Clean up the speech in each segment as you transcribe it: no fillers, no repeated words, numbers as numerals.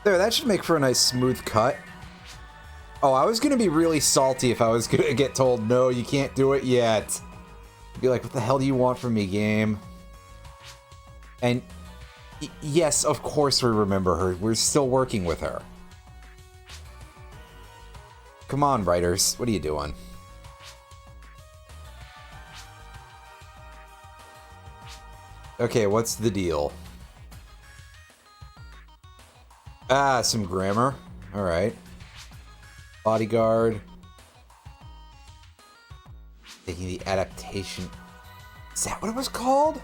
There, that should make for a nice smooth cut. Oh, I was gonna be really salty if I was gonna get told, no, you can't do it yet. I'd be like, what the hell do you want from me, game? And yes, of course we remember her. We're still working with her. Come on, writers. What are you doing? Okay, what's the deal? Ah, some grammar. Alright. Bodyguard. Taking the adaptation. Is that what it was called?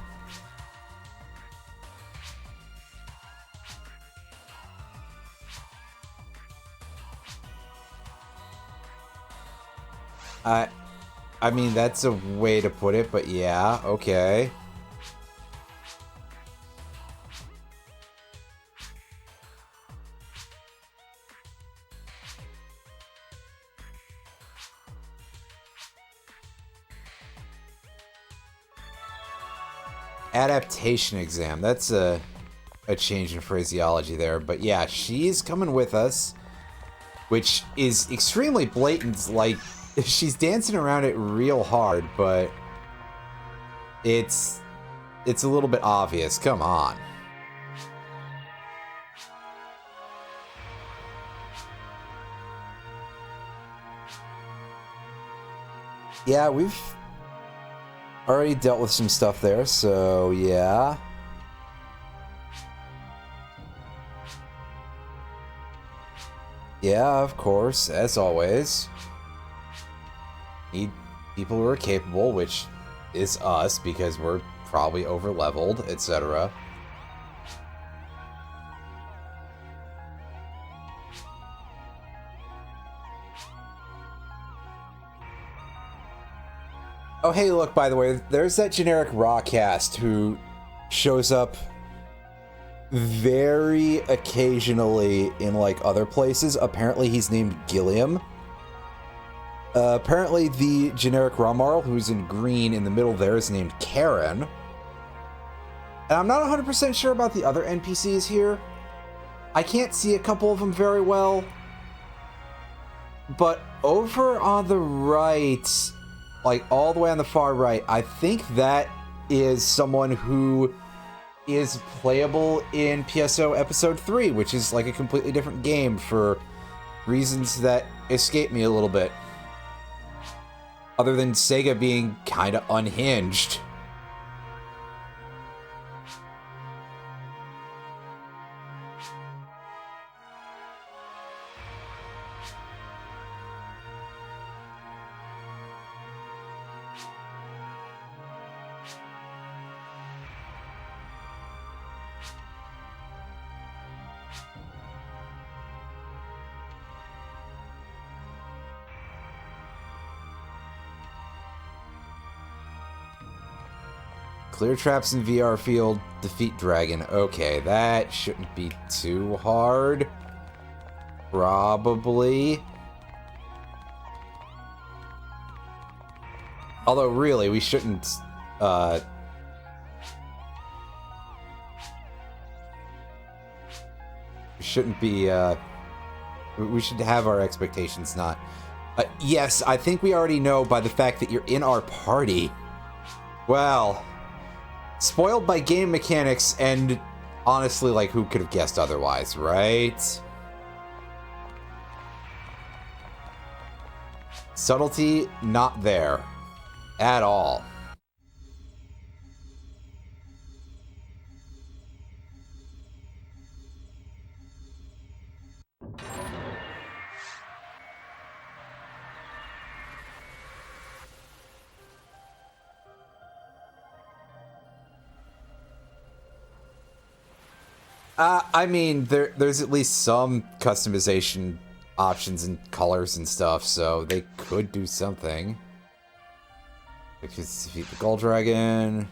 I mean, that's a way to put it, but yeah, okay. Adaptation exam. That's a change in phraseology there. But yeah, she's coming with us, which is extremely blatant. Like, she's dancing around it real hard, but it's a little bit obvious. Come on. Yeah, we've already dealt with some stuff there, so yeah. Yeah, of course, as always. Need people who are capable, which is us, because we're probably over-leveled, etc. Oh, hey, look, by the way, there's that generic raw cast who shows up very occasionally in, like, other places. Apparently he's named Gilliam. Apparently the generic Ramarl, who's in green in the middle there, is named Karen. And I'm not 100% sure about the other NPCs here. I can't see a couple of them very well. But over on the right, like all the way on the far right, I think that is someone who is playable in PSO Episode 3, which is like a completely different game for reasons that escape me a little bit. Other than Sega being kind of unhinged. Clear traps in VR field, defeat dragon. Okay, that shouldn't be too hard. Probably. Although, really, we shouldn't, we should have our expectations not. Yes, I think we already know by the fact that you're in our party. Well, spoiled by game mechanics, and honestly, like, who could have guessed otherwise, right? Subtlety, not there. At all. I mean, there's at least some customization options and colors and stuff, so they could do something. Which is defeat the Gold Dragon.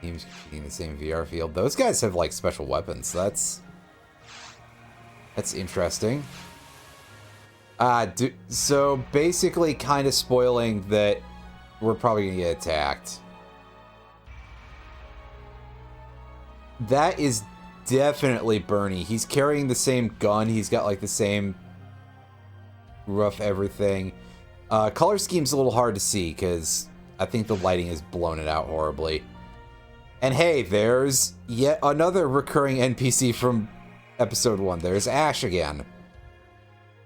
Teams competing in the same VR field. Those guys have, like, special weapons. That's interesting. So basically kind of spoiling that we're probably gonna get attacked. That is definitely Bernie. He's carrying the same gun. He's got like the same rough everything. Color scheme's a little hard to see because I think the lighting has blown it out horribly. And hey, there's yet another recurring NPC from episode 1. There's Ash again.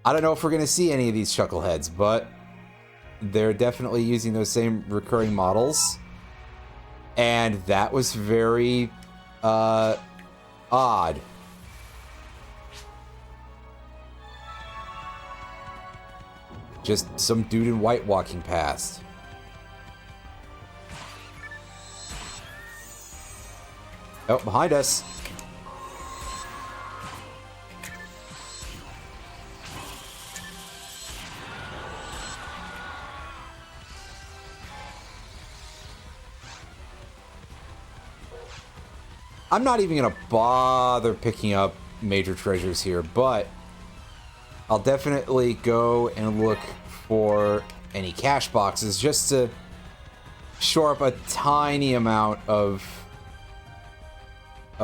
I don't know if we're going to see any of these chuckleheads, but they're definitely using those same recurring models. And that was very odd. Just some dude in white walking past. Oh, behind us. I'm not even gonna bother picking up major treasures here, but I'll definitely go and look for any cash boxes just to shore up a tiny amount of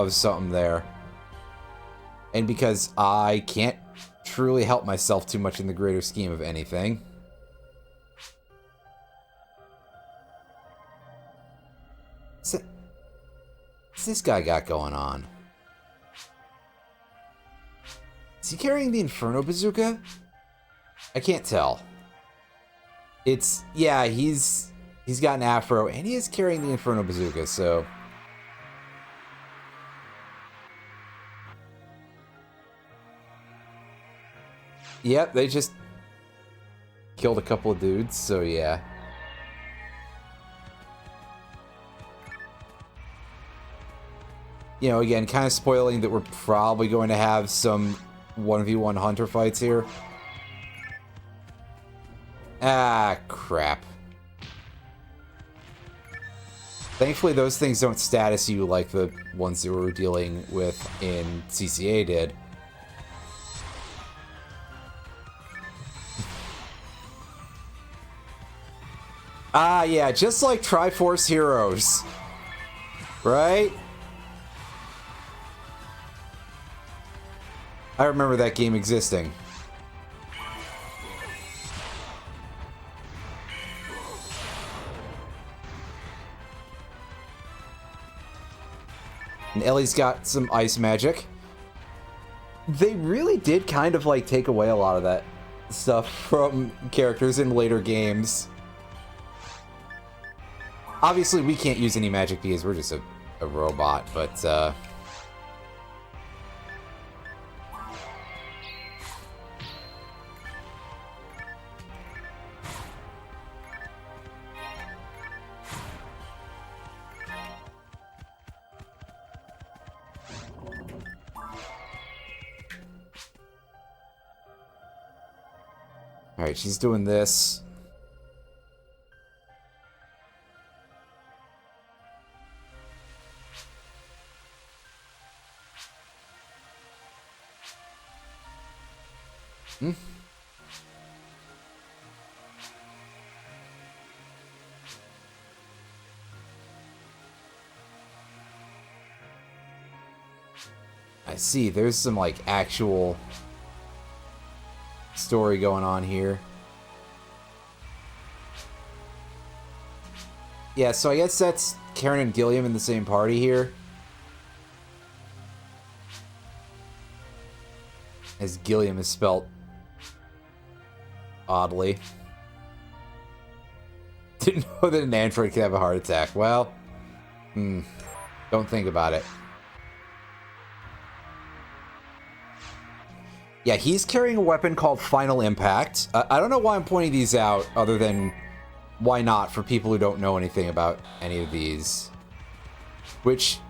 something there. And because I can't truly help myself too much in the greater scheme of anything. What's this guy got going on? Is he carrying the Inferno Bazooka? I can't tell. It's, yeah, he's got an afro, and he is carrying the Inferno Bazooka, so... Yep, they just killed a couple of dudes, so yeah. You know, again, kind of spoiling that we're probably going to have some 1v1 hunter fights here. Ah, crap. Thankfully, those things don't status you like the ones that we were dealing with in CCA did. Ah, yeah, just like Triforce Heroes. Right? I remember that game existing. And Ellie's got some ice magic. They really did kind of like take away a lot of that stuff from characters in later games. Obviously, we can't use any magic because we're just a robot, but Alright, she's doing this. I see, there's some, like, actual story going on here. Yeah, so I guess that's Karen and Gilliam in the same party here. As Gilliam is spelt oddly. Didn't know that an android could have a heart attack. Well, don't think about it. Yeah, he's carrying a weapon called Final Impact. I don't know why I'm pointing these out, other than why not, for people who don't know anything about any of these. Which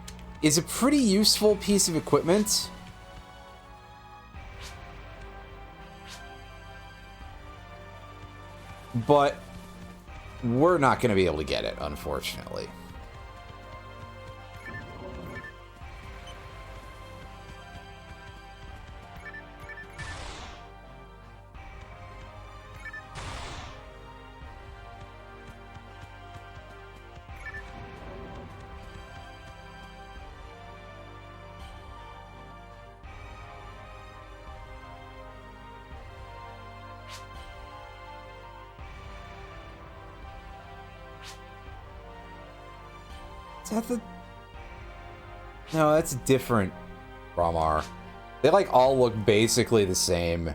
is a pretty useful piece of equipment. But we're not going to be able to get it, unfortunately. Is that the... No, that's different Ramar. They, like, all look basically the same.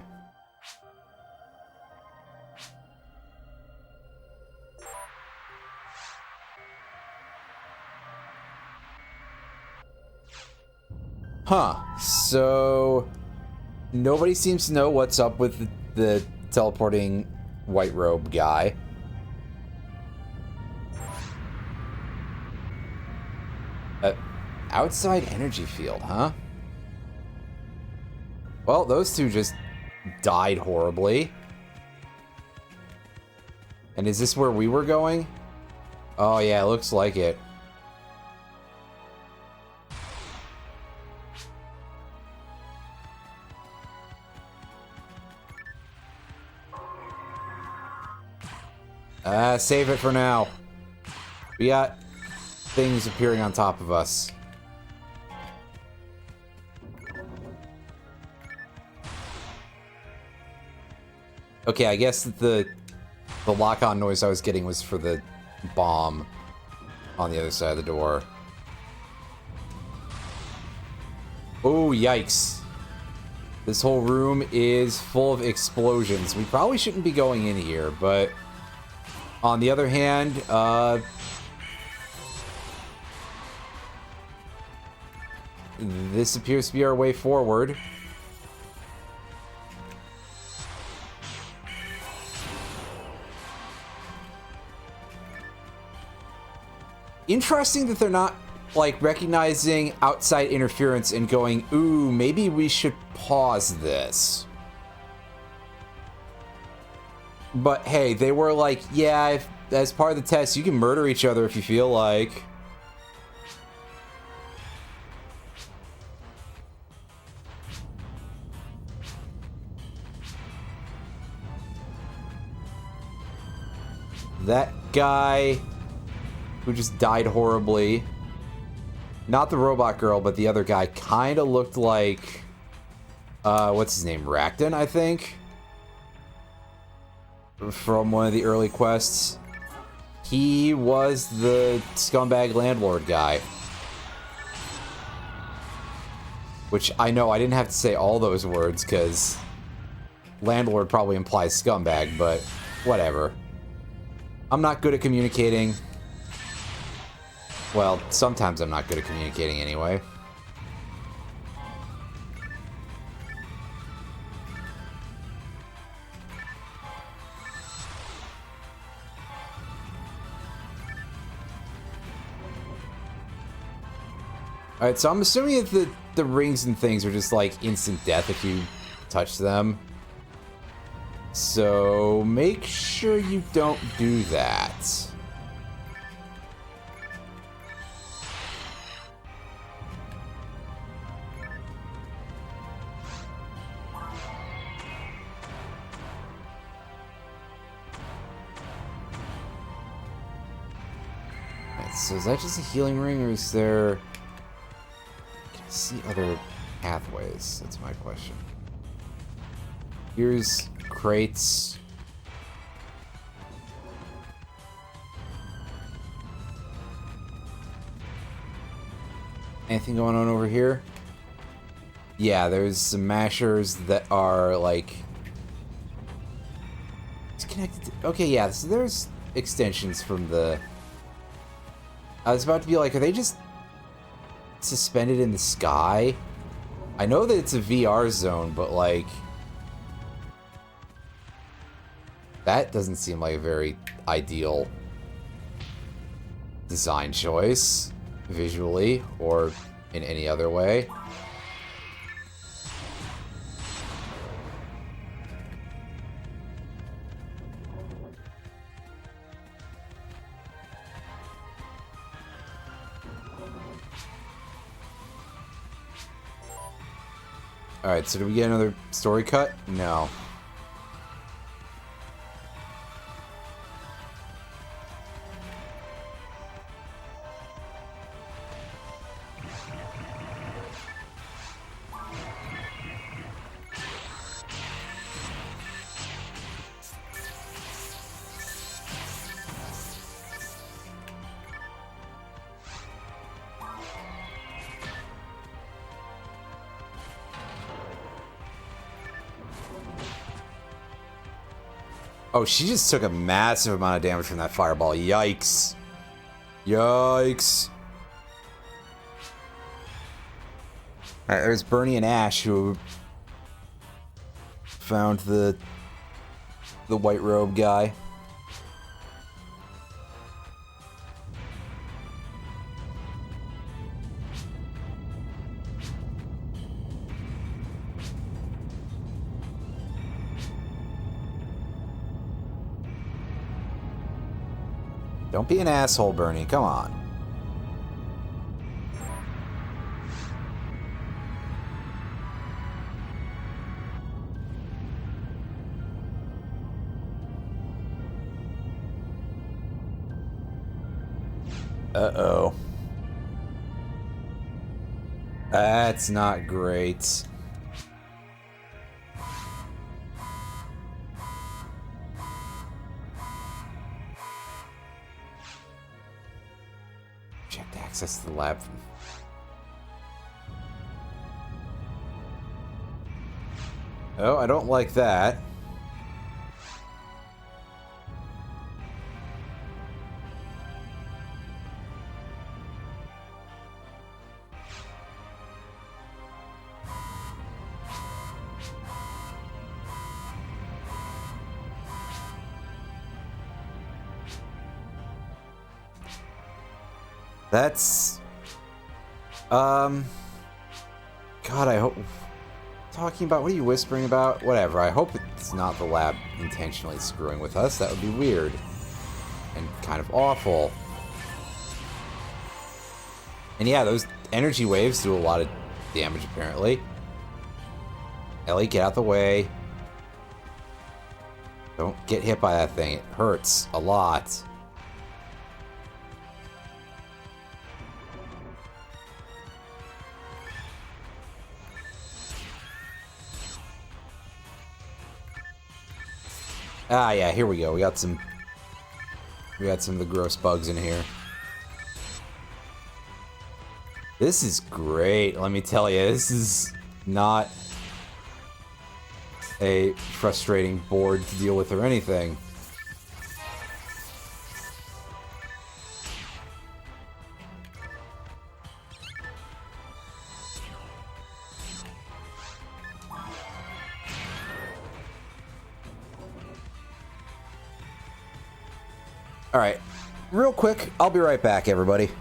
Huh. So... Nobody seems to know what's up with the teleporting white robe guy. Outside energy field, huh? Well, those two just died horribly. And is this where we were going? Oh yeah, it looks like it. Save it for now. We got things appearing on top of us. Okay, I guess the lock-on noise I was getting was for the bomb on the other side of the door. Oh, yikes. This whole room is full of explosions. We probably shouldn't be going in here, but on the other hand, this appears to be our way forward. Interesting that they're not, like, recognizing outside interference and going, ooh, maybe we should pause this. But hey, they were like, yeah, if, as part of the test, you can murder each other if you feel like. That guy who just died horribly, not the robot girl, but the other guy, kind of looked like, what's his name, Rakton, I think? From one of the early quests. He was the scumbag landlord guy. Which, I know, I didn't have to say all those words, because landlord probably implies scumbag, but whatever. I'm not good at communicating. Well, sometimes I'm not good at communicating anyway. Alright, so I'm assuming that the rings and things are just like instant death if you touch them. So make sure you don't do that. So is that just a healing ring, or is there... Can I see other pathways? That's my question. Here's crates. Anything going on over here? Yeah, there's some mashers that are, like... It's connected to... Okay, yeah, so there's extensions from the... I was about to be like, are they just suspended in the sky? I know that it's a VR zone, but like... That doesn't seem like a very ideal design choice, visually, or in any other way. Alright, so do we get another story cut? No. Oh, she just took a massive amount of damage from that fireball. Yikes. Yikes. Alright, there's Bernie and Ash who found the white robe guy. Don't be an asshole, Bernie. Come on. Uh-oh. That's not great. Checked access to the lab. Oh, I don't like that. That's... God, I hope... Talking about... What are you whispering about? Whatever, I hope it's not the lab intentionally screwing with us. That would be weird. And kind of awful. And yeah, those energy waves do a lot of damage, apparently. Ellie, get out the way. Don't get hit by that thing. It hurts a lot. Ah, yeah, here we go. We got some of the gross bugs in here. This is great, let me tell you. This is not a frustrating board to deal with or anything. Alright, real quick, I'll be right back, everybody.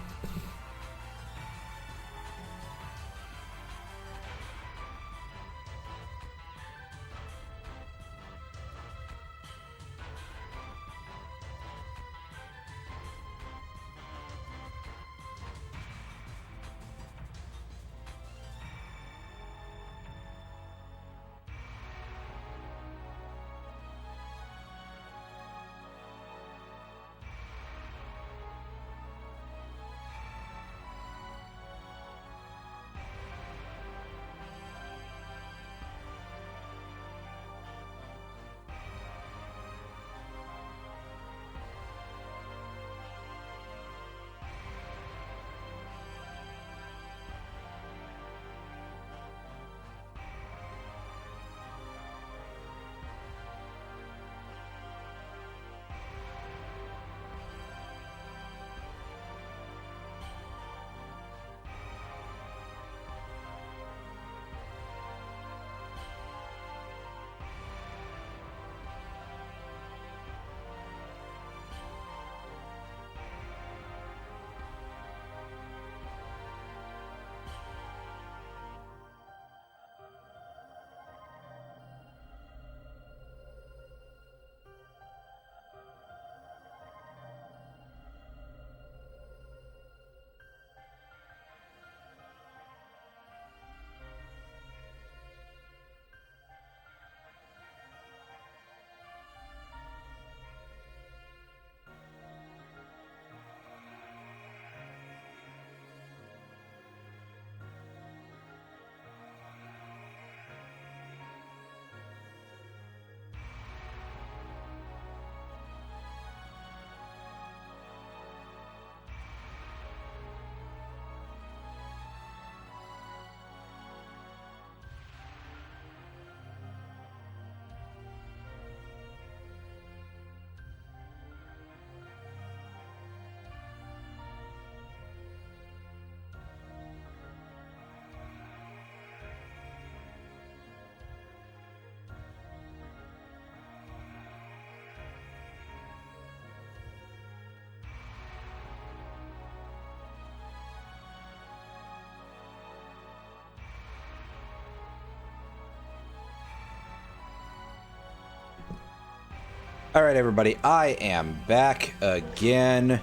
Alright, everybody, I am back again.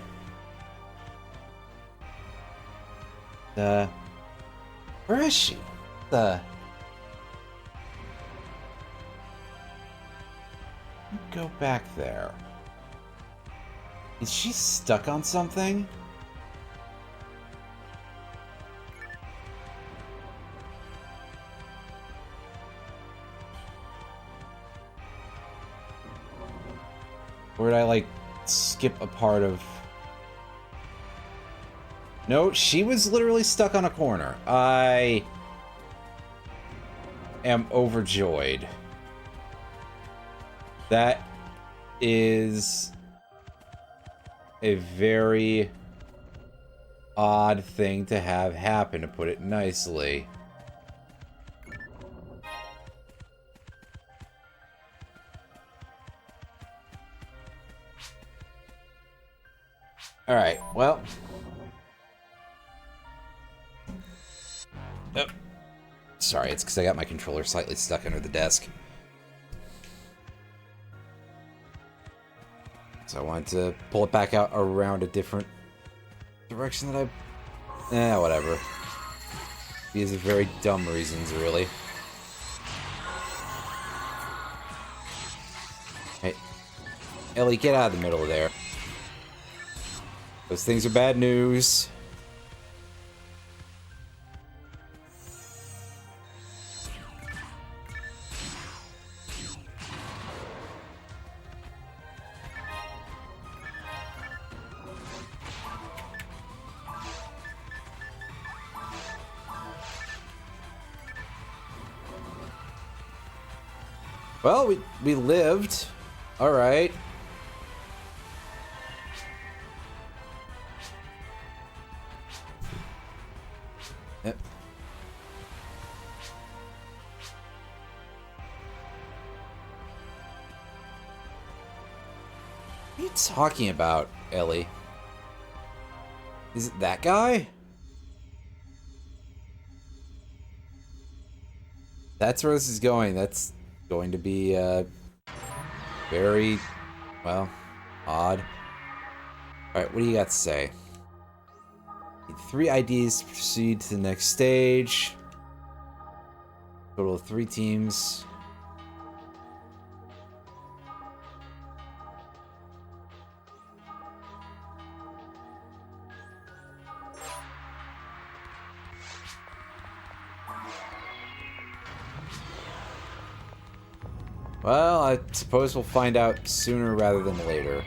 Where is she? Go back there. Is she stuck on something? Or did I, like, skip a part of... No, she was literally stuck on a corner. I am overjoyed. That is a very odd thing to have happen, to put it nicely. Alright, well... Oh. Sorry, it's because I got my controller slightly stuck under the desk. So I wanted to pull it back out around a different direction that whatever. These are very dumb reasons, really. Hey. Ellie, get out of the middle of there. Those things are bad news. Well, we lived. All right. Yep. What are you talking about, Ellie? Is it that guy? That's where this is going. That's going to be very, well, odd. Alright, what do you got to say? Need 3 IDs to proceed to the next stage. Total of 3 teams. Well, I suppose we'll find out sooner rather than later.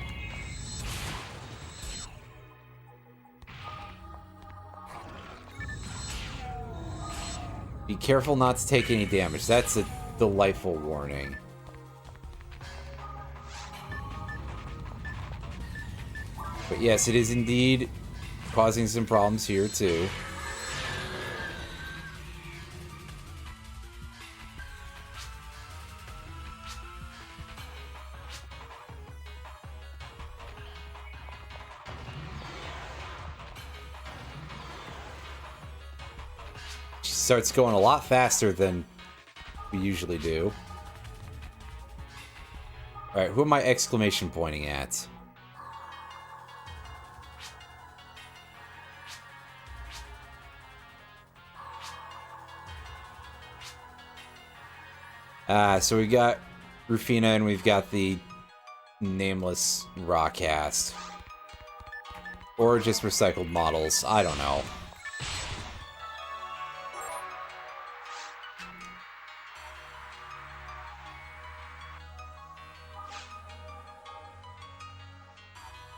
Be careful not to take any damage. That's a delightful warning. But yes, it is indeed causing some problems here, too. Starts going a lot faster than we usually do. Alright, who am I exclamation pointing at? So we got Rufina and we've got the nameless raw cast. Or just recycled models, I don't know.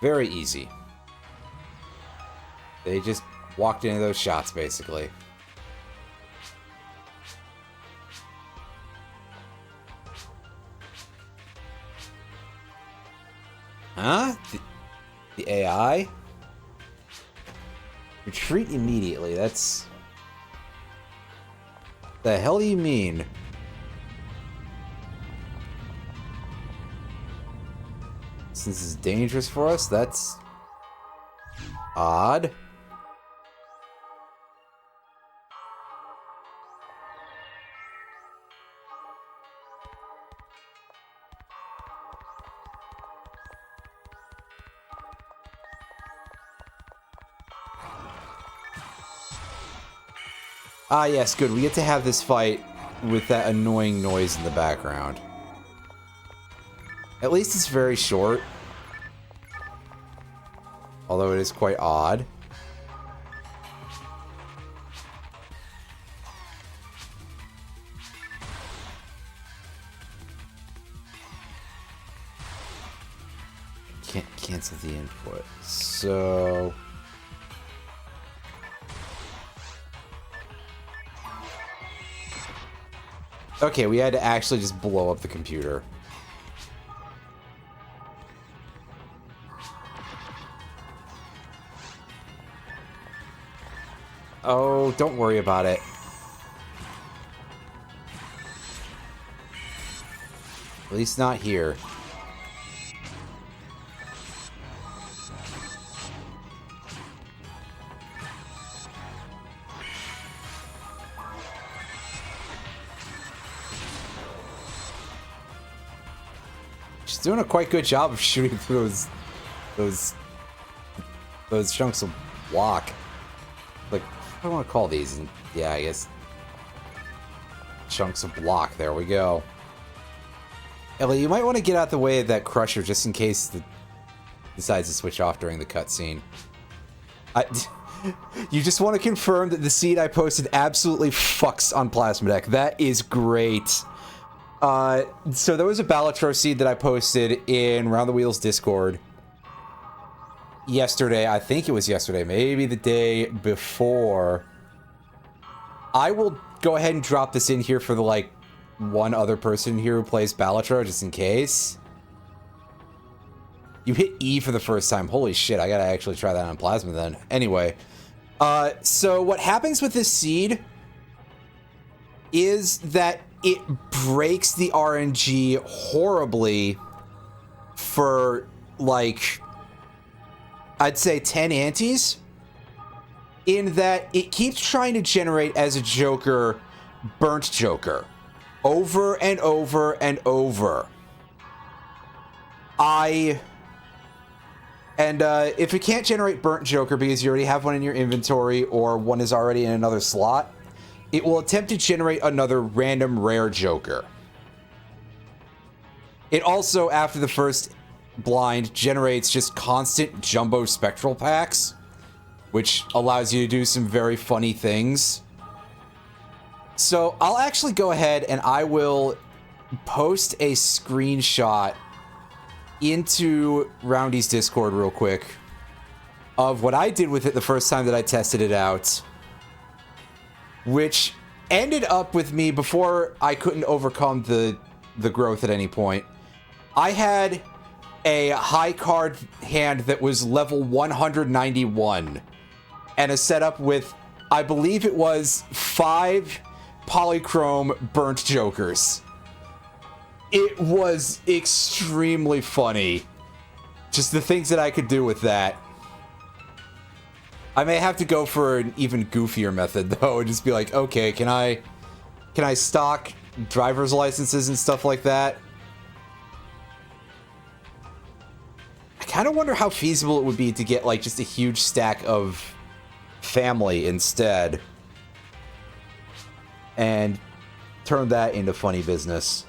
Very easy. They just walked into those shots, basically. Huh? The AI? Retreat immediately, that's... The hell do you mean? Since it's dangerous for us, that's odd. Ah, yes, good. We get to have this fight with that annoying noise in the background. At least it's very short. Although it is quite odd. Can't cancel the input. So... okay, we had to actually just blow up the computer. Oh, don't worry about it. At least not here. She's doing a quite good job of shooting through those chunks of block. Like, what do I want to call these? And yeah, I guess chunks of block. There we go. Ellie, you might want to get out the way of that crusher just in case it decides to switch off during the cutscene. You just want to confirm that the seed I posted absolutely fucks on Plasma Deck. That is great. So there was a Balatro seed that I posted in Round the Wheels Discord yesterday. I think it was yesterday, maybe the day before. I will go ahead and drop this in here for the, like, one other person here who plays Balatro, just in case. You hit E for the first time. Holy shit, I gotta actually try that on Plasma then. Anyway, so what happens with this seed is that it breaks the RNG horribly for, like, I'd say 10 antes, in that it keeps trying to generate as a Joker, Burnt Joker, over and over and over. If it can't generate Burnt Joker because you already have one in your inventory or one is already in another slot, it will attempt to generate another random rare Joker. It also, after the first blind, generates just constant jumbo spectral packs, which allows you to do some very funny things. So I'll actually go ahead and I will post a screenshot into Roundy's Discord real quick of what I did with it the first time that I tested it out, which ended up with me, before I couldn't overcome the growth at any point, I had a high card hand that was level 191 and a setup with, I believe it was 5 polychrome burnt jokers. It was extremely funny. Just the things that I could do with that. I may have to go for an even goofier method, though, and just be like, okay, can I stock driver's licenses and stuff like that? I kind of wonder how feasible it would be to get, like, just a huge stack of family instead. And turn that into funny business.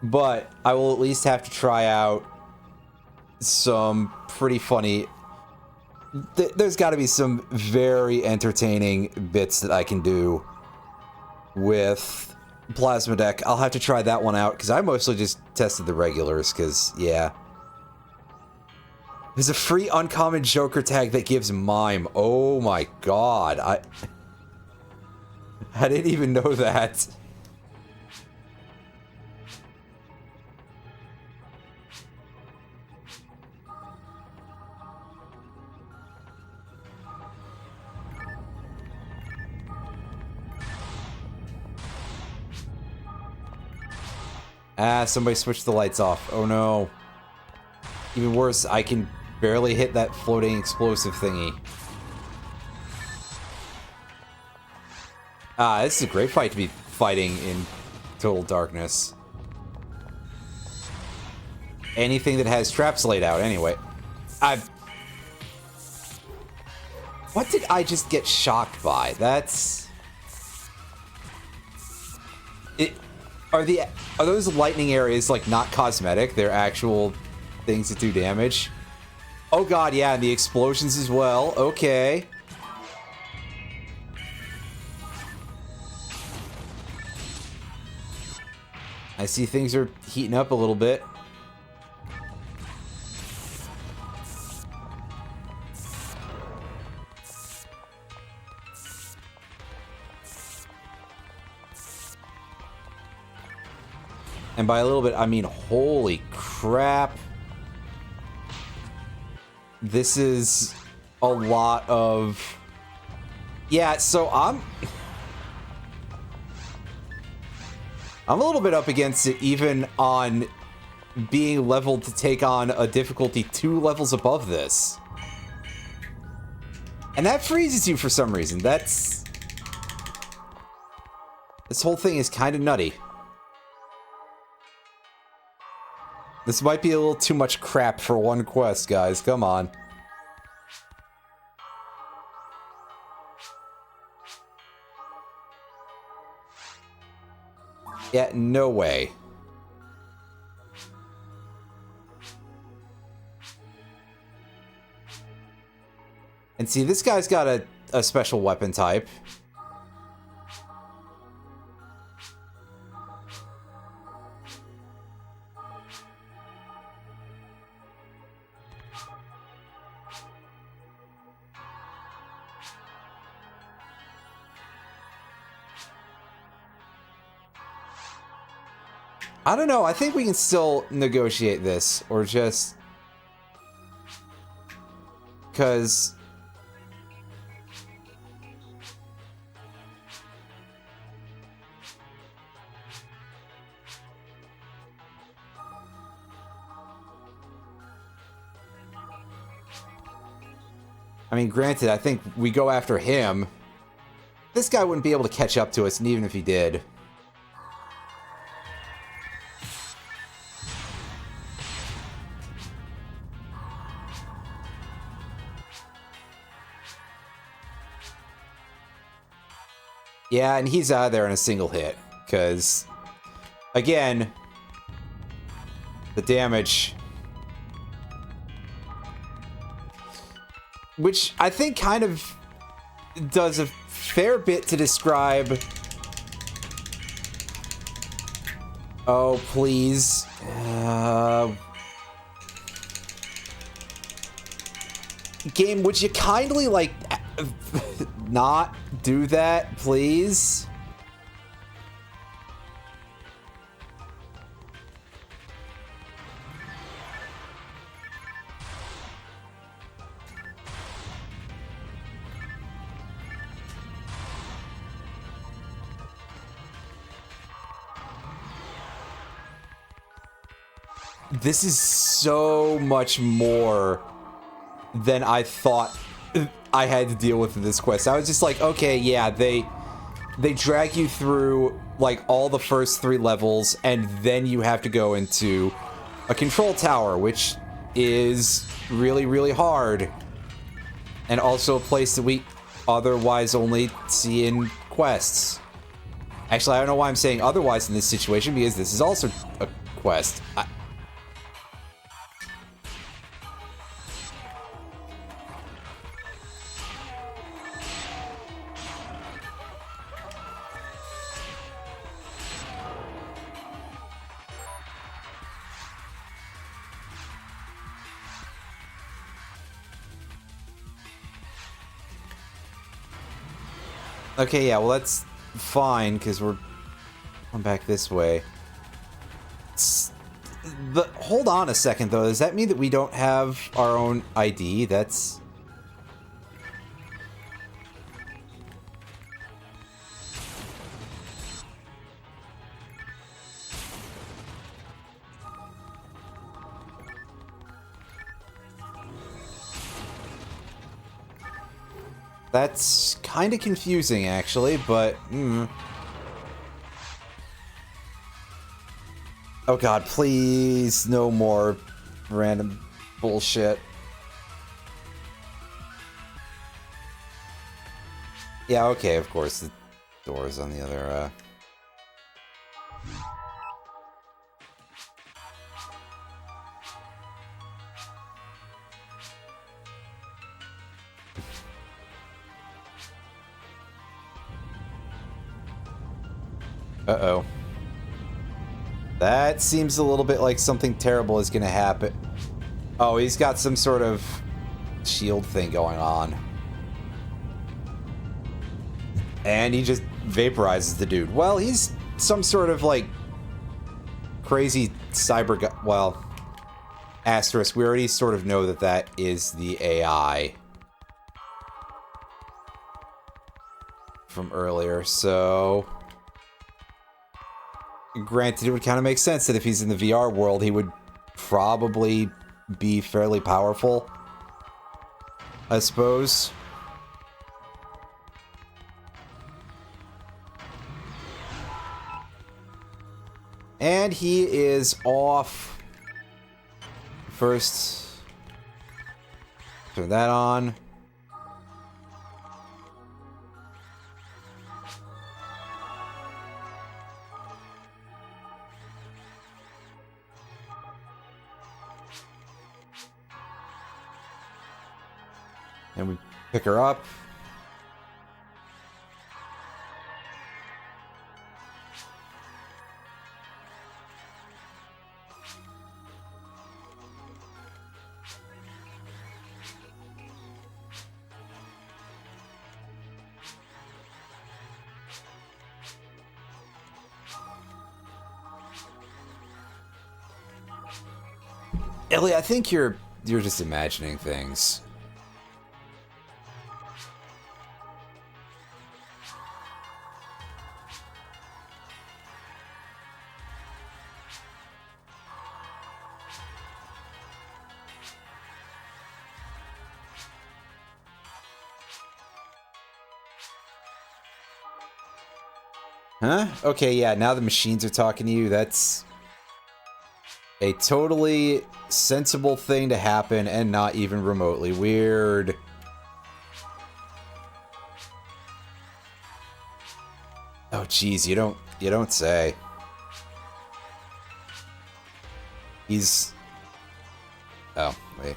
But I will at least have to try out some pretty funny... There's got to be some very entertaining bits that I can do with Plasma Deck. I'll have to try that one out, because I mostly just tested the regulars, because, yeah. There's a free uncommon Joker tag that gives Mime. Oh my god. I didn't even know that. Ah, somebody switched the lights off. Oh no. Even worse, I can barely hit that floating explosive thingy. Ah, this is a great fight to be fighting in total darkness. Anything that has traps laid out, anyway. What did I just get shocked by? That's... Are those lightning areas, like, not cosmetic? They're actual things that do damage? Oh god, yeah, and the explosions as well. Okay. I see things are heating up a little bit. And by a little bit, I mean, holy crap. This is a lot of... Yeah, so I'm a little bit up against it, even on being leveled to take on a difficulty 2 levels above this. And that freezes you for some reason. This whole thing is kind of nutty. This might be a little too much crap for one quest, guys. Come on. Yeah, no way. And see, this guy's got a special weapon type. I don't know, I think we can still negotiate this, or just... Because... I mean, granted, I think we go after him. This guy wouldn't be able to catch up to us, and even if he did... Yeah, and he's out of there in a single hit, because, again, the damage, which I think kind of does a fair bit to describe... Oh, please. Game, would you kindly, like... not do that, please? This is so much more than I thought I had to deal with in this quest. I was just like, okay, yeah, they drag you through, like, all the first 3 levels, and then you have to go into a control tower, which is really, really hard. And also a place that we otherwise only see in quests. Actually, I don't know why I'm saying otherwise in this situation, because this is also a quest. Okay, yeah, well, that's fine, because we're going back this way. Hold on a second, though. Does that mean that we don't have our own ID? That's... That's kind of confusing, actually, but... Oh god, please, no more random bullshit. Yeah, okay, of course. The door's on the other, Uh-oh. That seems a little bit like something terrible is gonna happen. Oh, he's got some sort of shield thing going on. And he just vaporizes the dude. Well, he's some sort of, like, crazy cyber guy. Well, asterisk, we already sort of know that that is the AI from earlier, so... Granted, it would kind of make sense that if he's in the VR world, he would probably be fairly powerful, I suppose. And he is off. First, turn that on. And we pick her up. Ellie, I think you're just imagining things. Huh? Okay, yeah, now the machines are talking to you. That's a totally sensible thing to happen and not even remotely weird. Oh, geez, you don't say. He's... Oh, wait.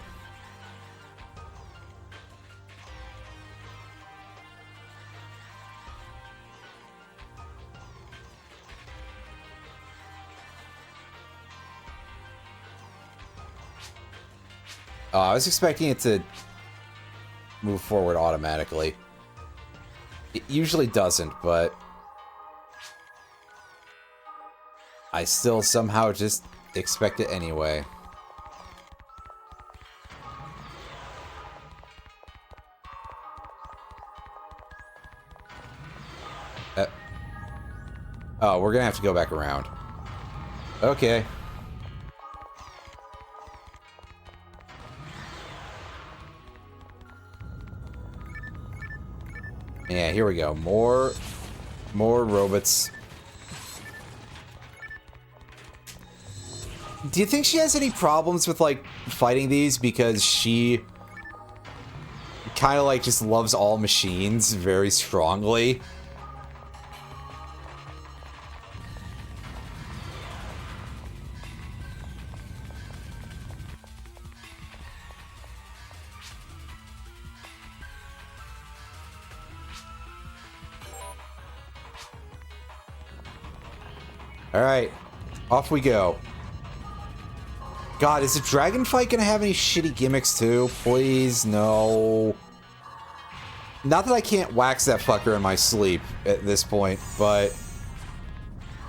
Oh, I was expecting it to move forward automatically. It usually doesn't, but I still somehow just expect it anyway. Oh, we're gonna have to go back around. Okay. Yeah, here we go. More robots. Do you think she has any problems with, like, fighting these because she kind of, like, just loves all machines very strongly? Alright, off we go. God, is the dragon fight gonna have any shitty gimmicks too? Please, no. Not that I can't wax that fucker in my sleep at this point, but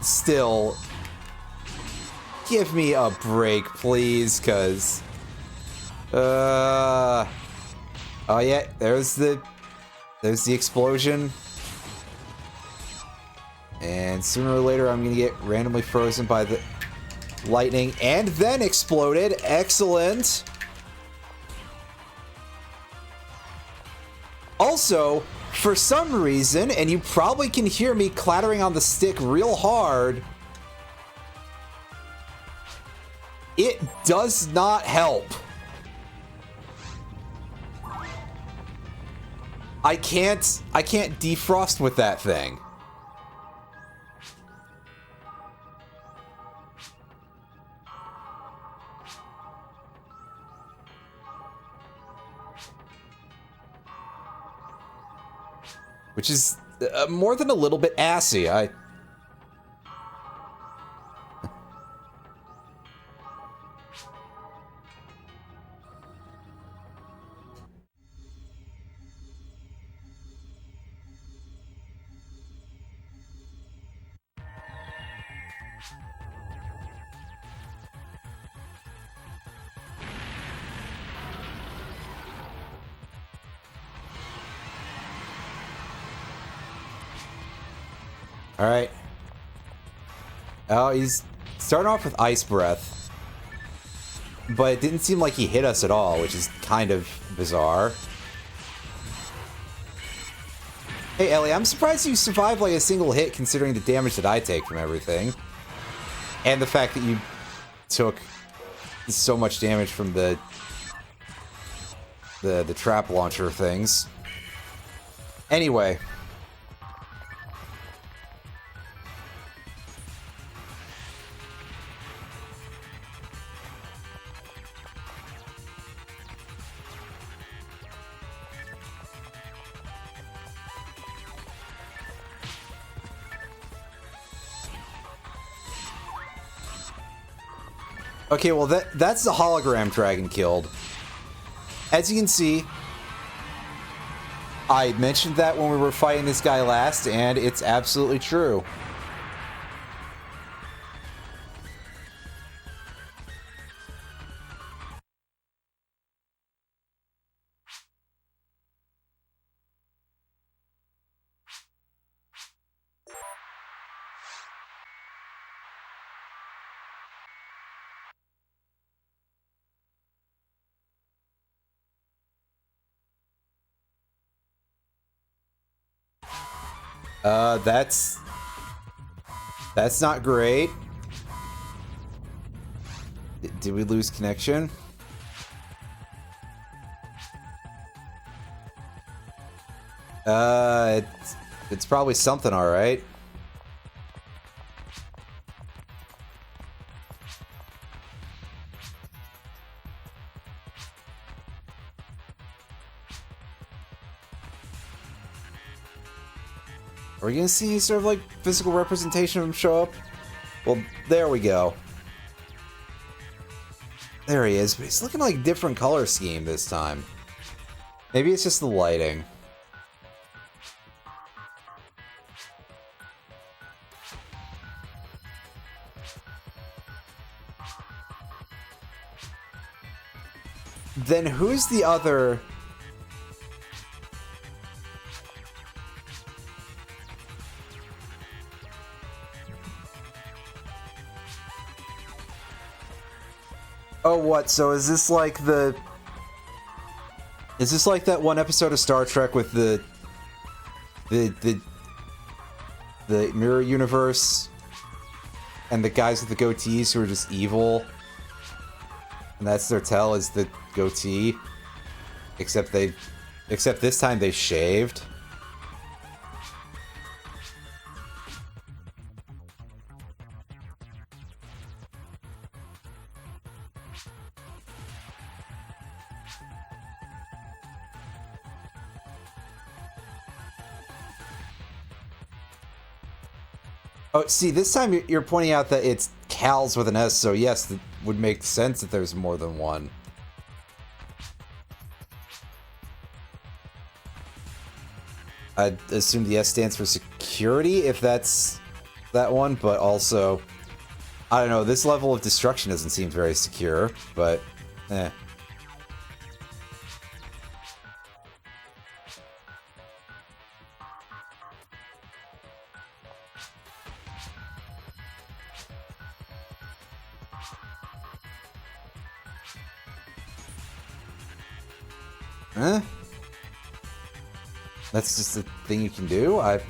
still, give me a break, please, cause oh yeah, there's the explosion. And sooner or later, I'm gonna get randomly frozen by the lightning and then exploded. Excellent. Also, for some reason, and you probably can hear me clattering on the stick real hard, it does not help. I can't defrost with that thing. Which is more than a little bit assy. Alright. Oh, he's starting off with Ice Breath. But it didn't seem like he hit us at all, which is kind of bizarre. Hey, Ellie, I'm surprised you survived like a single hit considering the damage that I take from everything. And the fact that you took so much damage from the trap launcher things. Anyway. Okay, well that's the hologram dragon killed. As you can see, I mentioned that when we were fighting this guy last, and it's absolutely true. That's not great. Did we lose connection? It's probably something, all right. Are we gonna see any sort of like physical representation of him show up? Well, there we go. There he is, but he's looking like a different color scheme this time. Maybe it's just the lighting. Then who's the other... Oh, what? So is this like the... Is this like that one episode of Star Trek with the mirror universe and the guys with the goatees who are just evil? And that's their tell, is the goatee. Except this time they shaved. Oh, see, this time you're pointing out that it's Cal's with an S, so yes, it would make sense that there's more than one. I'd assume the S stands for security, if that's that one, but also, I don't know, this level of destruction doesn't seem very secure, but, eh. Huh? That's just a thing you can do? I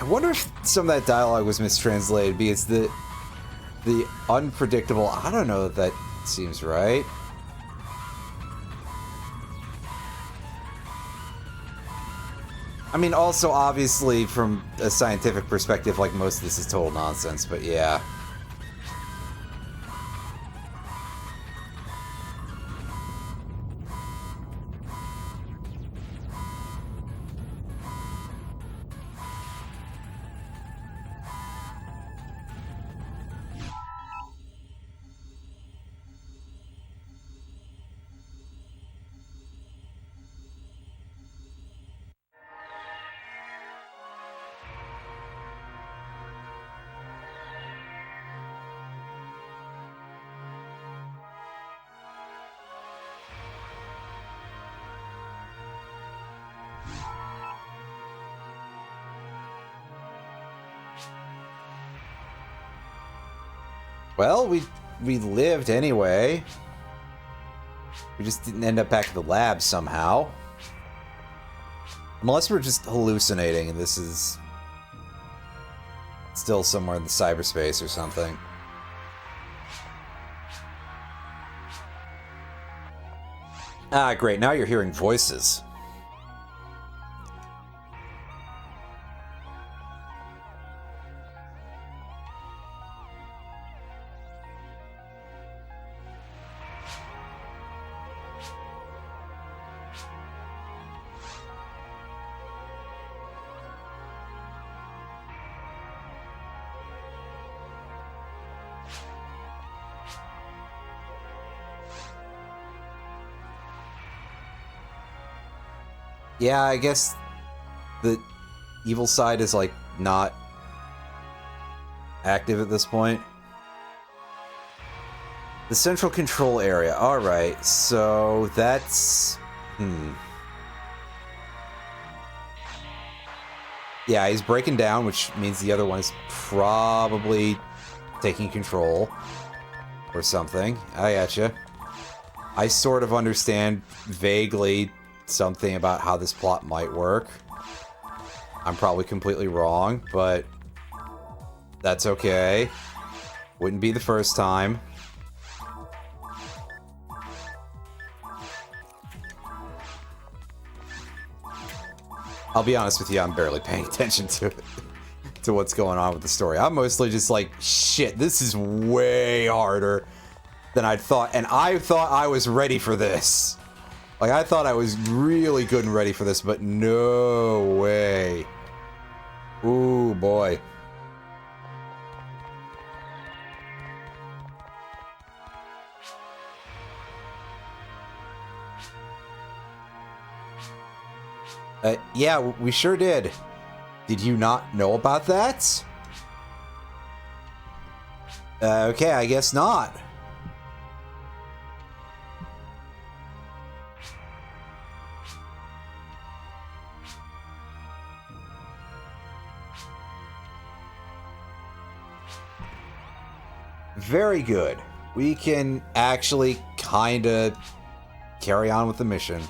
wonder if some of that dialogue was mistranslated, because The unpredictable... I don't know that that seems right. I mean, also, obviously, from a scientific perspective, like, most of this is total nonsense, but yeah. Well, we lived anyway. We just didn't end up back at the lab somehow. Unless we're just hallucinating and this is still somewhere in the cyberspace or something. Ah, great. Now you're hearing voices. Yeah, I guess the evil side is, like, not active at this point. The central control area. Alright, so that's... Yeah, he's breaking down, which means the other one is probably taking control. Or something. I gotcha. I sort of understand vaguely something about how this plot might work. I'm probably completely wrong, but that's okay. Wouldn't be the first time. I'll be honest with you, I'm barely paying attention to it, to what's going on with the story. I'm mostly just like, shit, this is way harder than I'd thought, and I thought I was ready for this. Like, I thought I was really good and ready for this, but no way. Ooh, boy. Yeah, we sure did. Did you not know about that? Okay, I guess not. Very good. We can actually kinda carry on with the mission.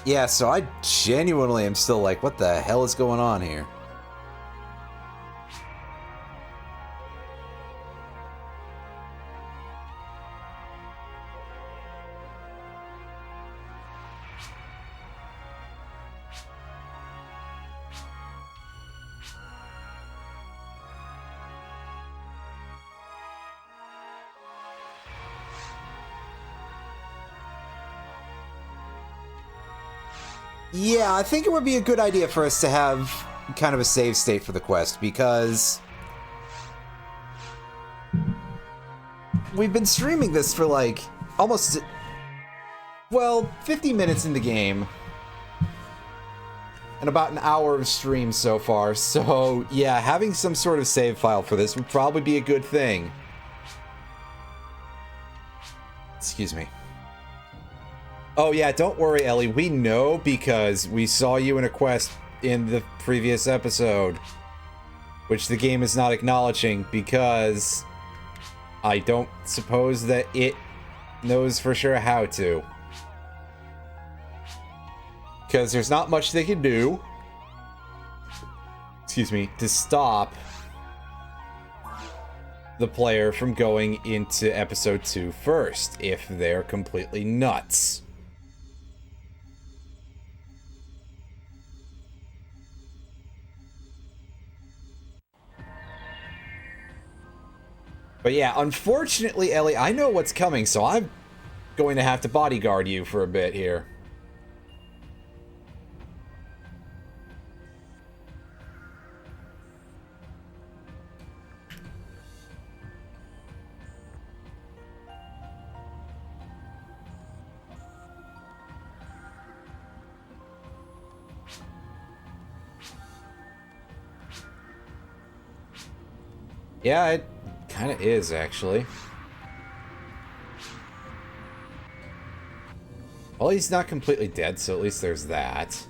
Yeah, so I genuinely am still like, what the hell is going on here? Yeah, I think it would be a good idea for us to have kind of a save state for the quest, because we've been streaming this for like almost, well, 50 minutes in the game and about an hour of stream so far, so yeah, having some sort of save file for this would probably be a good thing. Excuse me. Oh yeah, don't worry, Ellie. We know because we saw you in a quest in the previous episode, which the game is not acknowledging because I don't suppose that it knows for sure how to. Because there's not much they can do, excuse me, to stop the player from going into episode 2 first, if they're completely nuts. But yeah, unfortunately, Ellie, I know what's coming, so I'm going to have to bodyguard you for a bit here. Yeah, it kind of is, actually. Well, he's not completely dead, so at least there's that.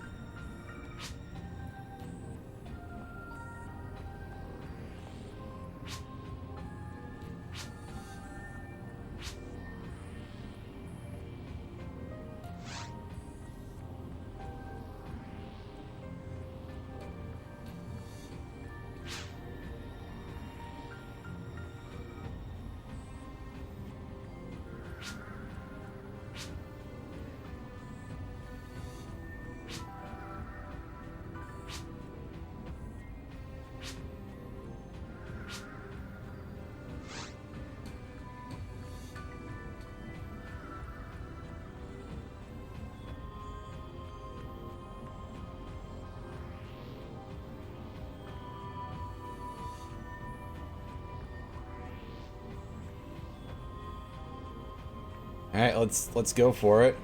All right, let's go for it.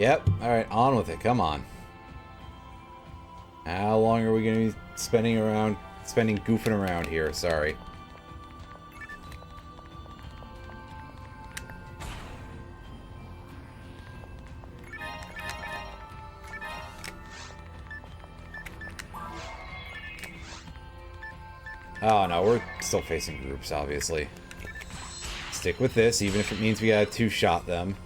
Yep. All right, on with it. Come on. How long are we going to be spending goofing around here? Sorry. Oh no, we're still facing groups, obviously. Stick with this, even if it means we gotta two-shot them.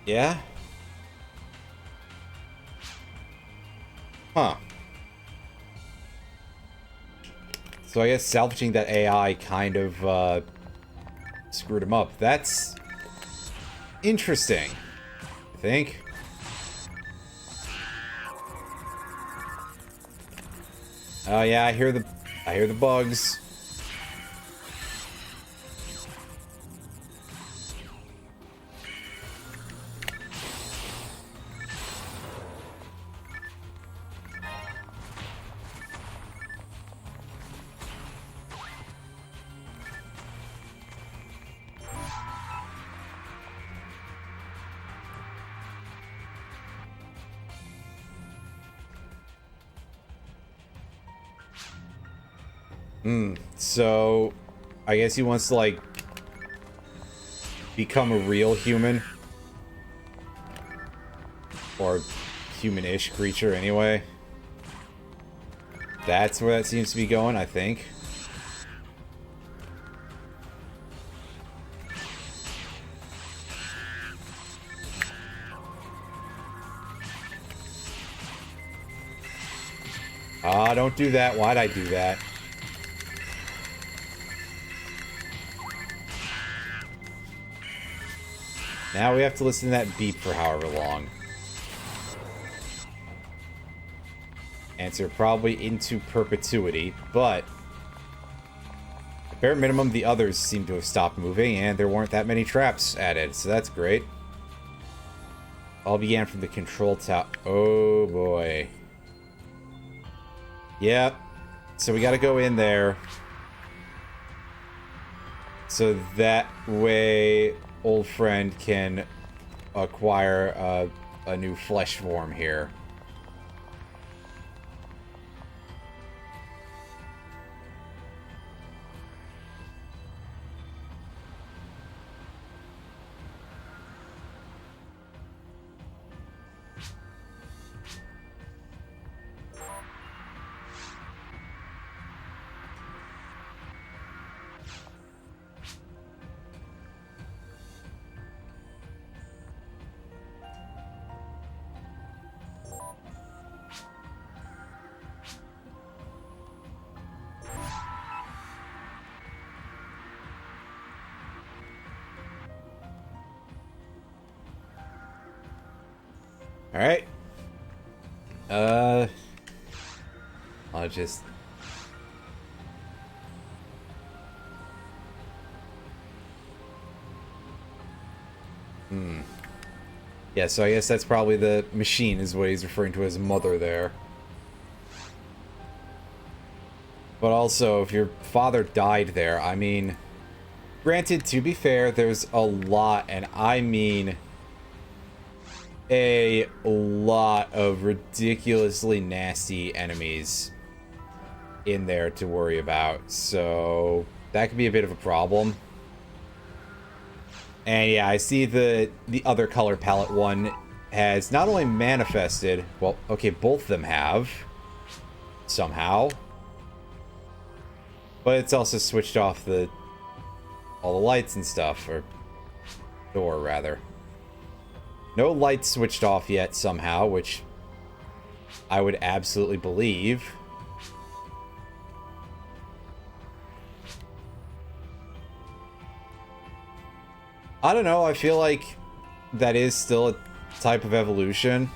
Yeah? Huh. So I guess salvaging that AI kind of, screwed him up. That's interesting, I think. Oh yeah, I hear the bugs. So, I guess he wants to, like, become a real human. Or human-ish creature, anyway. That's where that seems to be going, I think. Ah, don't do that. Why'd I do that? Now we have to listen to that beep for however long. Answer, probably into perpetuity, but at bare minimum, the others seem to have stopped moving, and there weren't that many traps added, so that's great. All began from the control tower. Oh boy. Yep. So we gotta go in there. So that way, old friend can acquire a new flesh form here. Alright. I'll just... Yeah, so I guess that's probably the machine is what he's referring to as mother there. But also, if your father died there, I mean... Granted, to be fair, there's a lot, and I mean... a lot of ridiculously nasty enemies in there to worry about, so that could be a bit of a problem. And yeah, I see the other color palette one has not only manifested, well, okay, both of them have, somehow, but it's also switched off all the lights and stuff, or door, rather. No lights switched off yet somehow, which I would absolutely believe. I don't know, I feel like that is still a type of evolution.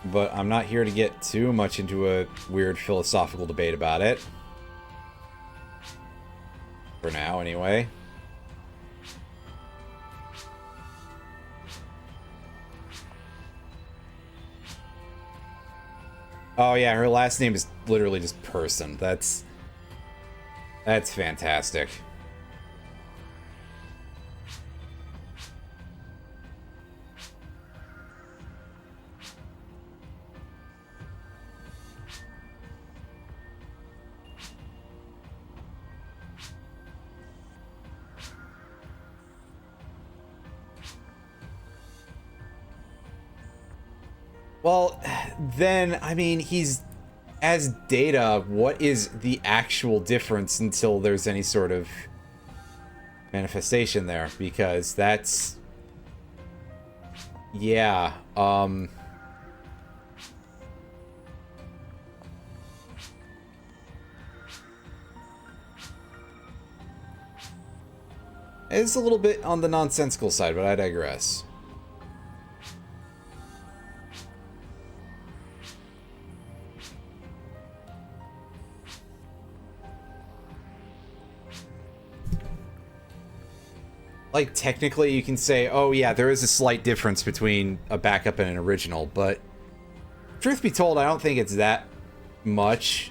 But I'm not here to get too much into a weird philosophical debate about it. For now, anyway. Oh yeah, her last name is literally just Person. That's fantastic. Well, then, I mean, he's... As Data, what is the actual difference until there's any sort of manifestation there? Because that's... Yeah, it's a little bit on the nonsensical side, but I digress. Like, technically you can say, oh yeah, there is a slight difference between a backup and an original, but truth be told, I don't think it's that much.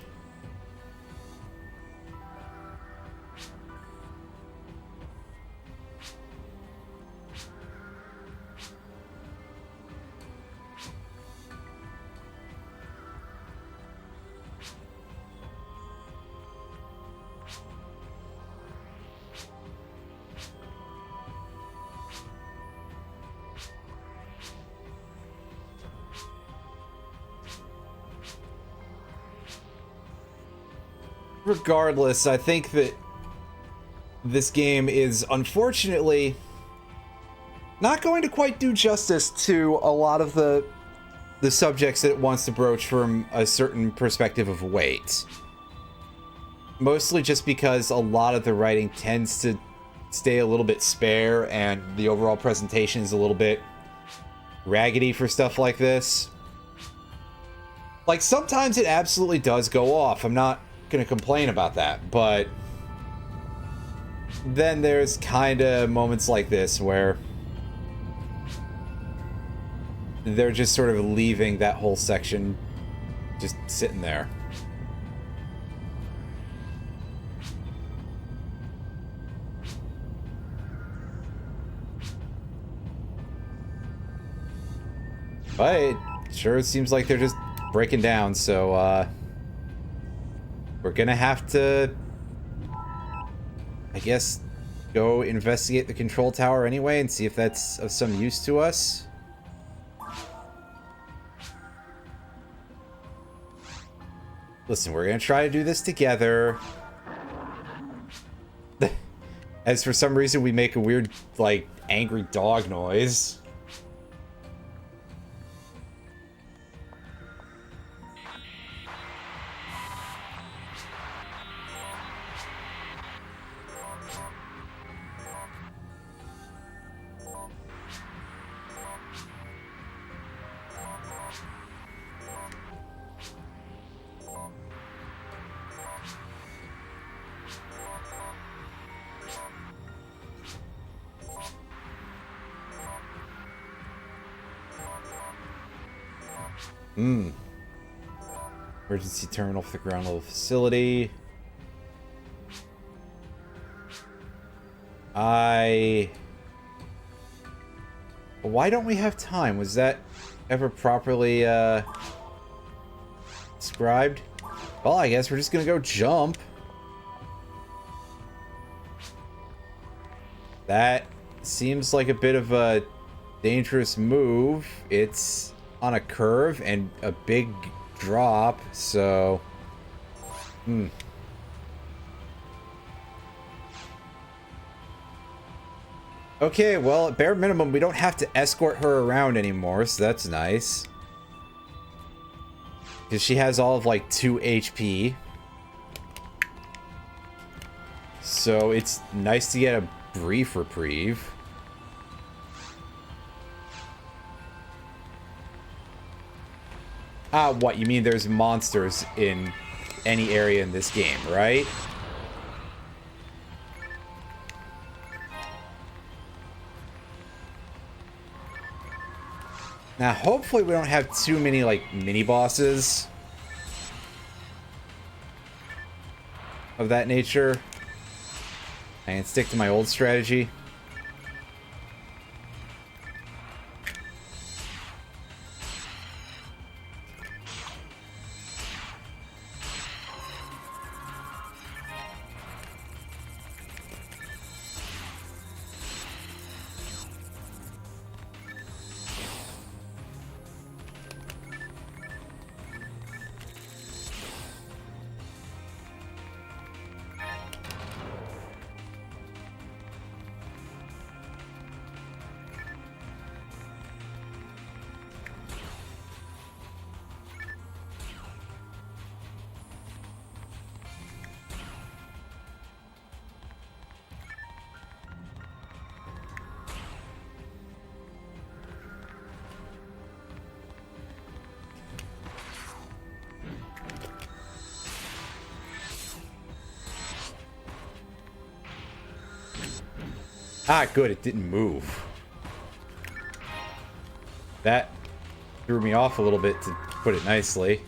Regardless, I think that this game is unfortunately not going to quite do justice to a lot of the subjects that it wants to broach from a certain perspective of weight. Mostly just because a lot of the writing tends to stay a little bit spare and the overall presentation is a little bit raggedy for stuff like this. Like, sometimes it absolutely does go off. I'm not gonna complain about that, but then there's kind of moments like this where they're just sort of leaving that whole section just sitting there. But it sure seems like they're just breaking down, so, we're gonna have to, I guess, go investigate the control tower anyway and see if that's of some use to us. Listen, we're gonna try to do this together. As for some reason we make a weird, like, angry dog noise. Emergency terminal for the ground level facility. Why don't we have time? Was that ever properly, described? Well, I guess we're just gonna go jump. That seems like a bit of a dangerous move. It's on a curve and a big drop, so... Okay, well, at bare minimum, we don't have to escort her around anymore, so that's nice. Because she has all of, like, 2 HP. So it's nice to get a brief reprieve. What? You mean there's monsters in any area in this game, right? Now, hopefully we don't have too many, like, mini-bosses of that nature. I can stick to my old strategy. Ah, good, it didn't move. That threw me off a little bit, to put it nicely.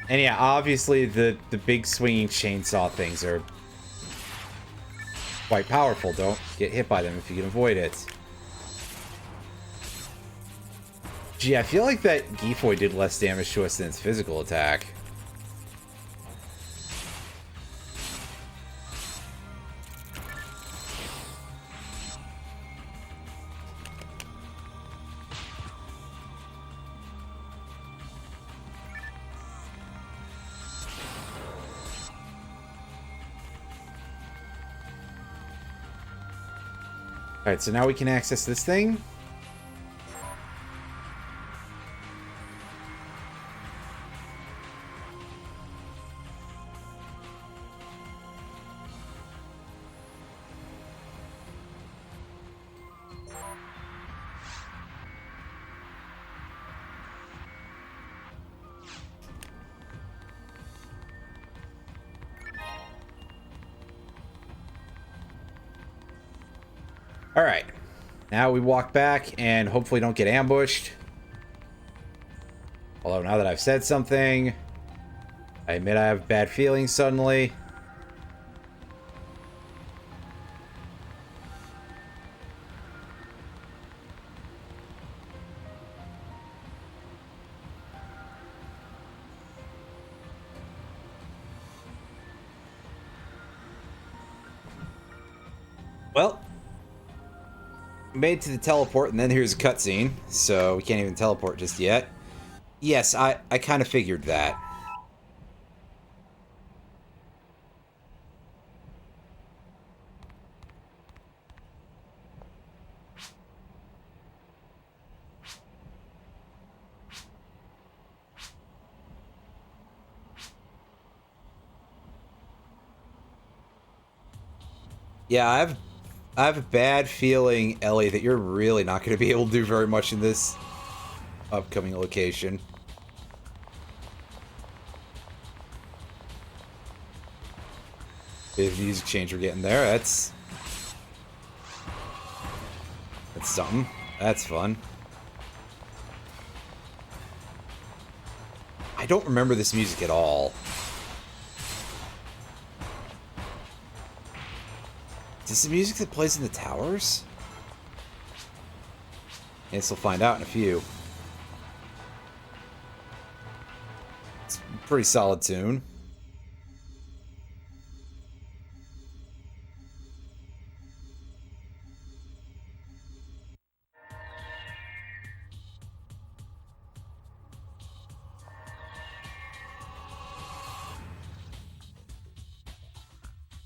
And yeah, obviously the big swinging chainsaw things are quite powerful. Don't get hit by them if you can avoid it. Gee, I feel like that Gifoy did less damage to us than its physical attack. Alright, so now we can access this thing. Alright, now we walk back and hopefully don't get ambushed. Although now that I've said something, I admit I have bad feelings suddenly. Well, made to the teleport, and then here's a cutscene, so we can't even teleport just yet. Yes, I kind of figured that. Yeah, I have a bad feeling, Ellie, that you're really not going to be able to do very much in this upcoming location. Bit of music change we're getting there. That's something. That's fun. I don't remember this music at all. Is this the music that plays in the towers? I guess we'll find out in a few. It's a pretty solid tune.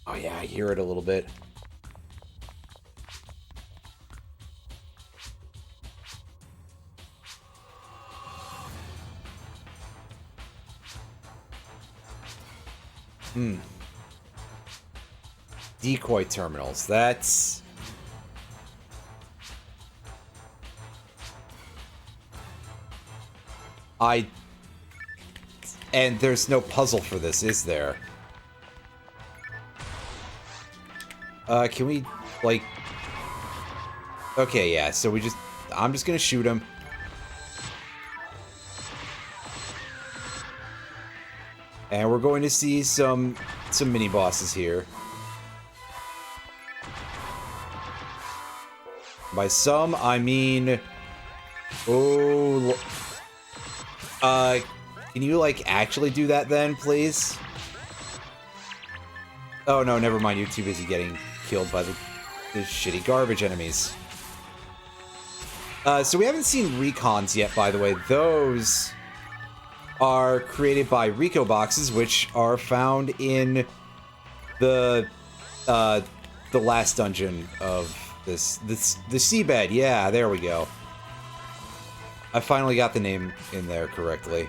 Oh yeah, I hear it a little bit. Decoy terminals. That's... And there's no puzzle for this, is there? Can we, like... Okay, yeah, so I'm just gonna shoot him. And we're going to see some mini-bosses here. By some, I mean... Oh... Can you, like, actually do that then, please? Oh, no, never mind. You're too busy getting killed by the shitty garbage enemies. So we haven't seen recons yet, by the way. Those are created by Rico boxes, which are found in the last dungeon of the seabed. Yeah, there we go. I finally got the name in there correctly.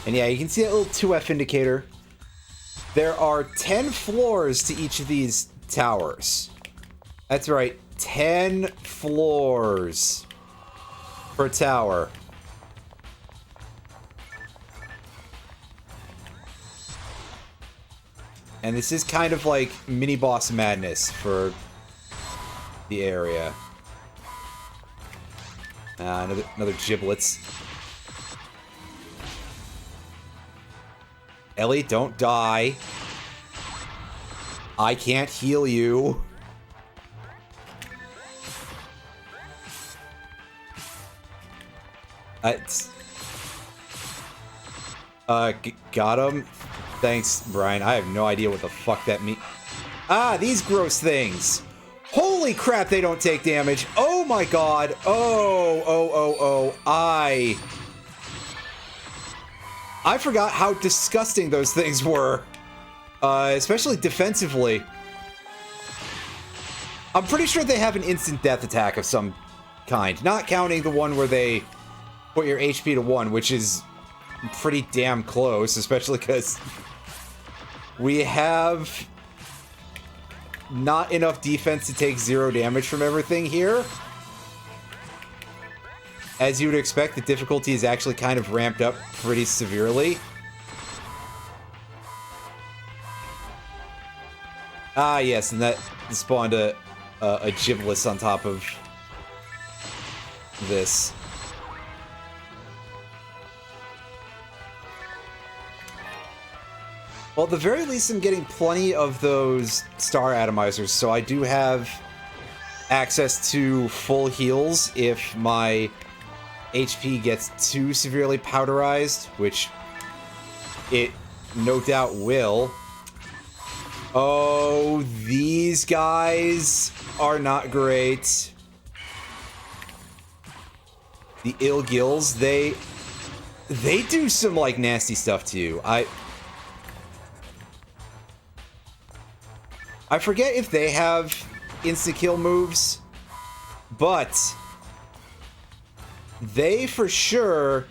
And yeah, you can see that little 2F indicator. There are 10 floors to each of these towers. That's right, 10 floors per tower. And this is kind of like mini-boss madness for the area. Another giblets. Ellie, don't die. I can't heal you. Got him. Thanks, Brian. I have no idea what the fuck that means. Ah, these gross things. Holy crap, they don't take damage. Oh my god. Oh. I forgot how disgusting those things were. Especially defensively. I'm pretty sure they have an instant death attack of some kind. Not counting the one where they put your HP to 1, which is pretty damn close, especially because we have not enough defense to take 0 damage from everything here. As you would expect, the difficulty is actually kind of ramped up pretty severely. Ah, yes, and that spawned a Gibless on top of this. Well, at the very least, I'm getting plenty of those star atomizers, so I do have access to full heals if my HP gets too severely powderized, which it no doubt will. Oh, these guys are not great. The ill gills, they do some, like, nasty stuff to you. I forget if they have insta-kill moves, but they for sure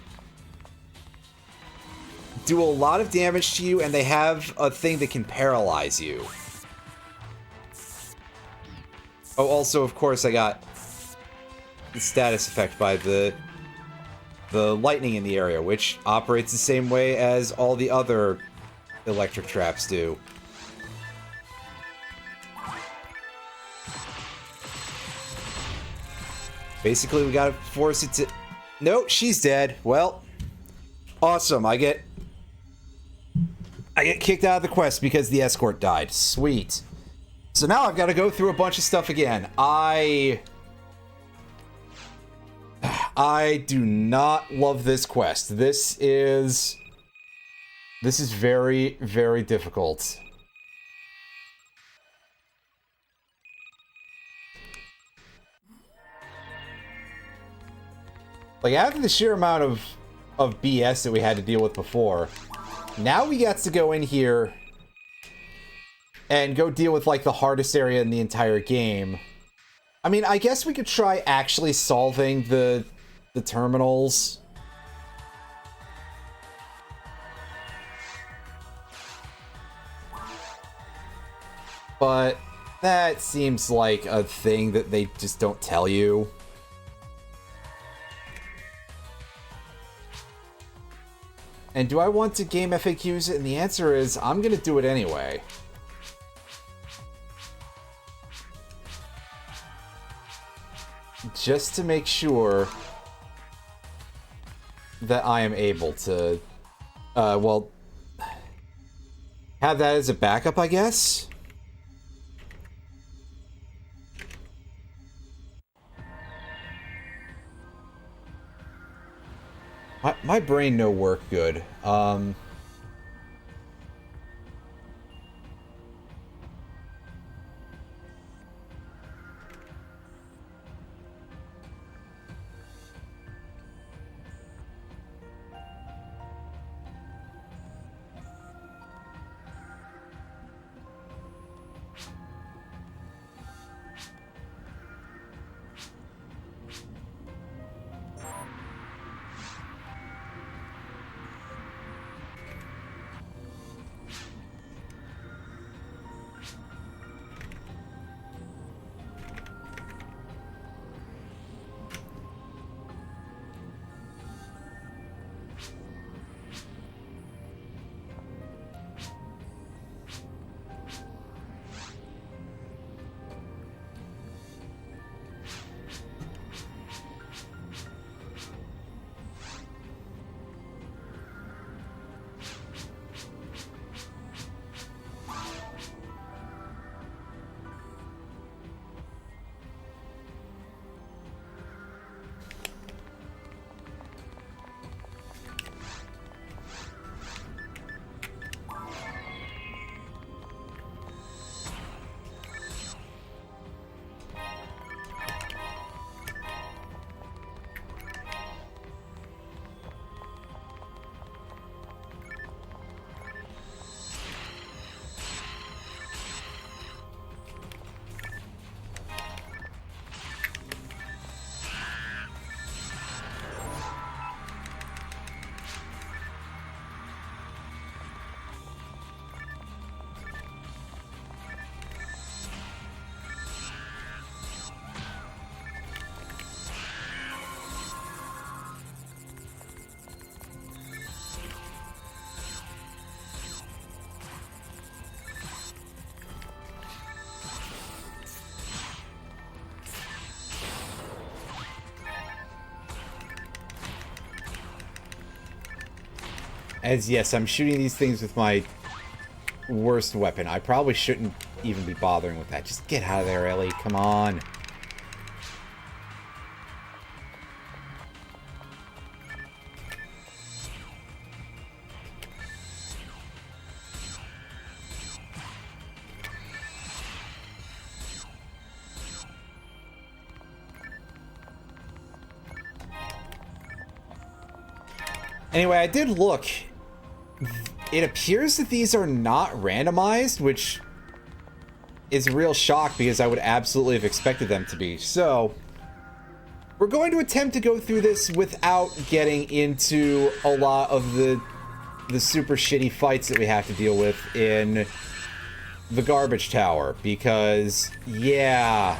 do a lot of damage to you, and they have a thing that can paralyze you. Oh, also, of course, I got the status effect by the lightning in the area, which operates the same way as all the other electric traps do. Basically, we gotta force it to... No, she's dead. Well, awesome. I get kicked out of the quest because the escort died. Sweet. So now I've got to go through a bunch of stuff again. I do not love this quest. This is very, very difficult. Like, after the sheer amount of BS that we had to deal with before, now we get to go in here and go deal with, like, the hardest area in the entire game. I mean, I guess we could try actually solving the terminals. But that seems like a thing that they just don't tell you. And do I want to game FAQs it? And the answer is, I'm gonna do it anyway. Just to make sure that I am able to, well, have that as a backup, I guess? My brain no work good. As yes, I'm shooting these things with my worst weapon. I probably shouldn't even be bothering with that. Just get out of there, Ellie. Come on. Anyway, I did look. It appears that these are not randomized, which is a real shock because I would absolutely have expected them to be. So, we're going to attempt to go through this without getting into a lot of the super shitty fights that we have to deal with in the garbage tower. Because, yeah,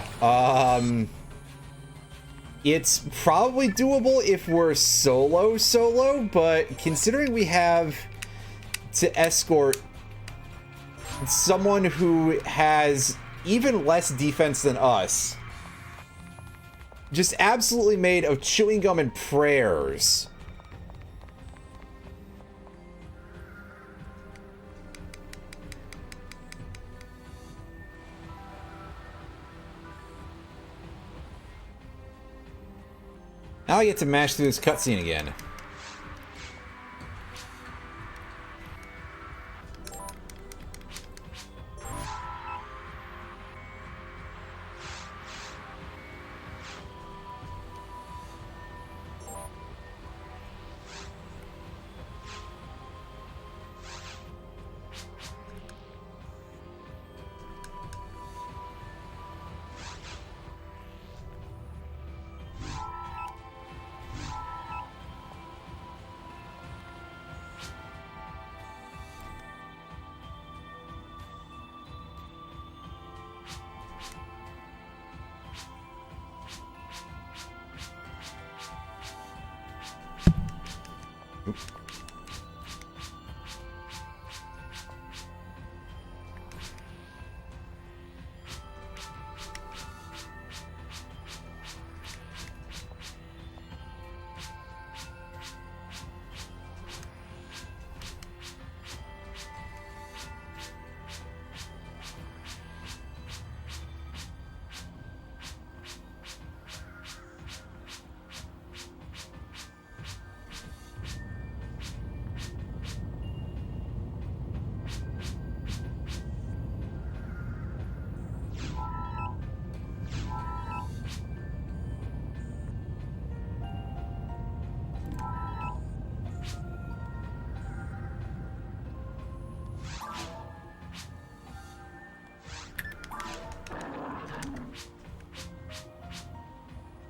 it's probably doable if we're solo, but considering we have to escort someone who has even less defense than us, just absolutely made of chewing gum and prayers. Now I get to mash through this cutscene again.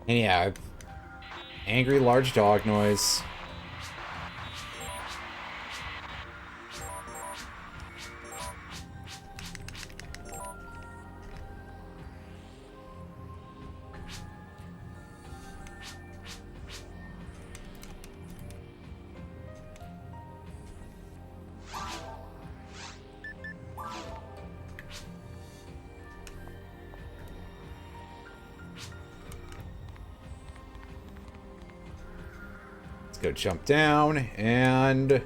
And yeah, angry large dog noise. Go jump down and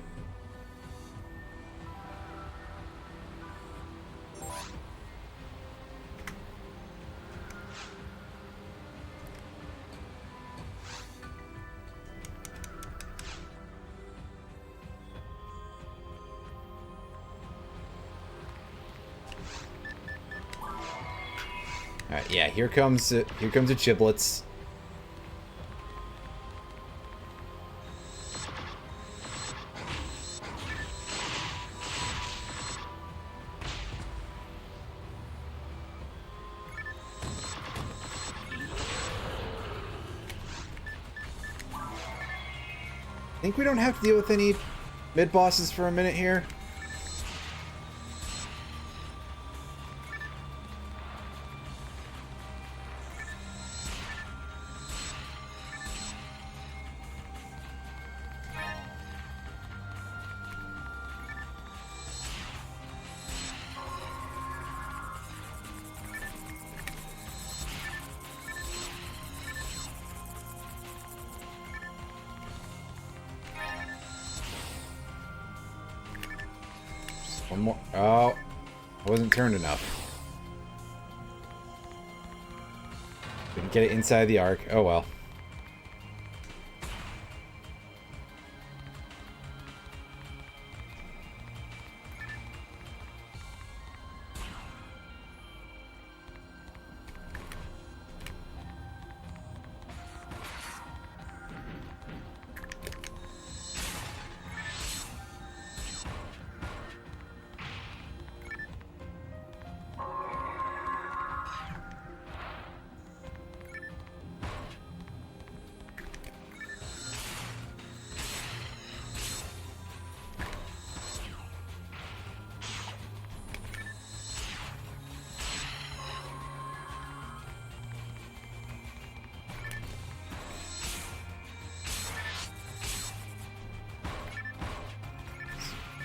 alright, yeah, here comes the giblets. I think we don't have to deal with any mid-bosses for a minute here. One more. Oh, I wasn't turned enough. Didn't get it inside the arc. Oh well.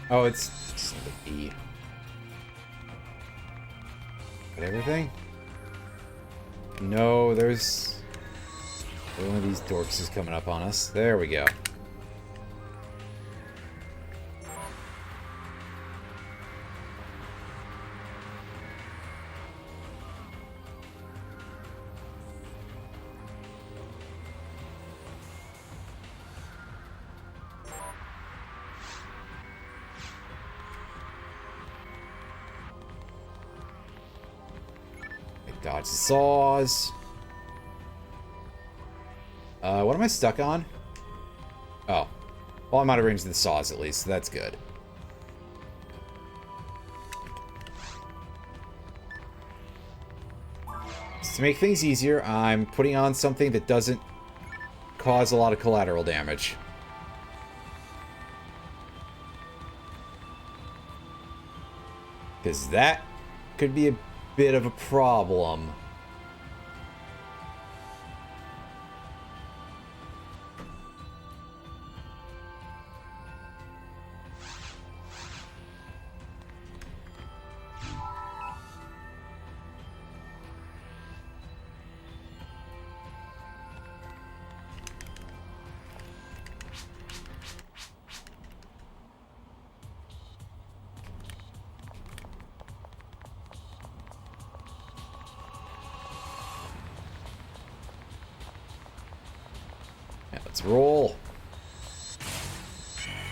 Oh, it's sleepy. Got everything? No, there's one of these dorks is coming up on us. There we go. Dodge the saws. What am I stuck on? Oh. Well, I'm out of range of the saws at least, so that's good. So to make things easier, I'm putting on something that doesn't cause a lot of collateral damage. Because that could be a bit of a problem. Let's roll.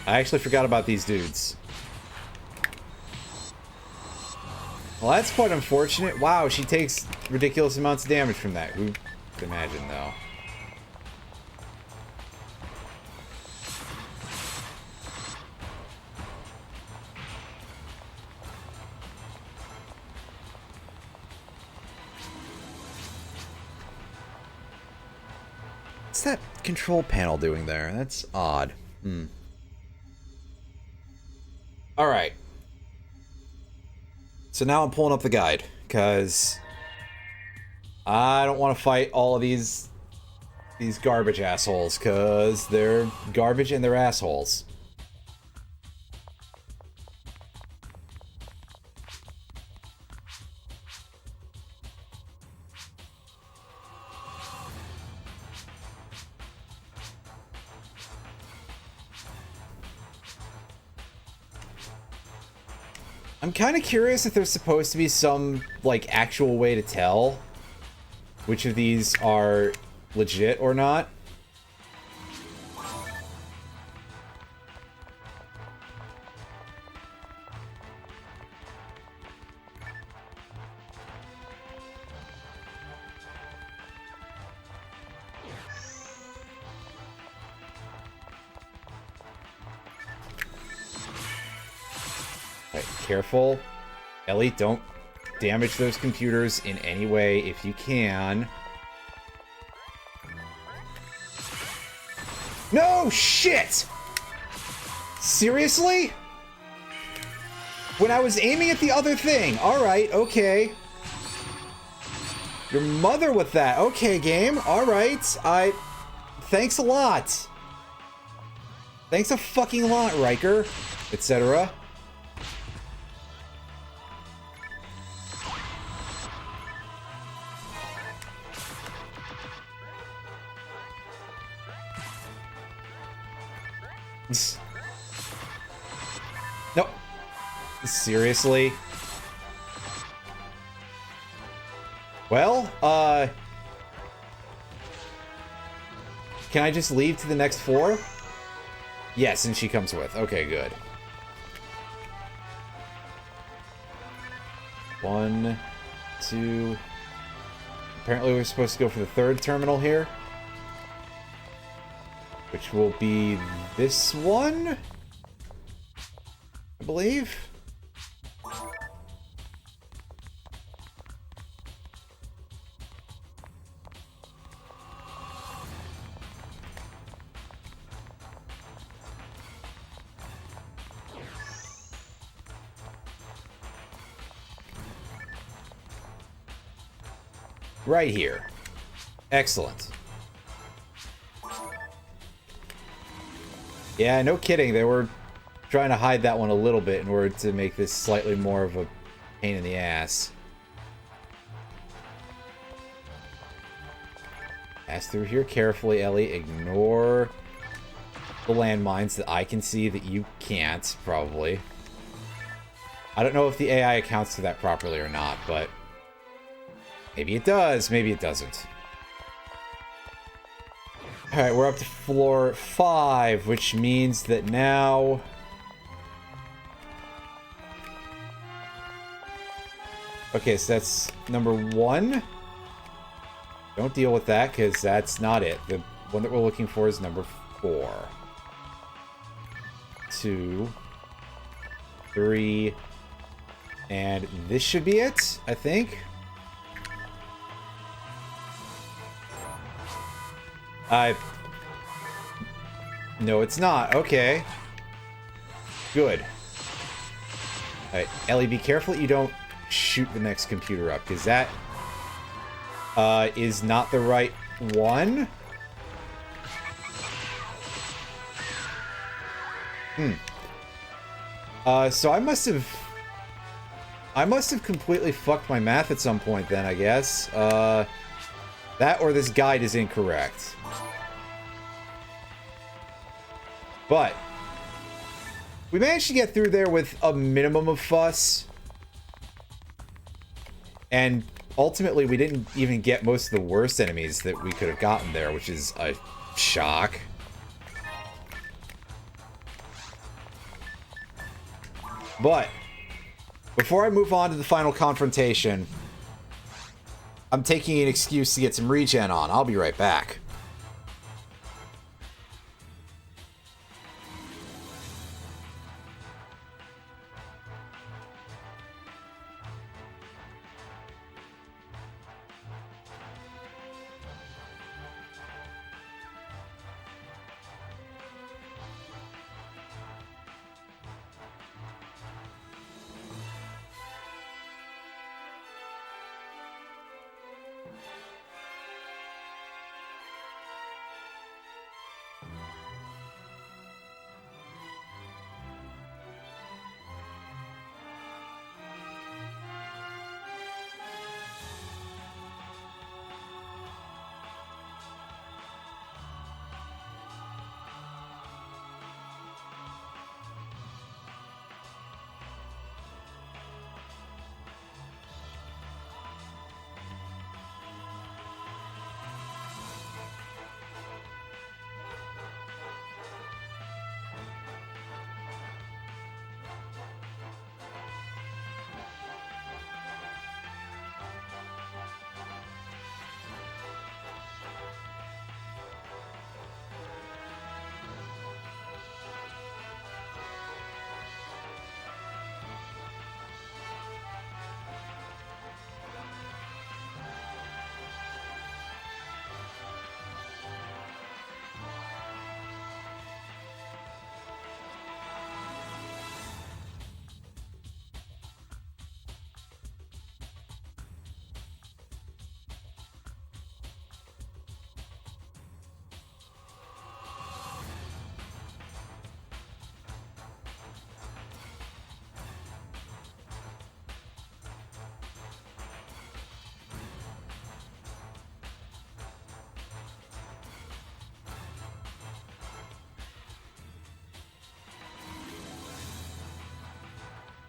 I actually forgot about these dudes. Well, that's quite unfortunate. Wow, she takes ridiculous amounts of damage from that. Who could imagine, though? What's that control panel doing there? That's odd. Alright. So now I'm pulling up the guide, because I don't want to fight all of these garbage assholes, because they're garbage and they're assholes. I'm kind of curious if there's supposed to be some, like, actual way to tell which of these are legit or not. Careful. Ellie, don't damage those computers in any way if you can. No shit! Seriously? When I was aiming at the other thing. Alright, okay. Your mother with that. Okay, game. Alright. Thanks a lot. Thanks a fucking lot, Riker. Etc. No. Seriously? Well, can I just leave to the next floor? Yes, and she comes with. Okay, good. 1, 2... Apparently we're supposed to go for the third terminal here. Which will be this one? I believe? Right here. Excellent. Yeah, no kidding. They were trying to hide that one a little bit in order to make this slightly more of a pain in the ass. Pass through here carefully, Ellie. Ignore the landmines that I can see that you can't, probably. I don't know if the AI accounts to that properly or not, but maybe it does, maybe it doesn't. Alright, we're up to floor 5, which means that now... Okay, so that's number 1. Don't deal with that, because that's not it. The one that we're looking for is number 4. 2. 3. And this should be it, I think. No, it's not. Okay. Good. Alright, Ellie, be careful that you don't shoot the next computer up, because that is not the right one. So I must have completely fucked my math at some point then, I guess. That or this guide is incorrect. But we managed to get through there with a minimum of fuss. And ultimately, we didn't even get most of the worst enemies that we could have gotten there, which is a shock. But before I move on to the final confrontation, I'm taking an excuse to get some regen on. I'll be right back.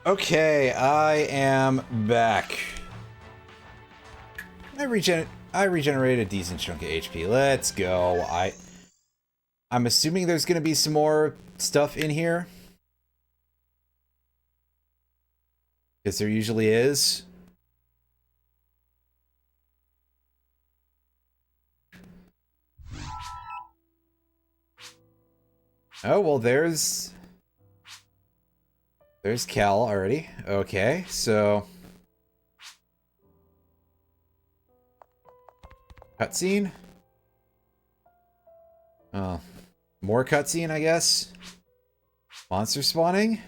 Okay, I am back. I regenerated a decent chunk of HP. Let's go. I'm assuming there's gonna be some more stuff in here. Because there usually is. Oh, well, there's Cal already. Okay, so cutscene. Oh, more cutscene, I guess. Monster spawning.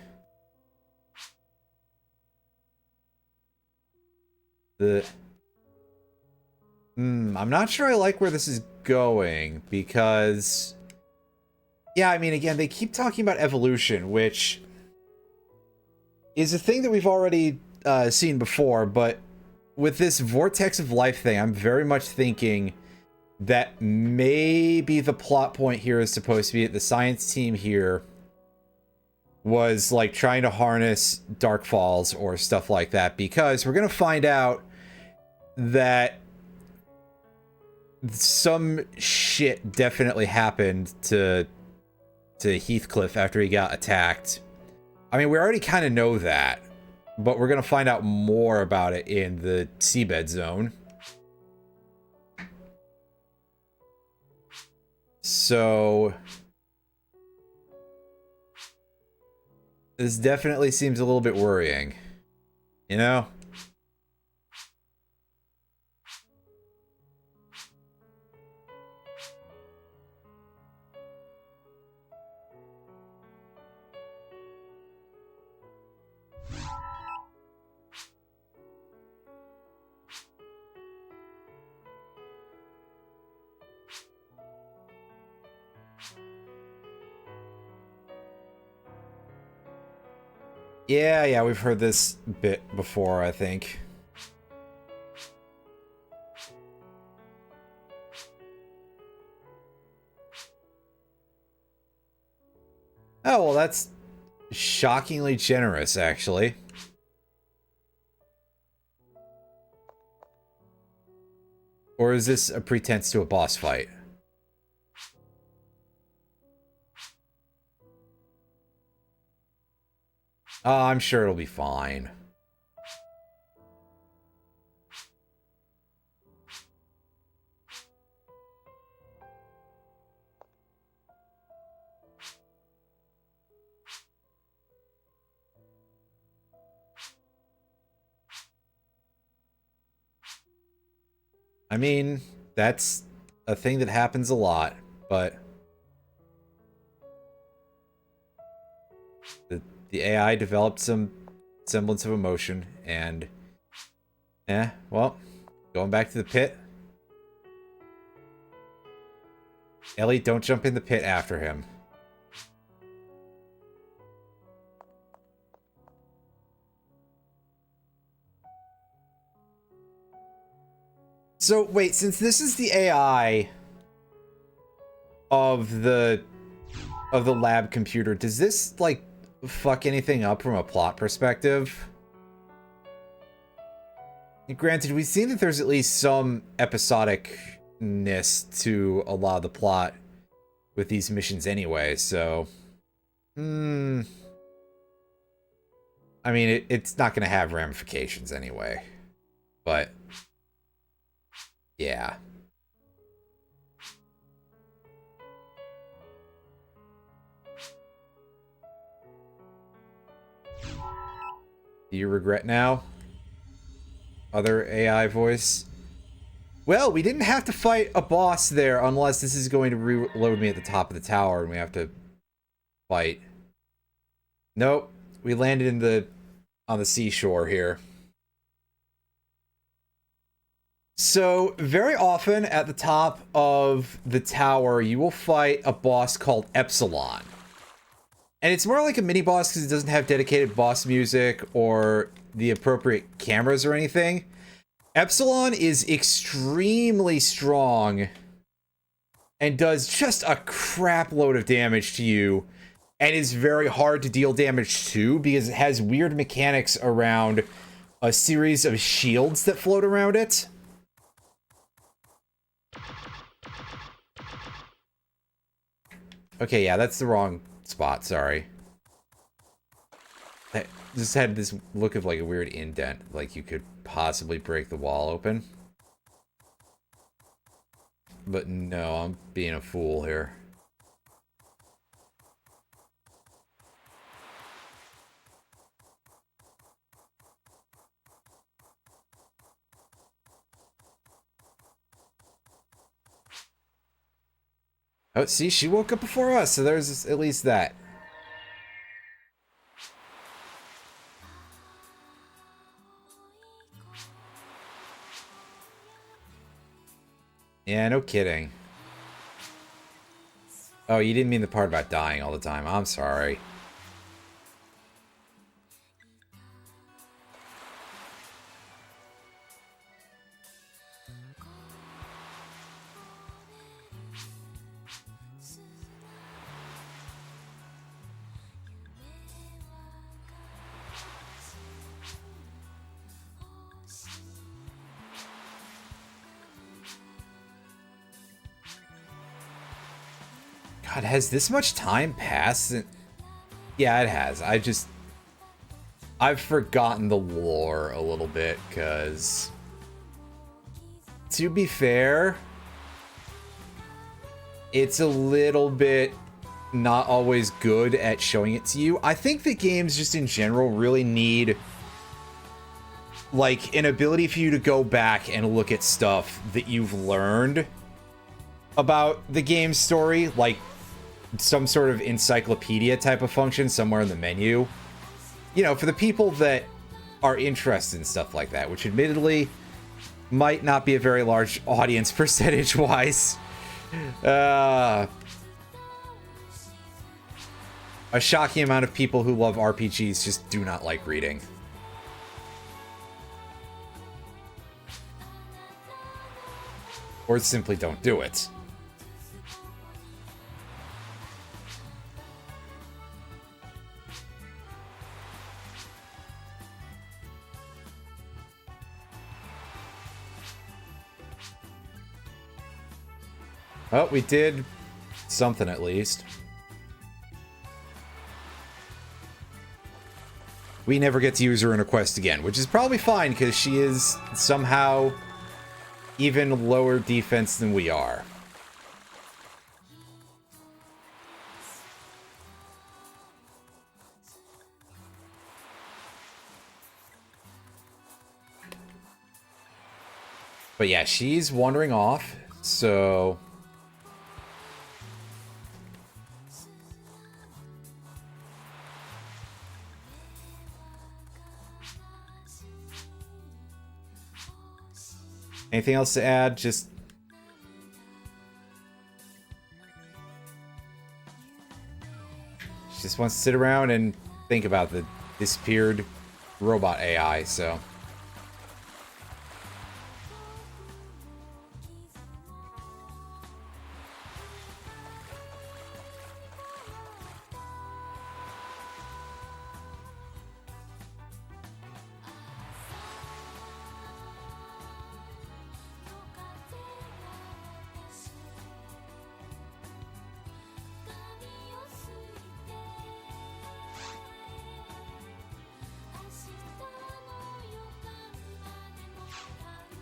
I'm not sure I like where this is going because, yeah, I mean, again, they keep talking about evolution, which is a thing that we've already seen before, but with this vortex of life thing, I'm very much thinking that maybe the plot point here is supposed to be that the science team here was like trying to harness dark falls or stuff like that, because we're gonna find out that some shit definitely happened to Heathcliff after he got attacked. I mean, we already kind of know that, but we're gonna find out more about it in the seabed zone. So this definitely seems a little bit worrying, you know? Yeah, we've heard this bit before, I think. Oh, well, that's shockingly generous, actually. Or is this a pretense to a boss fight? Oh, I'm sure it'll be fine. I mean, that's a thing that happens a lot, but the AI developed some semblance of emotion, and well, going back to the pit. Ellie, don't jump in the pit after him. So, wait, since this is the AI of the lab computer, does this, like, fuck anything up from a plot perspective? Granted, we've seen that there's at least some episodicness to a lot of the plot with these missions anyway, so... I mean, it's not gonna have ramifications anyway. But... yeah. Do you regret now? Other AI voice. Well, we didn't have to fight a boss there unless this is going to reload me at the top of the tower and we have to fight. Nope. We landed on the seashore here. So, very often at the top of the tower, you will fight a boss called Epsilon. And it's more like a mini-boss because it doesn't have dedicated boss music or the appropriate cameras or anything. Epsilon is extremely strong and does just a crap load of damage to you and is very hard to deal damage to because it has weird mechanics around a series of shields that float around it. Okay, yeah, that's the wrong spot, sorry. That just had this look of like a weird indent, like you could possibly break the wall open. But no, I'm being a fool here. Oh, see, she woke up before us, so there's at least that. Yeah, no kidding. Oh, you didn't mean the part about dying all the time. I'm sorry. God, has this much time passed? Yeah, it has. I've forgotten the lore a little bit, because to be fair, it's a little bit not always good at showing it to you. I think that games just in general really need like an ability for you to go back and look at stuff that you've learned about the game's story, like some sort of encyclopedia type of function somewhere in the menu. You know, for the people that are interested in stuff like that, which admittedly might not be a very large audience percentage-wise. A shocking amount of people who love RPGs just do not like reading. Or simply don't do it. Oh, we did something at least. We never get to use her in a quest again, which is probably fine because she is somehow even lower defense than we are. But yeah, she's wandering off, so... Anything else to add? Just... She just wants to sit around and think about the disappeared robot AI, so...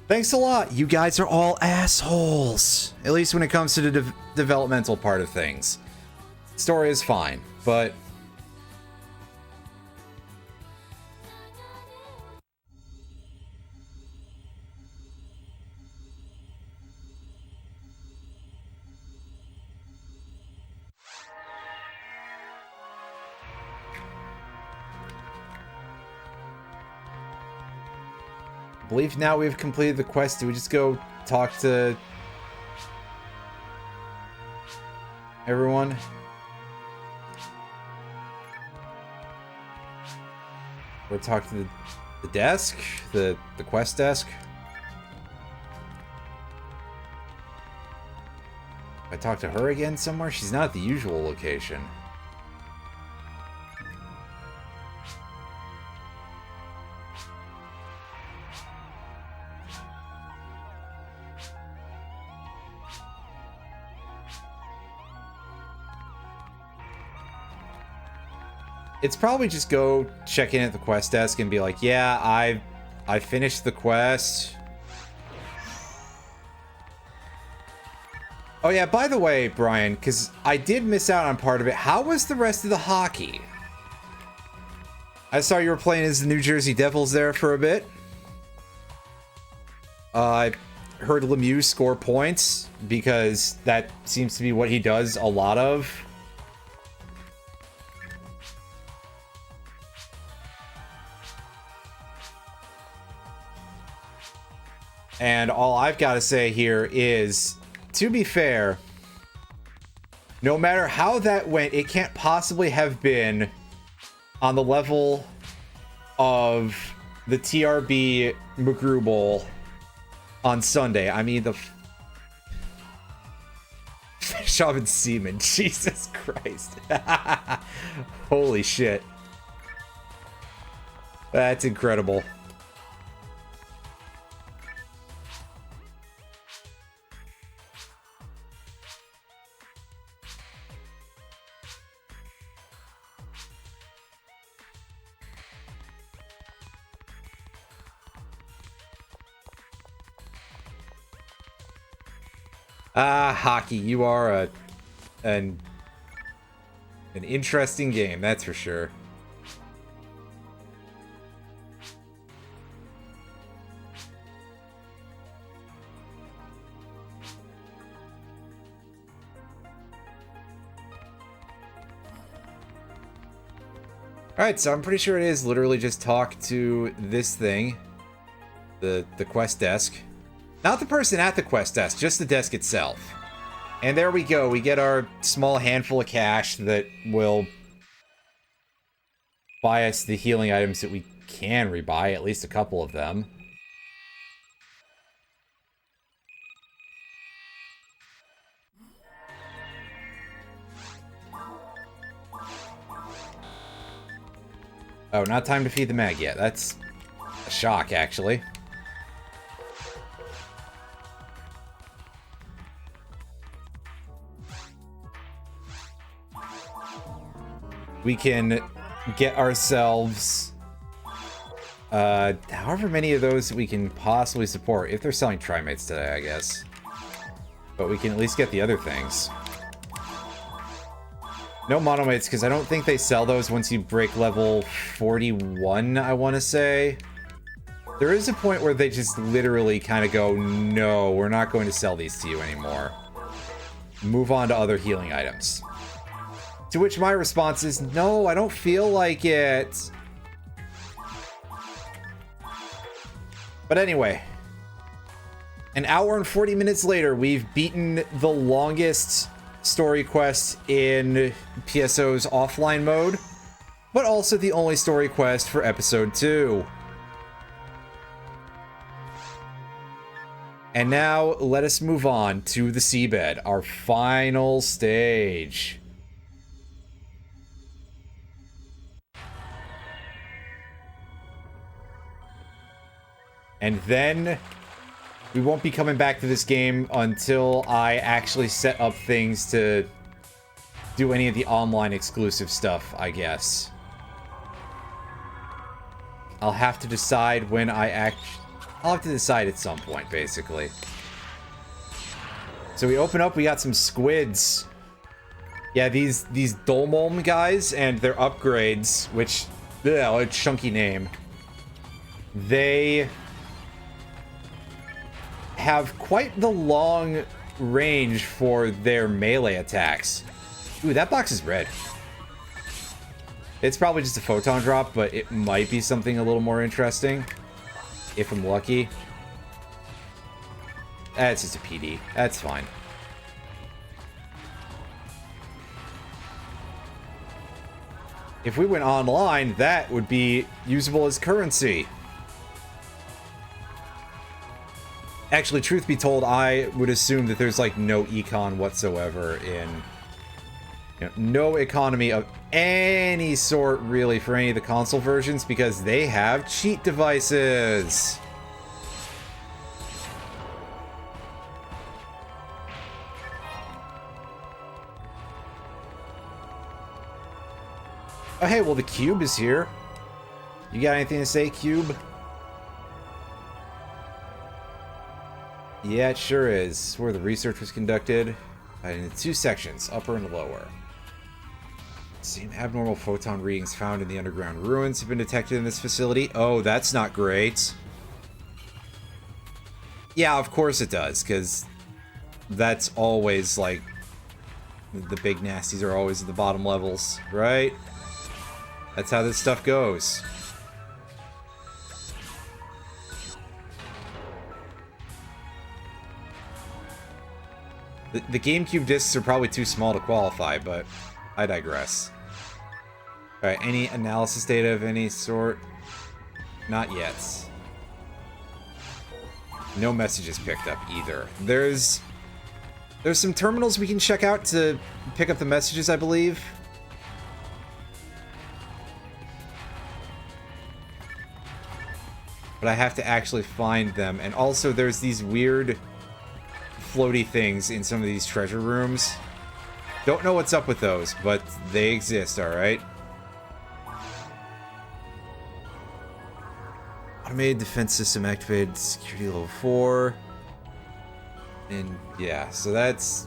Thanks a lot. You guys are all assholes. At least when it comes to the developmental part of things. Story is fine, but... I believe now we've completed the quest. Do we just go talk to everyone? Or talk to the desk? The quest desk? I talk to her again somewhere? She's not at the usual location. It's probably just go check in at the quest desk and be like, yeah, I finished the quest. Oh yeah, by the way, Brian, because I did miss out on part of it, how was the rest of the hockey? I saw you were playing as the New Jersey Devils there for a bit. I heard Lemieux score points, because that seems to be what he does a lot of. And all I've got to say here is, to be fair, no matter how that went, it can't possibly have been on the level of the TRB McGrew Bowl on Sunday. I mean, the Shaman Seaman. Jesus Christ. Holy shit. That's incredible. Hockey, you are an interesting game, that's for sure. Alright, so I'm pretty sure it is literally just talk to this thing. The quest desk. Not the person at the quest desk, just the desk itself. And there we go. We get our small handful of cash that will buy us the healing items that we can rebuy, at least a couple of them. Oh, not time to feed the mag yet. That's a shock, actually. We can get ourselves however many of those we can possibly support. If they're selling trimates today, I guess. But we can at least get the other things. No monomates, because I don't think they sell those once you break level 41, I want to say. There is a point where they just literally kind of go, no, we're not going to sell these to you anymore. Move on to other healing items. To which my response is, no, I don't feel like it. But anyway, an hour and 40 minutes later, we've beaten the longest story quest in PSO's offline mode, but also the only story quest for episode 2. And now, let us move on to the seabed, our final stage. And then we won't be coming back to this game until I actually set up things to do any of the online exclusive stuff, I guess. I'll have to decide when I'll have to decide at some point, basically. So we open up, we got some squids. Yeah, these Dolmolm guys and their upgrades, which, a chunky name. They have quite the long range for their melee attacks. Ooh, that box is red. It's probably just a photon drop, but it might be something a little more interesting. If I'm lucky. That's just a PD. That's fine. If we went online, that would be usable as currency. Actually, truth be told, I would assume that there's like no econ whatsoever in, no economy of any sort really for any of the console versions because they have cheat devices. Oh, hey, well, the cube is here. You got anything to say, cube? Yeah, it sure is. Where the research was conducted. In 2 sections, upper and lower. Same abnormal photon readings found in the underground ruins have been detected in this facility. Oh, that's not great. Yeah, of course it does, because that's always, like, the big nasties are always at the bottom levels, right? That's how this stuff goes. The GameCube discs are probably too small to qualify, but I digress. Alright, any analysis data of any sort? Not yet. No messages picked up either. There's some terminals we can check out to pick up the messages, I believe. But I have to actually find them. And also there's these weird floaty things in some of these treasure rooms. Don't know what's up with those, but they exist, alright? Automated defense system activated, security level 4. And yeah, so that's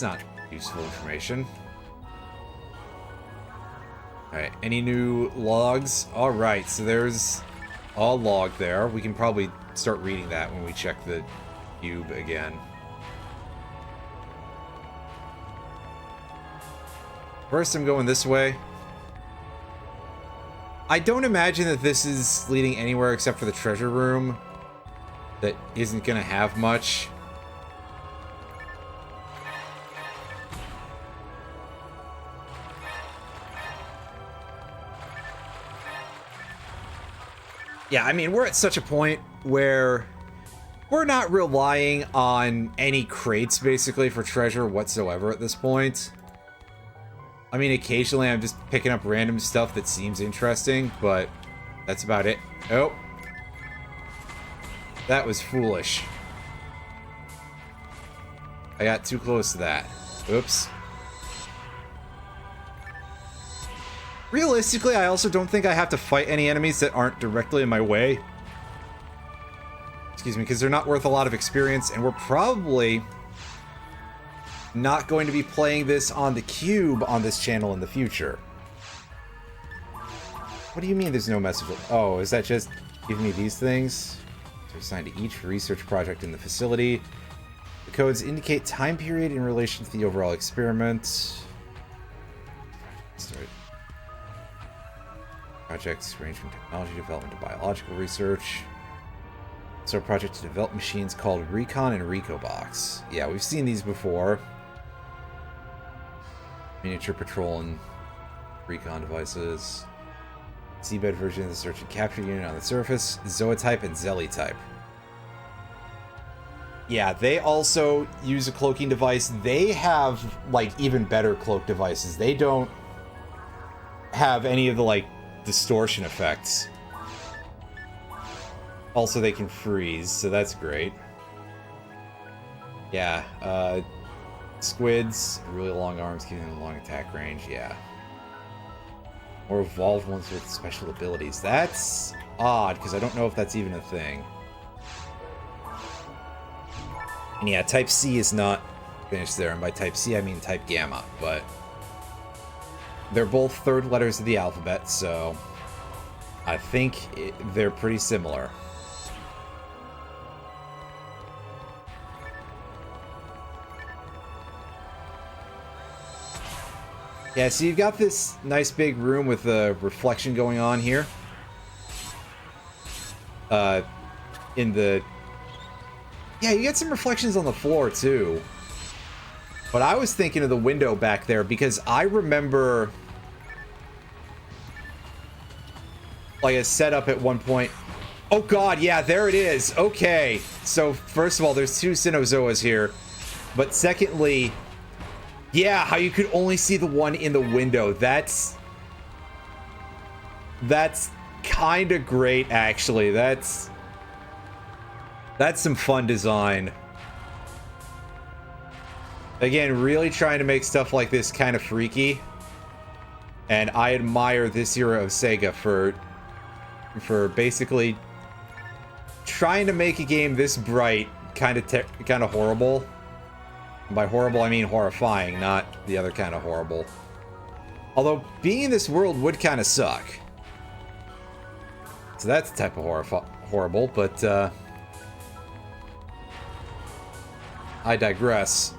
not useful information. Alright, any new logs? Alright, so there's a log there. We can probably start reading that when we check the cube again. First, I'm going this way. I don't imagine that this is leading anywhere except for the treasure room. That isn't gonna have much. Yeah, I mean, we're at such a point where we're not relying on any crates, basically, for treasure whatsoever at this point. I mean, occasionally I'm just picking up random stuff that seems interesting, but that's about it. Oh. That was foolish. I got too close to that. Oops. Realistically, I also don't think I have to fight any enemies that aren't directly in my way. Excuse me, because they're not worth a lot of experience, and we're probably not going to be playing this on the cube on this channel in the future. What do you mean there's no message? Oh, is that just giving me these things? They're assigned to each research project in the facility. The codes indicate time period in relation to the overall experiment. Start. Projects range from technology development to biological research. So a project to develop machines called Recon and RecoBox. Yeah, we've seen these before. Miniature patrol and recon devices. Seabed version of the search and capture unit on the surface. Zootype and Zelly-type. Yeah, they also use a cloaking device. They have, like, even better cloak devices. They don't have any of the, like, distortion effects. Also, they can freeze, so that's great. Yeah, squids, really long arms, giving them a long attack range, yeah. Or evolved ones with special abilities. That's odd, because I don't know if that's even a thing. And yeah, Type C is not finished there, and by Type C I mean Type Gamma, but they're both third letters of the alphabet, so I think they're pretty similar. Yeah, so you've got this nice big room with a reflection going on here. In the... Yeah, you get some reflections on the floor, too. But I was thinking of the window back there, because I remember... like a setup at one point. Oh god, yeah, there it is. Okay. So, first of all, there's 2 Cenozoas here. But secondly... yeah, how you could only see the one in the window. That's kind of great, actually. That's some fun design. Again, really trying to make stuff like this kind of freaky. And I admire this era of Sega for basically trying to make a game this bright kind of horrible. And by horrible, I mean horrifying, not the other kind of horrible. Although being in this world would kind of suck. So that's the type of horrible, but I digress.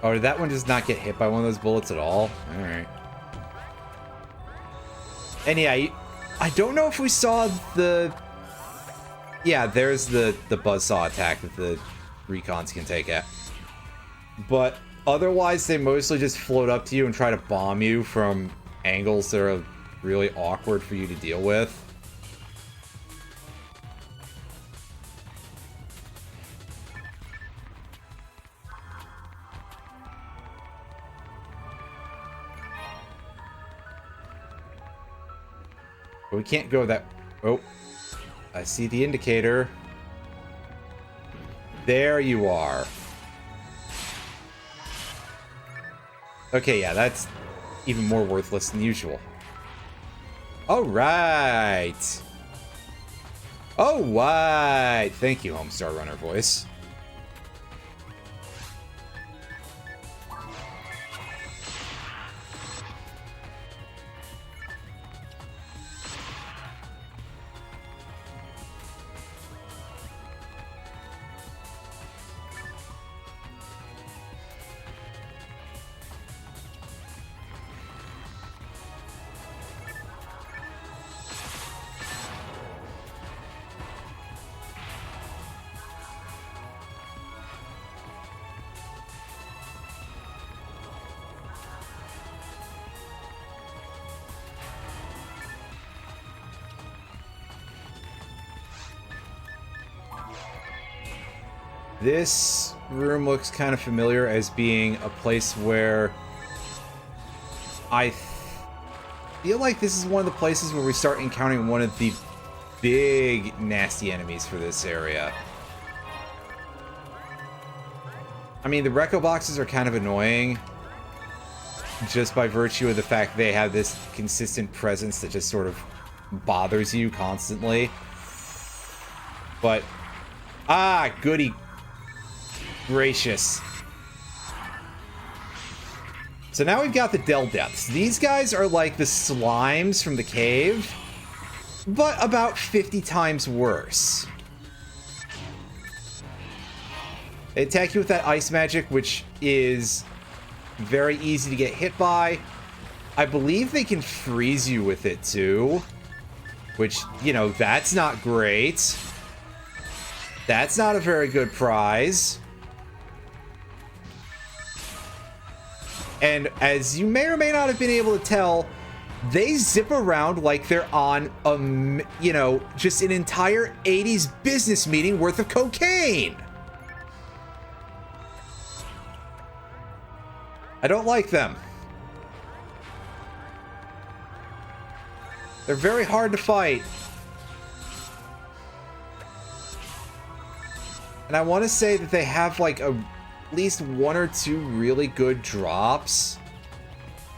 Oh, did that one just not get hit by one of those bullets at all? Alright. And yeah, I don't know if we saw the... Yeah, there's the buzzsaw attack that the recons can take at. But otherwise, they mostly just float up to you and try to bomb you from angles that are really awkward for you to deal with. But we can't go that... Oh. I see the indicator. There you are. Okay, yeah, that's even more worthless than usual. Alright. Alright. Thank you, Homestar Runner voice. This room looks kind of familiar as being a place where I feel like this is one of the places where we start encountering one of the big nasty enemies for this area. I mean, the Recco boxes are kind of annoying just by virtue of the fact they have this consistent presence that just sort of bothers you constantly. But, goody gracious. So now we've got the Del Depths. These guys are like the slimes from the cave, but about 50 times worse. They attack you with that ice magic, which is very easy to get hit by. I believe they can freeze you with it too, which, you know, that's not great. That's not a very good prize. And as you may or may not have been able to tell, they zip around like they're on a, you know, just an entire 80s business meeting worth of cocaine. I don't like them. They're very hard to fight. And I want to say that they have like at least one or two really good drops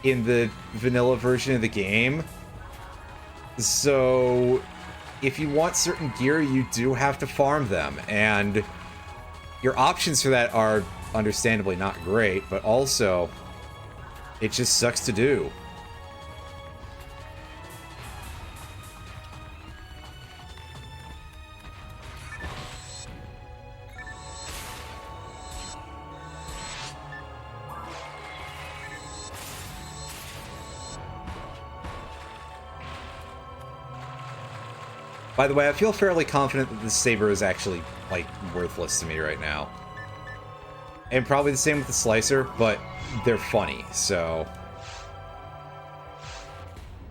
in the vanilla version of the game. So if you want certain gear, you do have to farm them. And your options for that are understandably not great, but also it just sucks to do. By the way, I feel fairly confident that the saber is actually, like, worthless to me right now. And probably the same with the slicer, but they're funny, so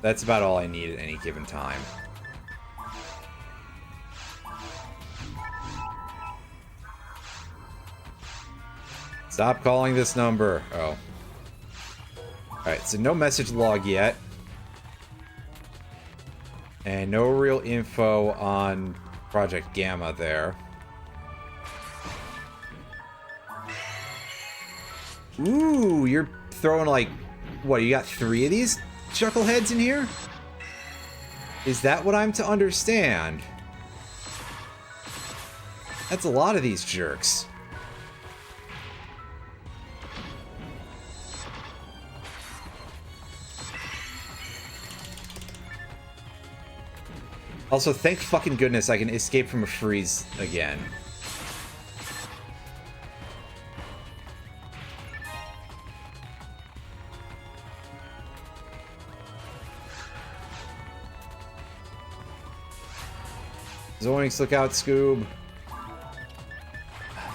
that's about all I need at any given time. Stop calling this number. Oh. Alright, so no message log yet. And no real info on Project Gamma there. Ooh, you're throwing like... What, you got 3 of these chuckleheads in here? Is that what I'm to understand? That's a lot of these jerks. Also, thank fucking goodness I can escape from a freeze again. Zoinks, look out, Scoob.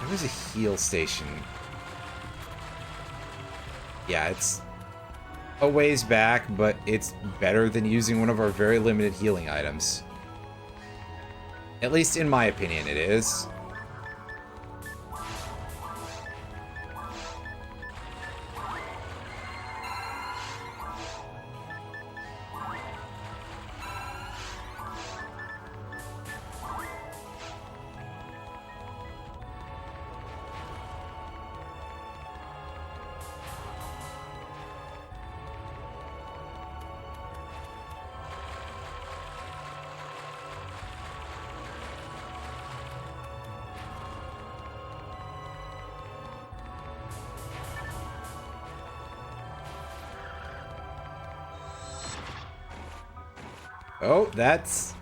There was a heal station. Yeah, it's a ways back, but it's better than using one of our very limited healing items. At least in my opinion, it is. Oh, that's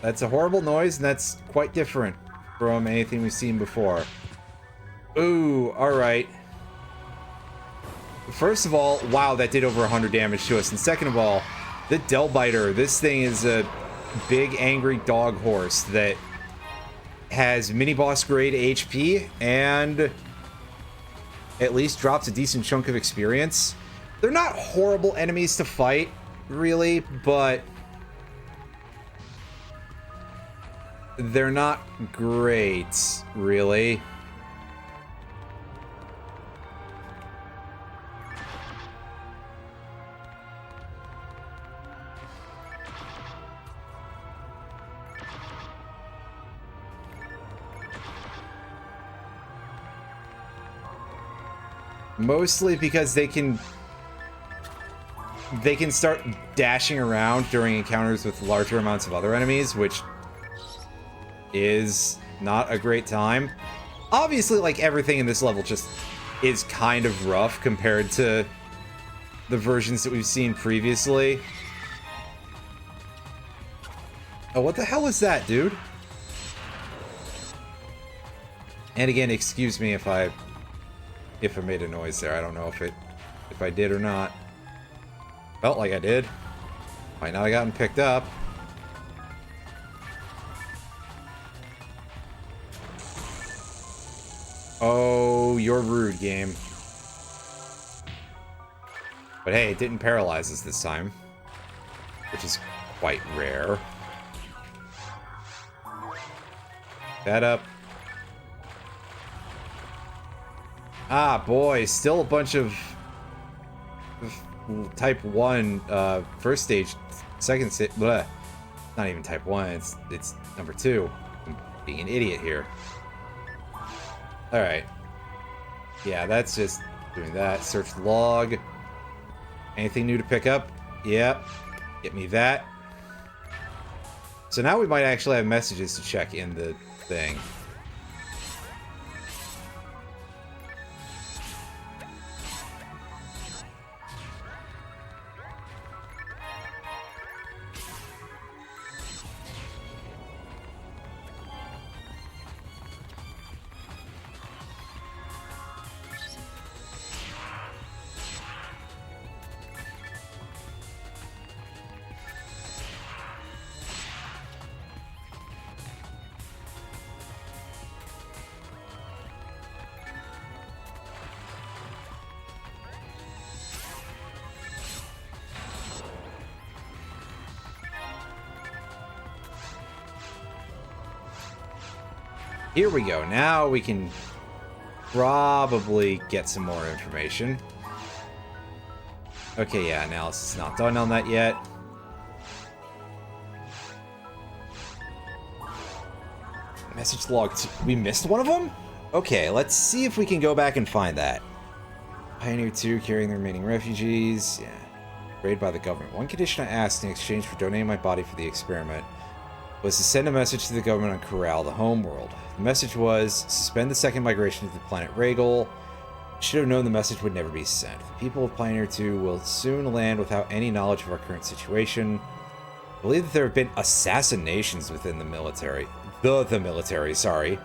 a horrible noise, and that's quite different from anything we've seen before. Ooh, alright. First of all, wow, that did over 100 damage to us. And second of all, the Delbiter, this thing is a big, angry dog horse that has mini-boss grade HP and at least drops a decent chunk of experience. They're not horrible enemies to fight, really, but they're not great, really. Mostly because they can start dashing around during encounters with larger amounts of other enemies, which is not a great time. Obviously, like, everything in this level just is kind of rough compared to the versions that we've seen previously. Oh, what the hell is that, dude? And again, excuse me if I made a noise there. I don't know if I did or not. Felt like I did. Might not have gotten picked up. Oh, you're rude, game. But hey, it didn't paralyze us this time, which is quite rare. That up. Ah, boy, still a bunch of type 1 first stage, second stage, bleh. Not even type 1, it's number 2. I'm being an idiot here. Alright. Yeah, that's just doing that. Search log. Anything new to pick up? Yep. Get me that. So now we might actually have messages to check in the thing. Here we go. Now we can probably get some more information. Okay, yeah, analysis is not done on that yet. Message log 2. We missed one of them? Okay, let's see if we can go back and find that. Pioneer 2 carrying the remaining refugees. Yeah. Raided by the government. One condition I asked in exchange for donating my body for the experiment was to send a message to the government on Corral, the home world. The message was, suspend the second migration to the planet Regal. Should have known the message would never be sent. The people of Pioneer 2 will soon land without any knowledge of our current situation. I believe that there have been assassinations within the military. The military, sorry.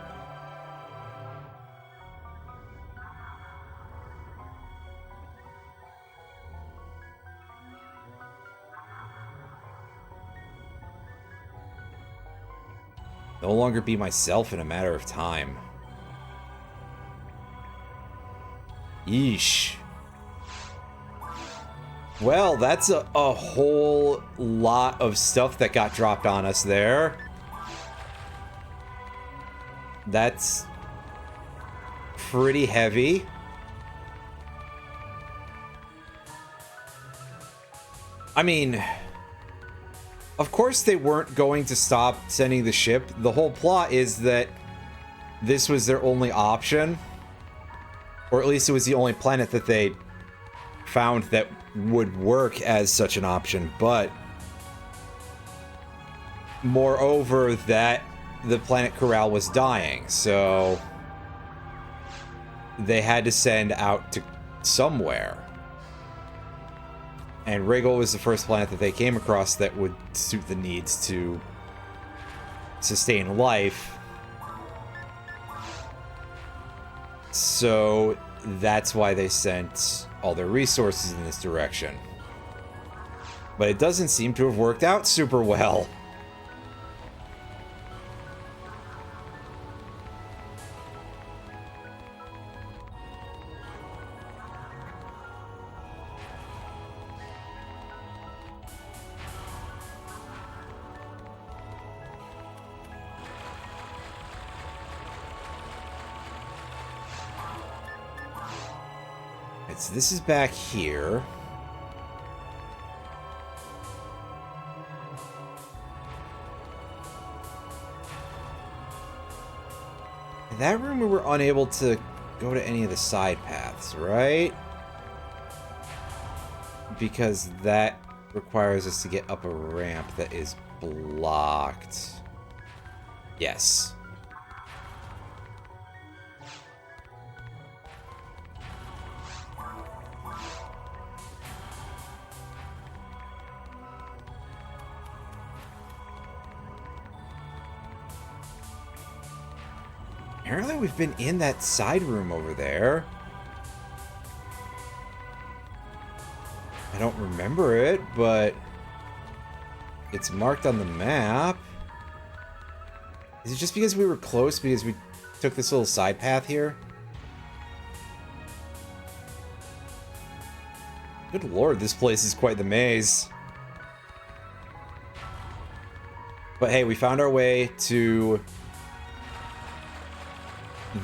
No longer be myself in a matter of time. Yeesh. Well, that's a whole lot of stuff that got dropped on us there. That's pretty heavy. I mean, of course they weren't going to stop sending the ship. The whole plot is that this was their only option. Or at least it was the only planet that they found that would work as such an option. But moreover, that the planet Corral was dying, so they had to send out to somewhere. And Regal was the first planet that they came across that would suit the needs to sustain life. So that's why they sent all their resources in this direction. But it doesn't seem to have worked out super well. So this is back here. In that room we were unable to go to any of the side paths, right? Because that requires us to get up a ramp that is blocked. Yes. Apparently we've been in that side room over there. I don't remember it, but it's marked on the map. Is it just because we were close because we took this little side path here? Good lord, this place is quite the maze. But hey, we found our way to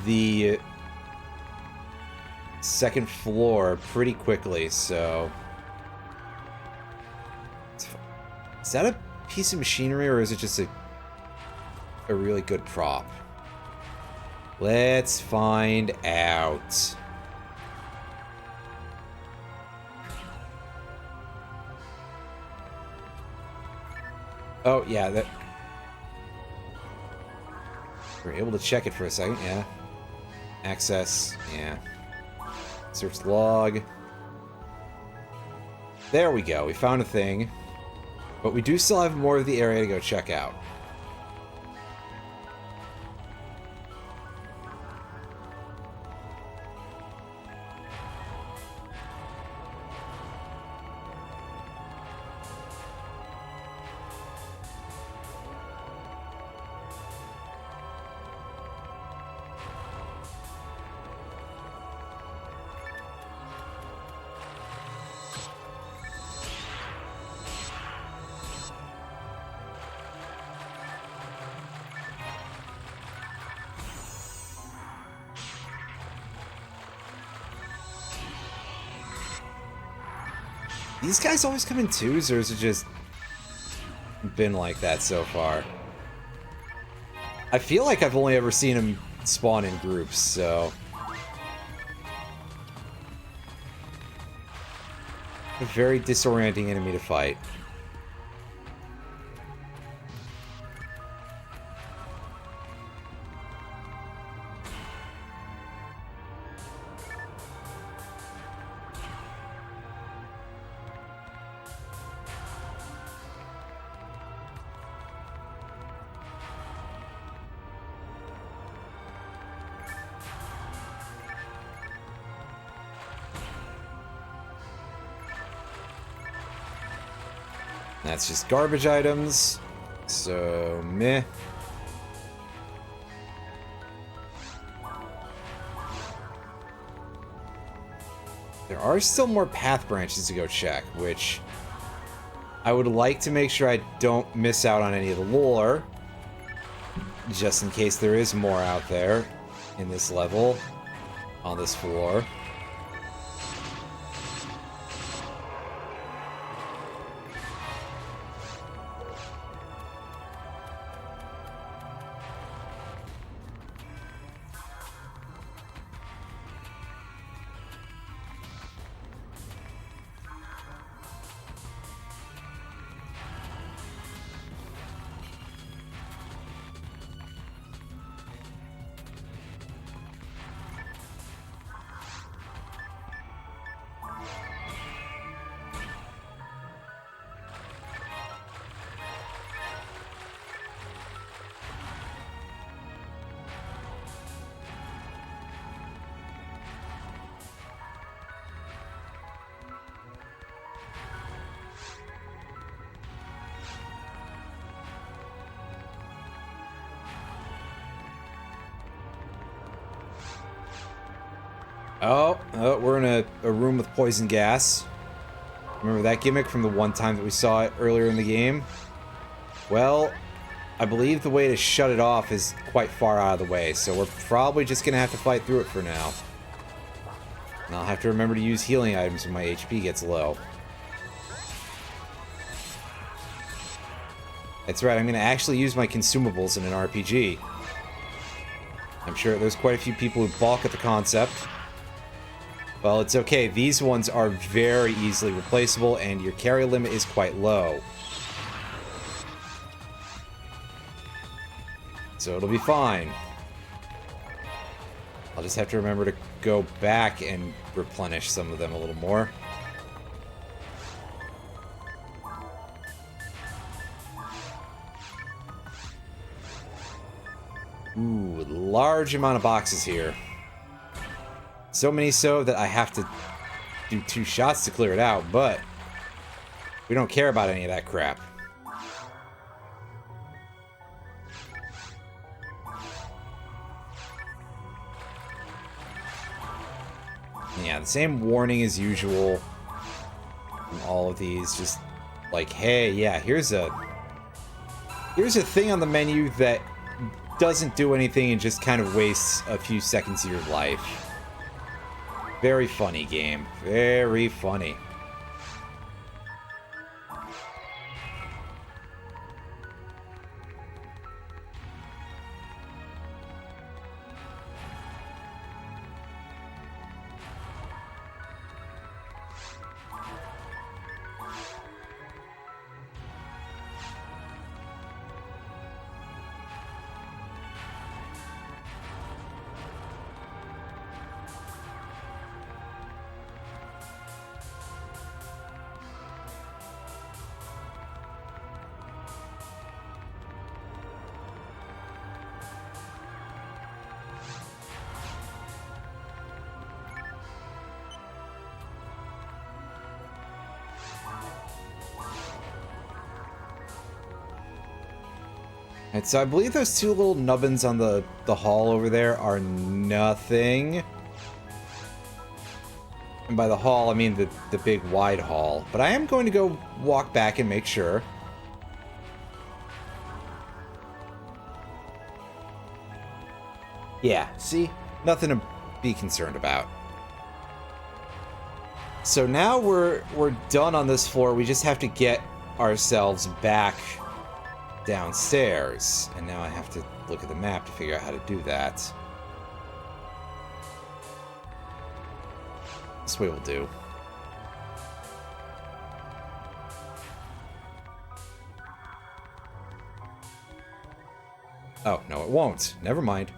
the second floor pretty quickly, so... Is that a piece of machinery, or is it just a really good prop? Let's find out. Oh, yeah, that... We're able to check it for a second, yeah. Access, yeah. Search log. There we go, we found a thing. But we do still have more of the area to go check out. These guys always come in twos, or has it just been like that so far? I feel like I've only ever seen them spawn in groups, so... A very disorienting enemy to fight. That's just garbage items, so meh. There are still more path branches to go check, which I would like to make sure I don't miss out on any of the lore, just in case there is more out there in this level, on this floor. Oh, we're in a room with poison gas. Remember that gimmick from the one time that we saw it earlier in the game? Well, I believe the way to shut it off is quite far out of the way, so we're probably just gonna have to fight through it for now. And I'll have to remember to use healing items when my HP gets low. That's right, I'm gonna actually use my consumables in an RPG. I'm sure there's quite a few people who balk at the concept. Well, it's okay. These ones are very easily replaceable, and your carry limit is quite low. So it'll be fine. I'll just have to remember to go back and replenish some of them a little more. Ooh, large amount of boxes here. So many so that I have to do 2 shots to clear it out, but we don't care about any of that crap. Yeah, the same warning as usual from all of these, just like, hey, yeah, here's a thing on the menu that doesn't do anything and just kind of wastes a few seconds of your life. Very funny game. Very funny. And so I believe those 2 little nubbins on the hall over there are nothing. And by the hall, I mean the big wide hall. But I am going to go walk back and make sure. Yeah, see? Nothing to be concerned about. So now we're done on this floor. We just have to get ourselves back downstairs. And now I have to look at the map to figure out how to do that. This way will do. Oh, no, it won't. Never mind.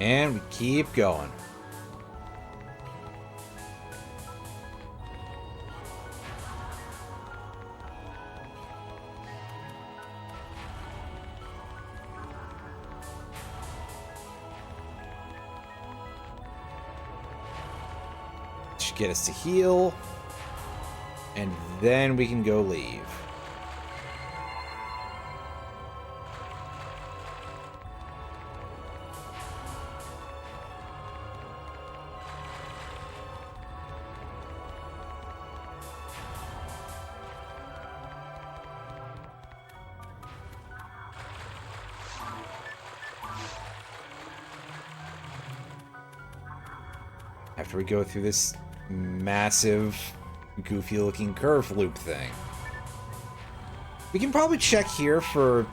And we keep going. Should get us to heal. And then we can go leave. After we go through this massive, goofy-looking curve loop thing. We can probably check here for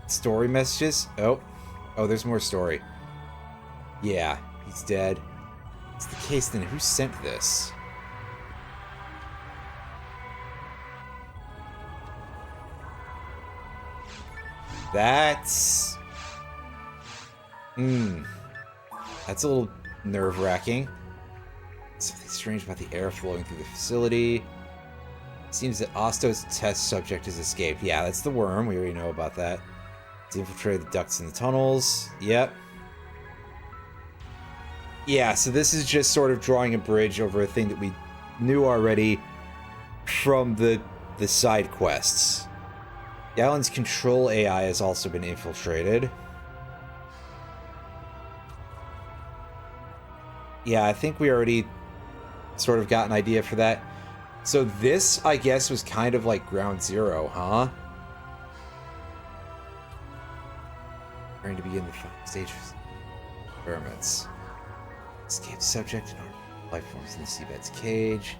story messages. Oh, there's more story. Yeah, he's dead. If it's the case, then who sent this? That's... That's a little nerve-wracking. Something strange about the air flowing through the facility. Seems that Osto's test subject has escaped. Yeah, that's the worm. We already know about that. It's infiltrated the ducts in the tunnels. Yep. Yeah, so this is just sort of drawing a bridge over a thing that we knew already from the side quests. Gallon's control AI has also been infiltrated. Yeah, I think we already sort of got an idea for that. So this, I guess, was kind of like ground zero, huh? Trying to begin the final stage of experiments. Escape subject and our life forms in the seabed's cage.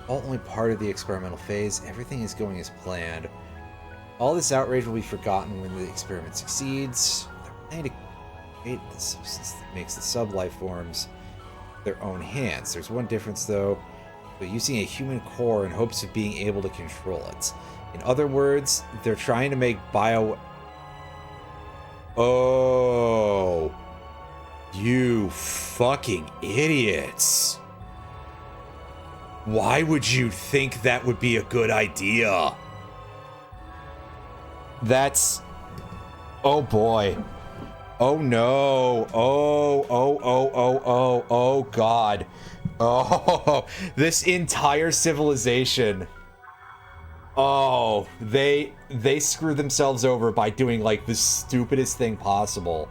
All only part of the experimental phase. Everything is going as planned. All this outrage will be forgotten when the experiment succeeds. They're planning to create the substance that makes the sub-life forms their own hands. There's one difference, though. They're using a human core in hopes of being able to control it. In other words, they're trying to make bio... Oh... You fucking idiots. Why would you think that would be a good idea? That's... Oh boy. Oh no. Oh god. Oh, this entire civilization. Oh, they screw themselves over by doing like the stupidest thing possible.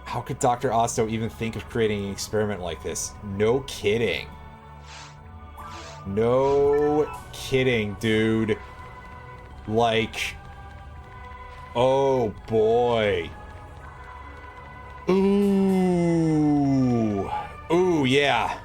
How could Dr. Osto even think of creating an experiment like this? No kidding. No kidding, dude. Like, oh boy. Ooh. Ooh, yeah.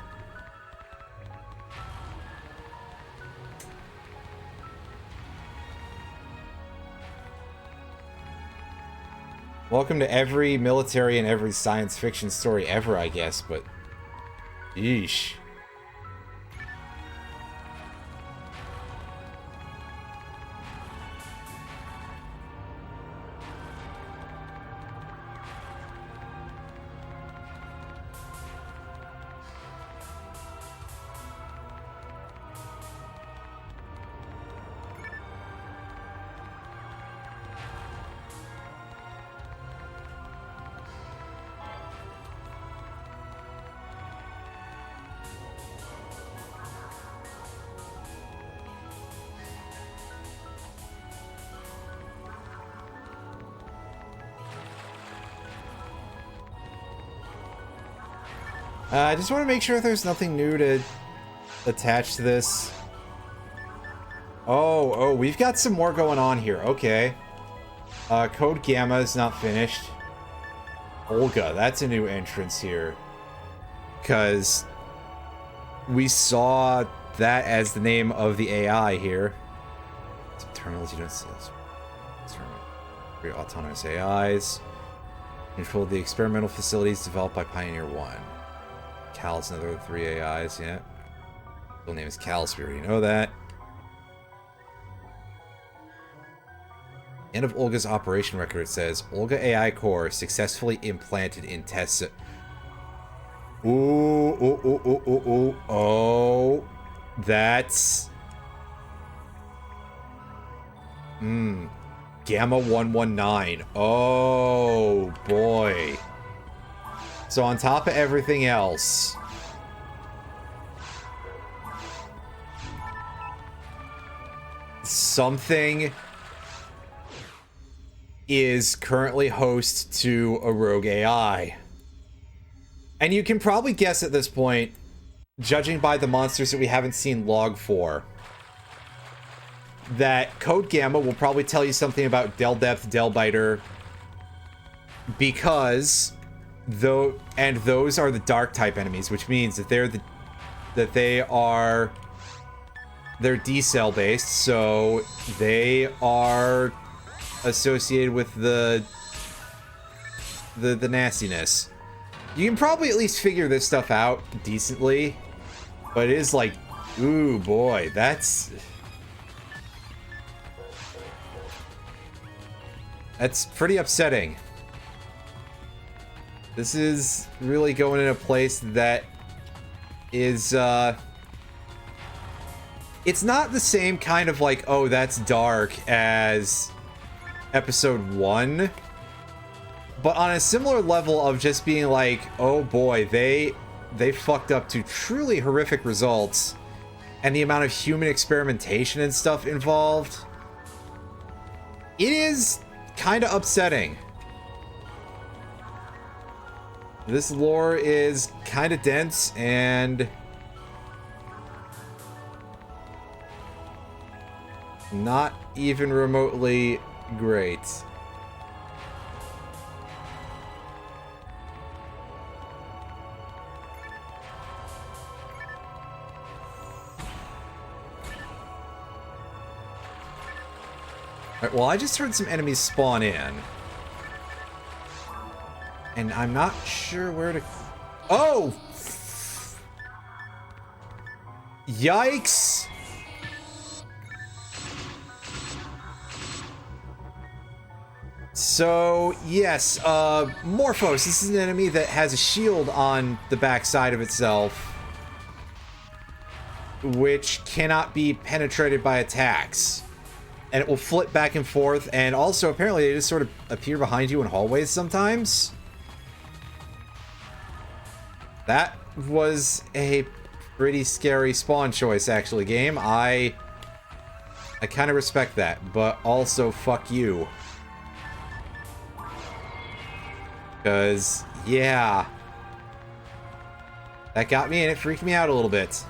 Welcome to every military and every science fiction story ever, I guess, but... Yeesh. I just want to make sure there's nothing new to attach to this. Oh, we've got some more going on here. Okay. Code Gamma is not finished. Olga, that's a new entrance here. Because we saw that as the name of the AI here. It's Eternals, you don't see this. Very autonomous AIs. Control the experimental facilities developed by Pioneer 1. Cal's another 3 AIs, yeah. Full name is Cal's, we already know that. End of Olga's operation record, it says, Olga AI core successfully implanted in test. Oh, that's... Gamma 119. Oh, boy. So on top of everything else, something is currently host to a rogue AI. And you can probably guess at this point, judging by the monsters that we haven't seen log for, that Code Gamma will probably tell you something about Del Depth, Del Biter, because those are the dark type enemies, which means that they're D-cell based, so they are associated with the nastiness. You can probably at least figure this stuff out decently, but it is like, ooh boy, that's pretty upsetting. This is really going in a place that is, it's not the same kind of like, oh, that's dark as episode 1, but on a similar level of just being like, oh boy, they fucked up to truly horrific results, and the amount of human experimentation and stuff involved. It is kind of upsetting. This lore is kind of dense and not even remotely great. Alright, well, I just heard some enemies spawn in. And I'm not sure where to... Oh! Yikes! So, yes, Morphos. This is an enemy that has a shield on the backside of itself, which cannot be penetrated by attacks. And it will flip back and forth, and also, apparently, they just sort of appear behind you in hallways sometimes. That was a pretty scary spawn choice, actually, game. I kind of respect that, but also fuck you. Because, yeah. That got me and it freaked me out a little bit.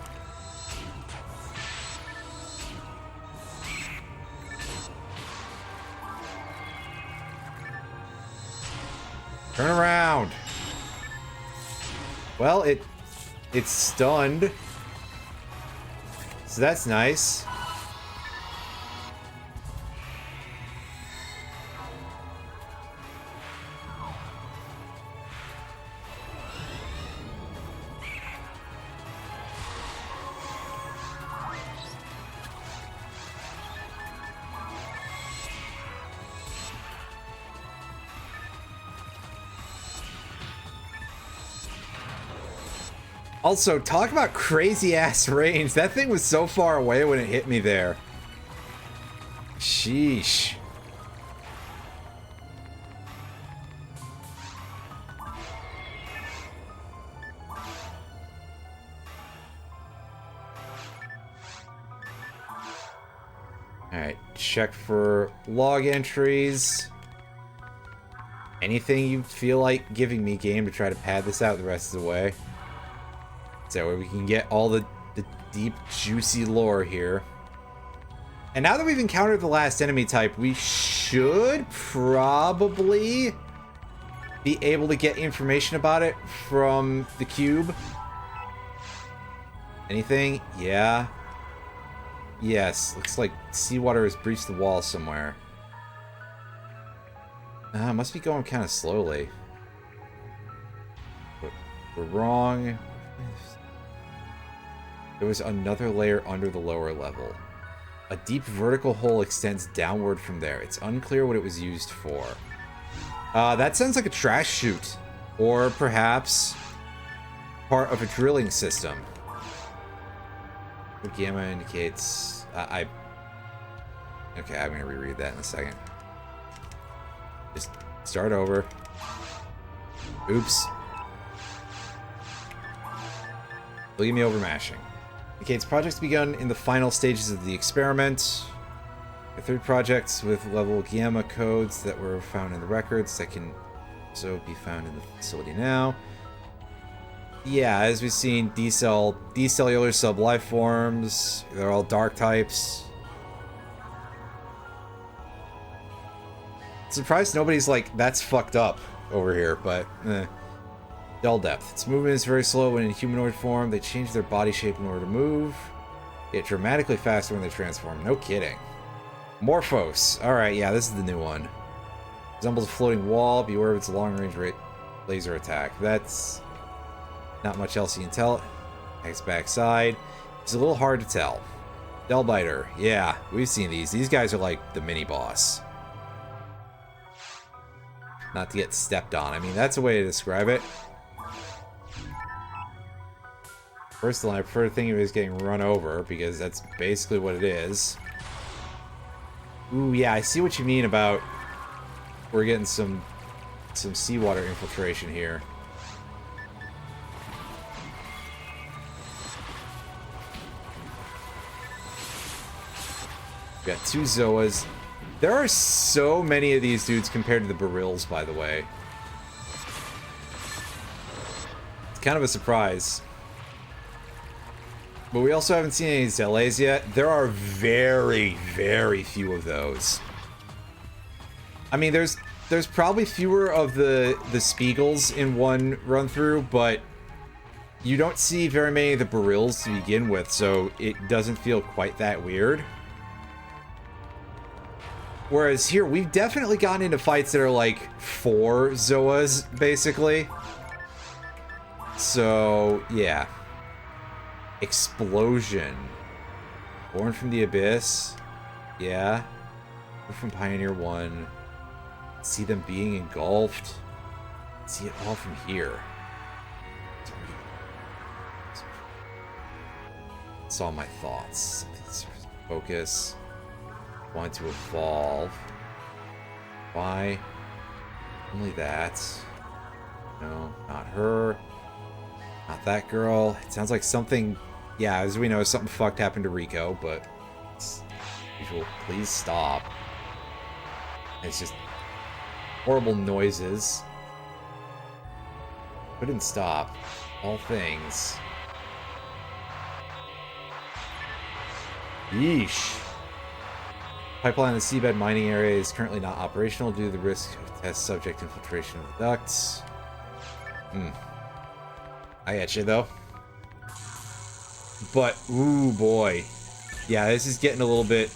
Turn around. Well, it's stunned. So that's nice. Also, talk about crazy-ass range. That thing was so far away when it hit me there. Sheesh. Alright, check for log entries. Anything you feel like giving me, game, to try to pad this out the rest of the way. So where we can get all the deep, juicy lore here. And now that we've encountered the last enemy type, we should probably be able to get information about it from the cube. Anything? Yeah. Yes, looks like seawater has breached the wall somewhere. Must be going kind of slowly. But we're wrong. There was another layer under the lower level. A deep vertical hole extends downward from there. It's unclear what it was used for. That sounds like a trash chute. Or perhaps part of a drilling system. What gamma indicates... Okay, I'm going to reread that in a second. Just start over. Oops. Look at me overmashing. Indicates projects begun in the final stages of the experiment. The third projects with level gamma codes that were found in the records that can also be found in the facility now. Yeah, as we've seen, decellular sub-life forms. They're all dark types. Surprised nobody's like, that's fucked up over here, but Dull depth. Its movement is very slow when in humanoid form. They change their body shape in order to move. Get dramatically faster when they transform. No kidding. Morphos. Alright, yeah, this is the new one. Resembles a floating wall. Beware of its long-range laser attack. That's not much else you can tell. Attacks backside. It's a little hard to tell. Delbiter. Yeah, we've seen these. These guys are like the mini-boss. Not to get stepped on. I mean, that's a way to describe it. Personally, I prefer to think of it as getting run over, because that's basically what it is. Ooh, yeah, I see what you mean about we're getting some seawater infiltration here. We got two Zoas. There are so many of these dudes compared to the Barils, by the way. It's kind of a surprise. But we also haven't seen any Zelays yet. There are very, very few of those. I mean, there's probably fewer of the Spiegels in one run-through, but you don't see very many of the Barils to begin with, so it doesn't feel quite that weird. Whereas here, we've definitely gotten into fights that are like 4 Zoas, basically. So, yeah. Explosion. Born from the Abyss. Yeah. We're from Pioneer 1. See them being engulfed. See it all from here. It's all my thoughts. Focus. Want to evolve. Why? Only that. No, not her. Not that girl. It sounds like something... Yeah, as we know, something fucked happened to Rico, but... It's usual. Please stop. It's just... horrible noises. Couldn't stop. All things. Yeesh. Pipeline in the seabed mining area is currently not operational due to the risk of test subject infiltration of the ducts. I get you, though. But, ooh, boy. Yeah, this is getting a little bit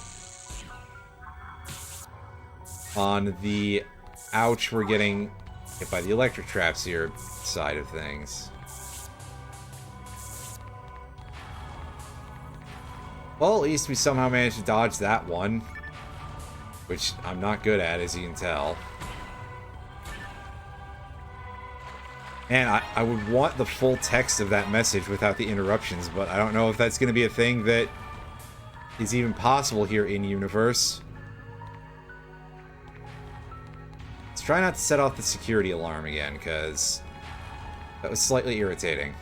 on the ouch, we're getting hit by the electric traps here side of things. Well, at least we somehow managed to dodge that one. Which I'm not good at, as you can tell. Man, I would want the full text of that message without the interruptions, but I don't know if that's going to be a thing that is even possible here in universe. Let's try not to set off the security alarm again, because that was slightly irritating.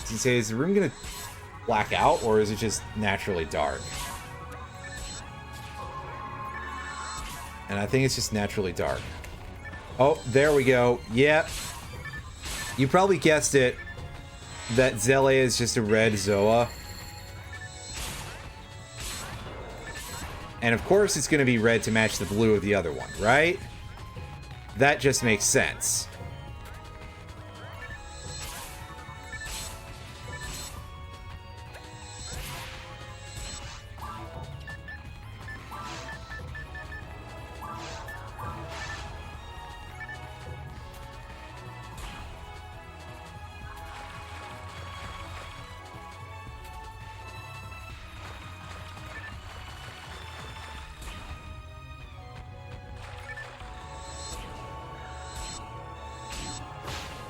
So you say, is the room going to black out, or is it just naturally dark? And I think it's just naturally dark. Oh, there we go. Yep. You probably guessed it. That Zelle is just a red Zoa. And of course it's going to be red to match the blue of the other one, right? That just makes sense.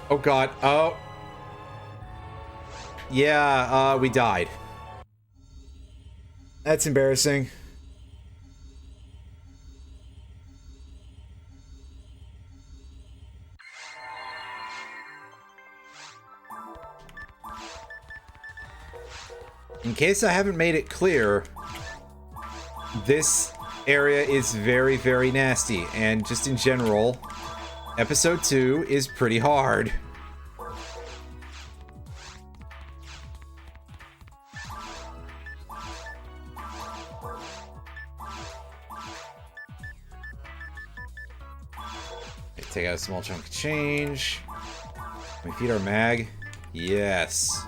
Oh god, oh. Yeah, we died. That's embarrassing. In case I haven't made it clear, this area is very, very nasty, and just in general, Episode 2 is pretty hard. Take out a small chunk of change. Can we feed our mag? Yes.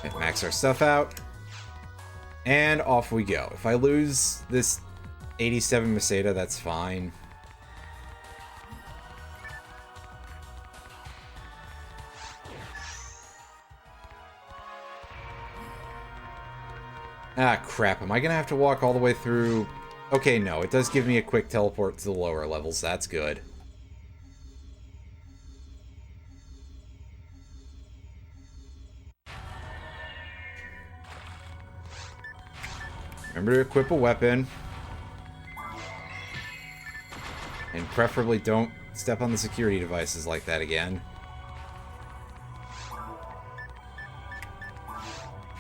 Okay, max our stuff out. And off we go. If I lose this 87 Meseta, that's fine. Ah, crap. Am I gonna have to walk all the way through? Okay, no. It does give me a quick teleport to the lower levels. That's good. Remember to equip a weapon. And preferably don't step on the security devices like that again.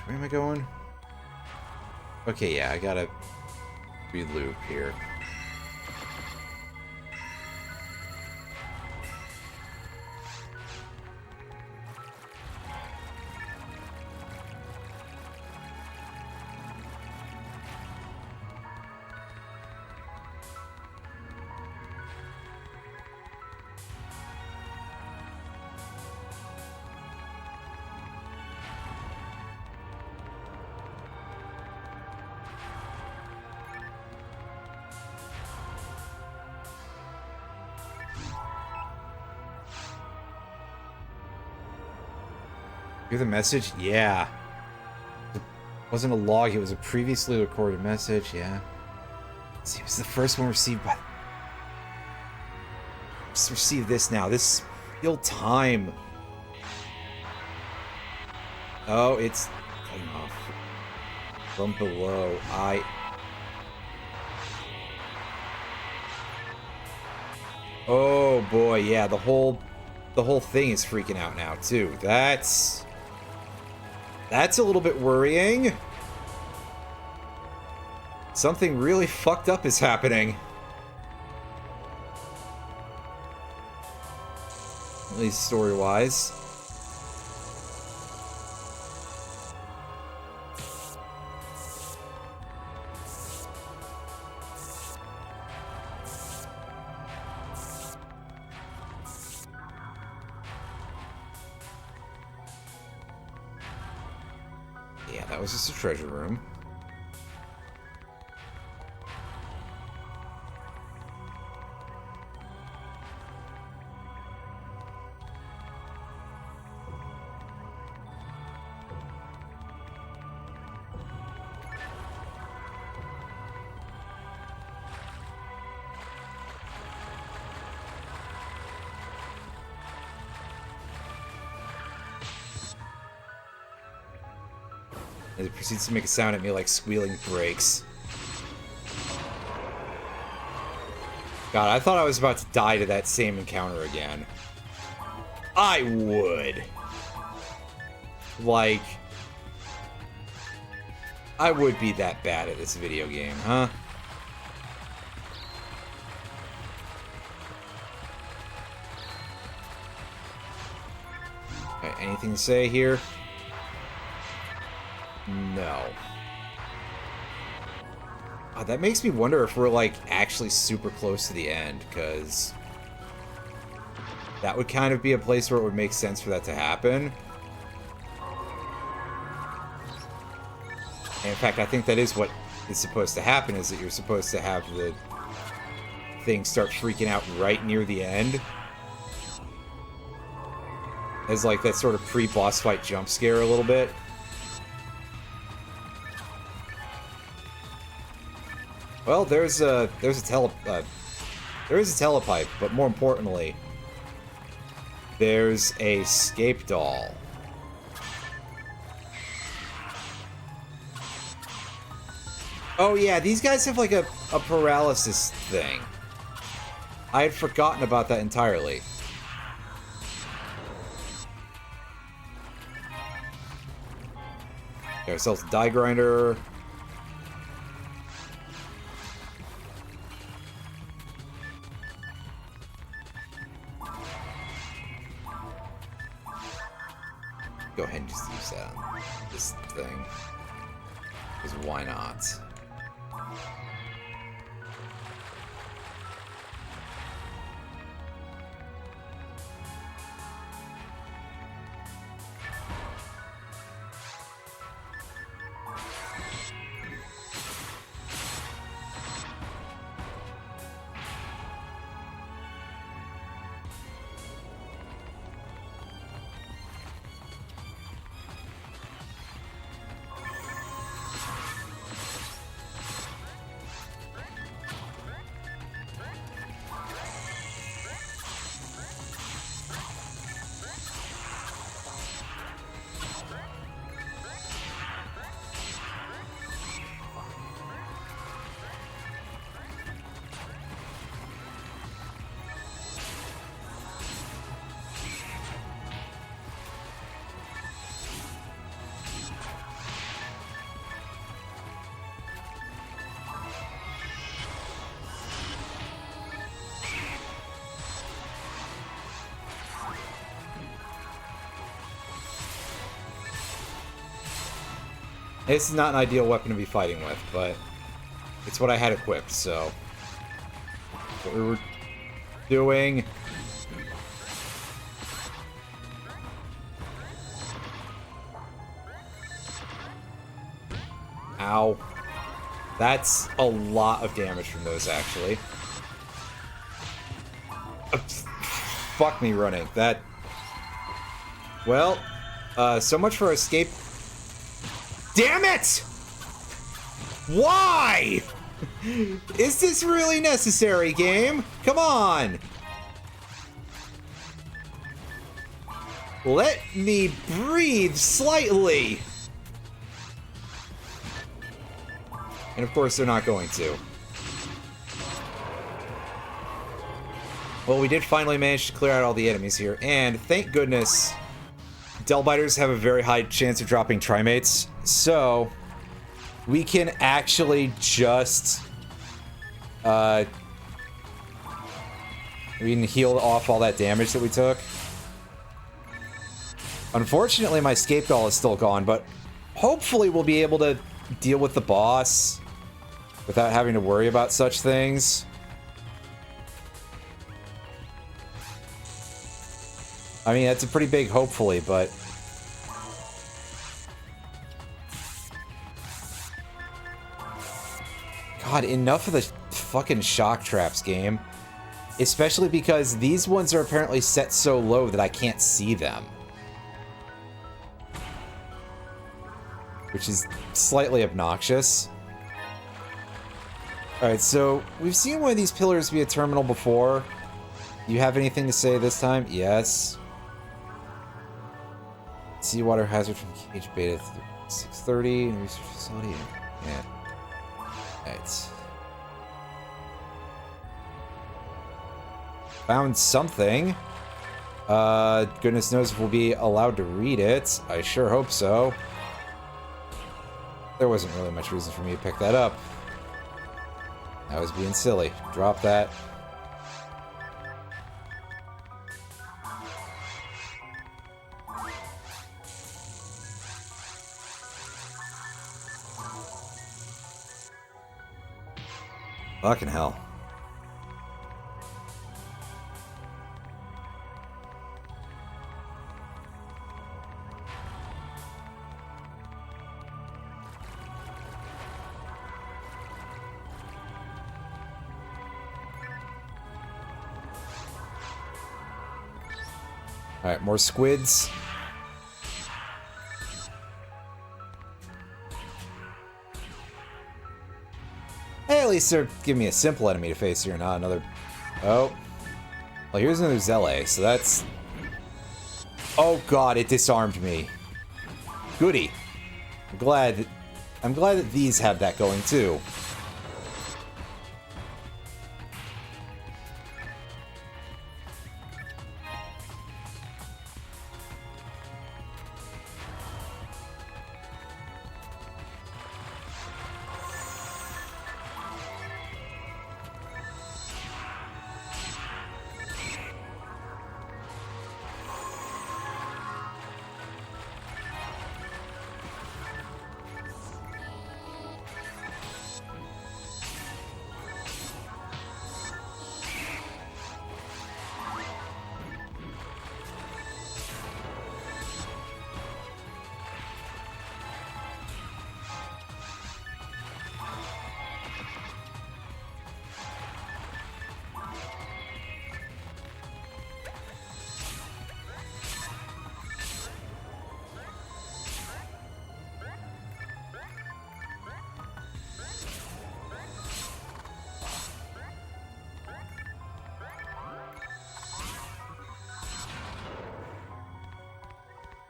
Where am I going? Okay, yeah, I gotta re-loop here. Hear the message? Yeah. It wasn't a log, it was a previously recorded message, yeah. See, it was the first one received by... Just receive this now. This still time. Oh, it's cutting off. From below. Oh boy, yeah, the whole thing is freaking out now too. That's a little bit worrying. Something really fucked up is happening. At least story-wise. Yeah, that was just a treasure room. And it proceeds to make a sound at me like squealing brakes. God, I thought I was about to die to that same encounter again. I would. Like, I would be that bad at this video game, huh? Okay, anything to say here? No. Oh, that makes me wonder if we're, like, actually super close to the end, because that would kind of be a place where it would make sense for that to happen. And in fact, I think that is what is supposed to happen, is that you're supposed to have the thing start freaking out right near the end. As, like, that sort of pre-boss fight jump scare a little bit. Well, there is a telepipe, but more importantly, there's a scape doll. Oh yeah, these guys have like a paralysis thing. I had forgotten about that entirely. Get ourselves a die grinder. Go ahead and just use that on this thing. Because why not? This is not an ideal weapon to be fighting with, but it's what I had equipped, so what we were doing. Ow. That's a lot of damage from those, actually. Fuck me running. That... Well, so much for escape... Damn it! Why? Is this really necessary, game? Come on! Let me breathe slightly! And of course they're not going to. Well, we did finally manage to clear out all the enemies here, and thank goodness Delbiters have a very high chance of dropping Trimates, so we can actually just we can heal off all that damage that we took. Unfortunately, my escape doll is still gone, but hopefully we'll be able to deal with the boss without having to worry about such things. I mean, that's a pretty big hopefully, but... God, enough of the fucking shock traps, game. Especially because these ones are apparently set so low that I can't see them. Which is slightly obnoxious. Alright, so we've seen one of these pillars be a terminal before. You have anything to say this time? Yes. Seawater hazard from cage beta 6:30 in research facility. Yeah. Right. Found something. Goodness knows if we'll be allowed to read it. I sure hope so. There wasn't really much reason for me to pick that up. I was being silly. Drop that. Fucking hell. Alright, more squids. Hey, at least they're giving me a simple enemy to face here, not another... Oh. Well, here's another Zele, so that's... Oh god, it disarmed me. Goody. I'm glad that these have that going too.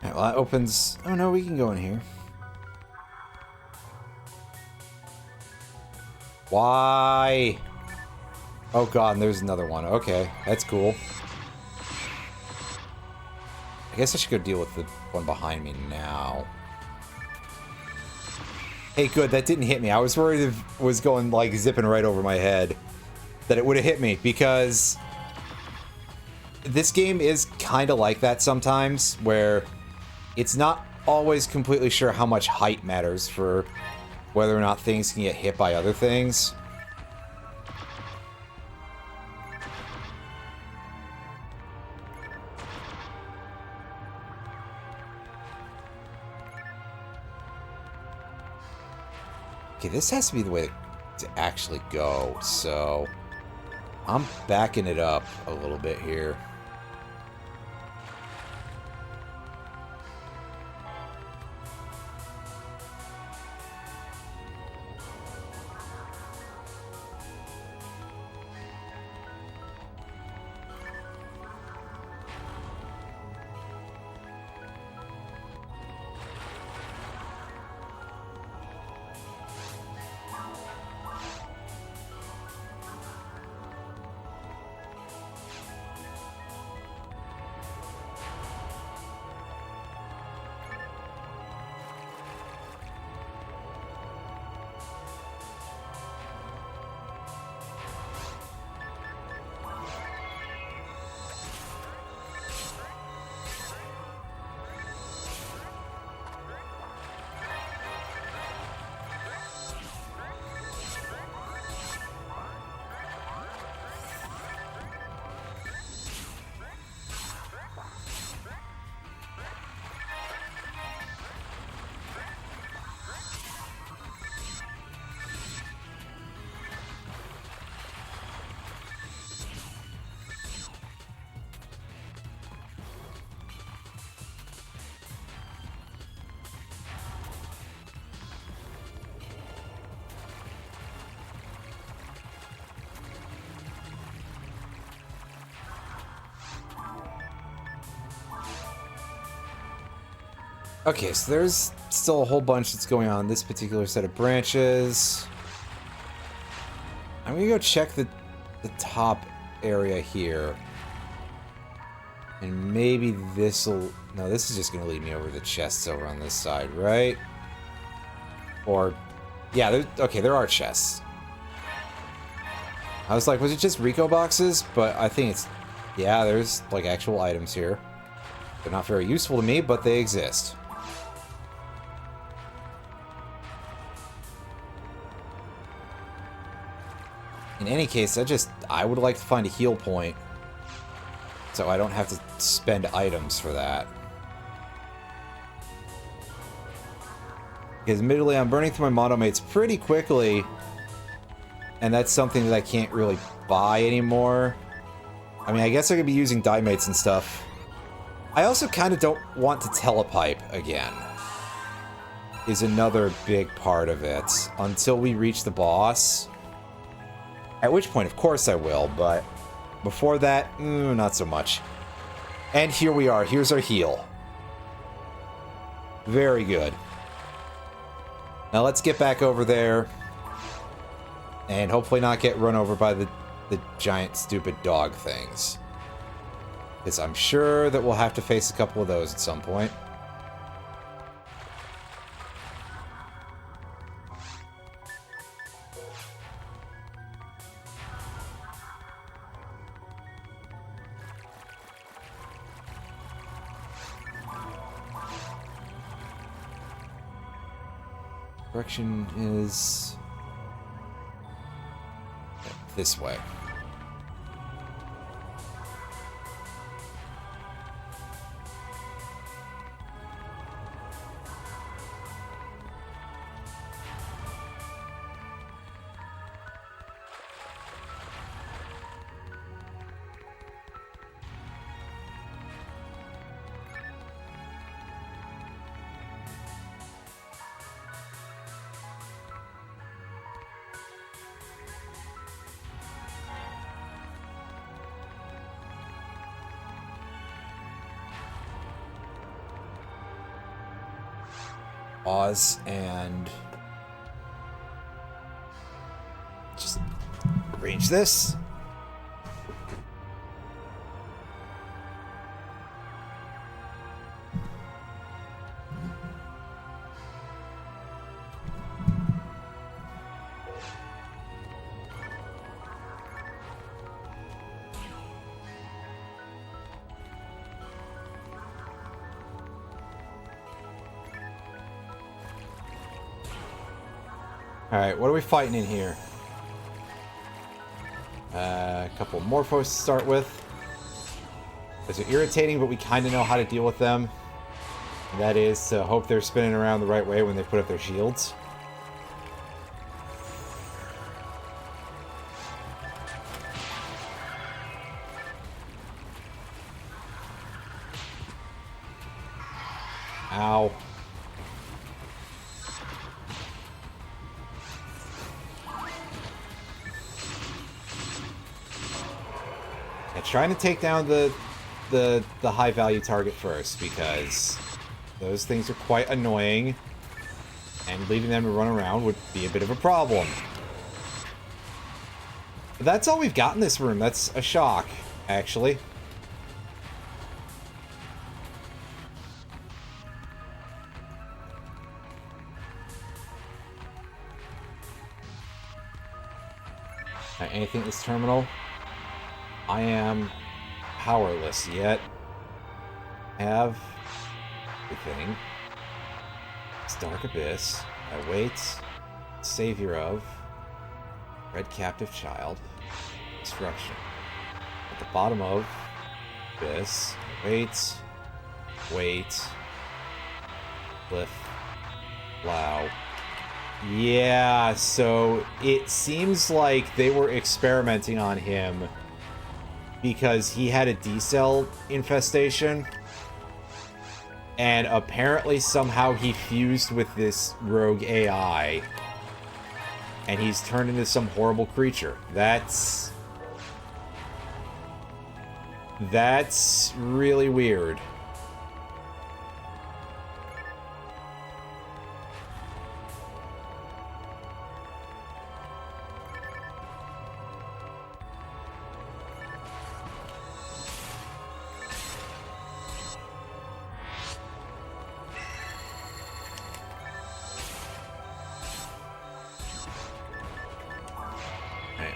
Alright, well that opens... Oh no, we can go in here. Why? Oh god, and there's another one. Okay, that's cool. I guess I should go deal with the one behind me now. Hey, good, that didn't hit me. I was worried it was going, like, zipping right over my head. That it would have hit me, because... This game is kind of like that sometimes, where it's not always completely sure how much height matters for whether or not things can get hit by other things. Okay, this has to be the way to actually go, so I'm backing it up a little bit here. Okay, so there's still a whole bunch that's going on in this particular set of branches. I'm gonna go check the top area here. And maybe this'll... No, this is just gonna lead me over the chests over on this side, right? Or... Yeah, okay, there are chests. I was like, was it just Rico boxes? But I think it's... Yeah, there's, like, actual items here. They're not very useful to me, but they exist. In any case, I would like to find a heal point, so I don't have to spend items for that. Because admittedly, I'm burning through my monomates pretty quickly, and that's something that I can't really buy anymore. I mean, I guess I could be using dimates and stuff. I also kind of don't want to telepipe again, is another big part of it, until we reach the boss. At which point, of course I will, but before that, not so much. And here we are. Here's our heal. Very good. Now let's get back over there and hopefully not get run over by the giant stupid dog things. Because I'm sure that we'll have to face a couple of those at some point. Direction is this way. Pause and just arrange this. Alright, what are we fighting in here? A couple of Morphos to start with. Those are irritating, but we kind of know how to deal with them. And that is to hope they're spinning around the right way when they put up their shields. Ow. Trying to take down the high value target first, because those things are quite annoying, and leaving them to run around would be a bit of a problem. But that's all we've got in this room. That's a shock, actually. Anything at this terminal? I am powerless yet. Have everything. It's Dark Abyss. I wait. Savior of. Red Captive Child. Destruction. At the bottom of this. Wait. Wait. Cliff. Plow. Yeah, so it seems like they were experimenting on him because he had a D-cell infestation, and apparently somehow he fused with this rogue AI, and he's turned into some horrible creature. That's really weird.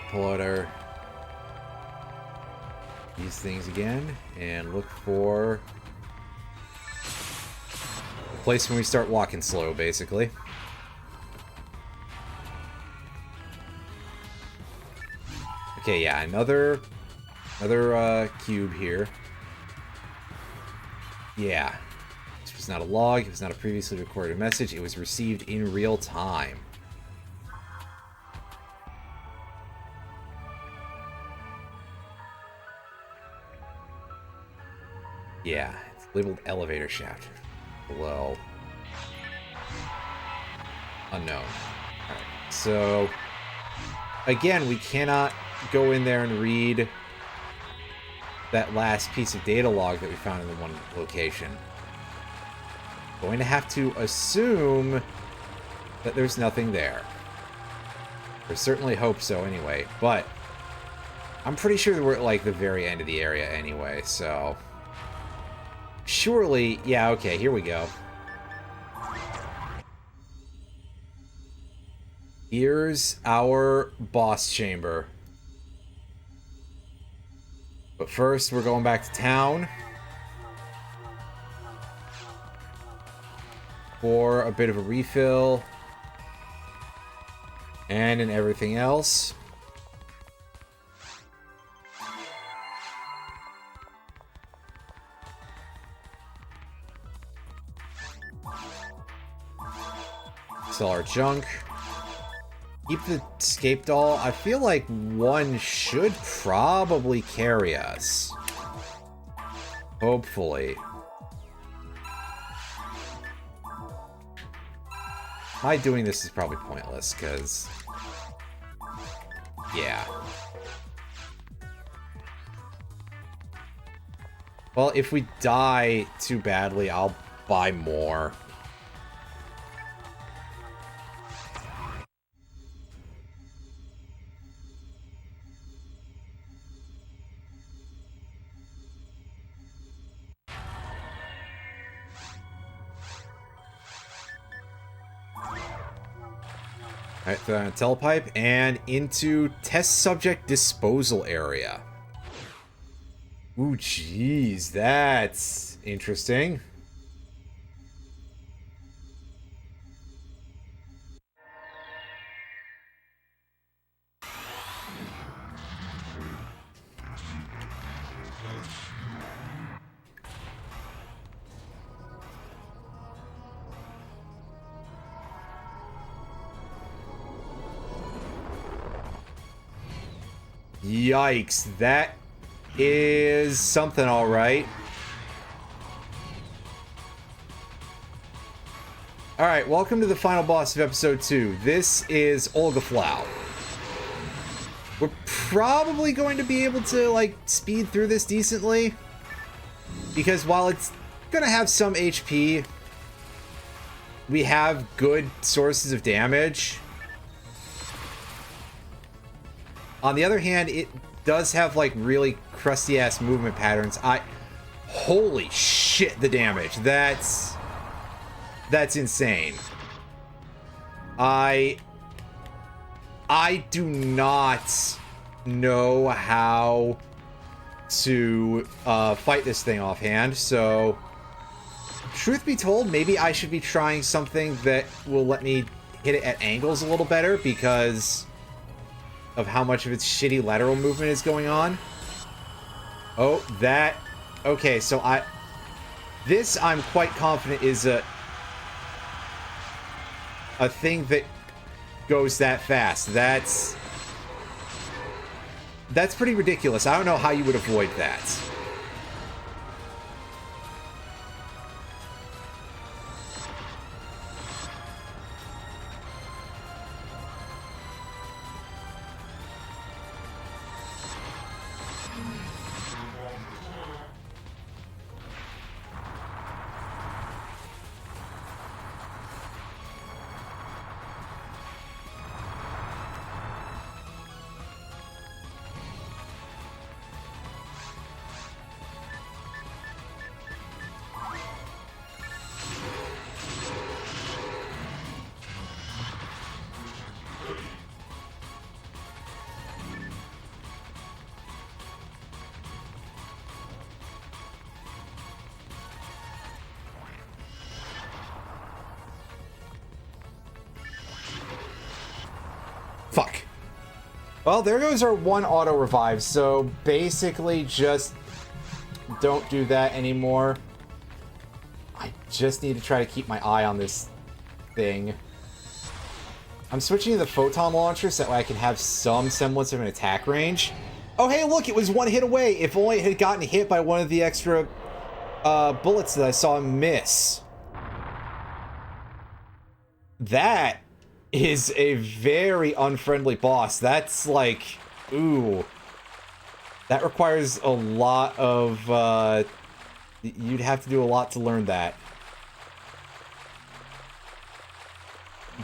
pull out these things again and look for the place when we start walking slow, basically. Okay, yeah, another cube here. Yeah. This was not a log. It was not a previously recorded message. It was received in real time. Yeah, it's labeled elevator shaft. Below. Unknown. Alright, so... Again, we cannot go in there and read that last piece of data log that we found in the one location. Going to have to assume that there's nothing there. Or certainly hope so anyway, but I'm pretty sure that we're at like the very end of the area anyway, so... Surely, yeah, okay, here we go. Here's our boss chamber. But first, we're going back to town for a bit of a refill and in everything else. Sell our junk. Keep the escape doll. I feel like one should probably carry us. Hopefully. My doing this is probably pointless, because... Yeah. Well, if we die too badly, I'll buy more. Alright, throw down a telepipe and into test subject disposal area. Ooh, jeez, that's interesting. Yikes, that is something, all right. All right, welcome to the final boss of episode 2. This is Olga Flau. We're probably going to be able to, like, speed through this decently, because while it's gonna have some HP, we have good sources of damage. On the other hand, it does have, like, really crusty-ass movement patterns. Holy shit, the damage. That's insane. I do not know how to fight this thing offhand, so... Truth be told, maybe I should be trying something that will let me hit it at angles a little better, because... of how much of its shitty lateral movement is going on. Oh, that... Okay, so this, I'm quite confident, is a thing that goes that fast. That's pretty ridiculous. I don't know how you would avoid that. Fuck. Well, there goes our one auto revive, so basically just don't do that anymore. I just need to try to keep my eye on this thing. I'm switching to the photon launcher so that way I can have some semblance of an attack range. Oh, hey, look, it was one hit away. If only it had gotten hit by one of the extra bullets that I saw him miss. That is a very unfriendly boss. That's like, ooh. That requires a lot of, you'd have to do a lot to learn that.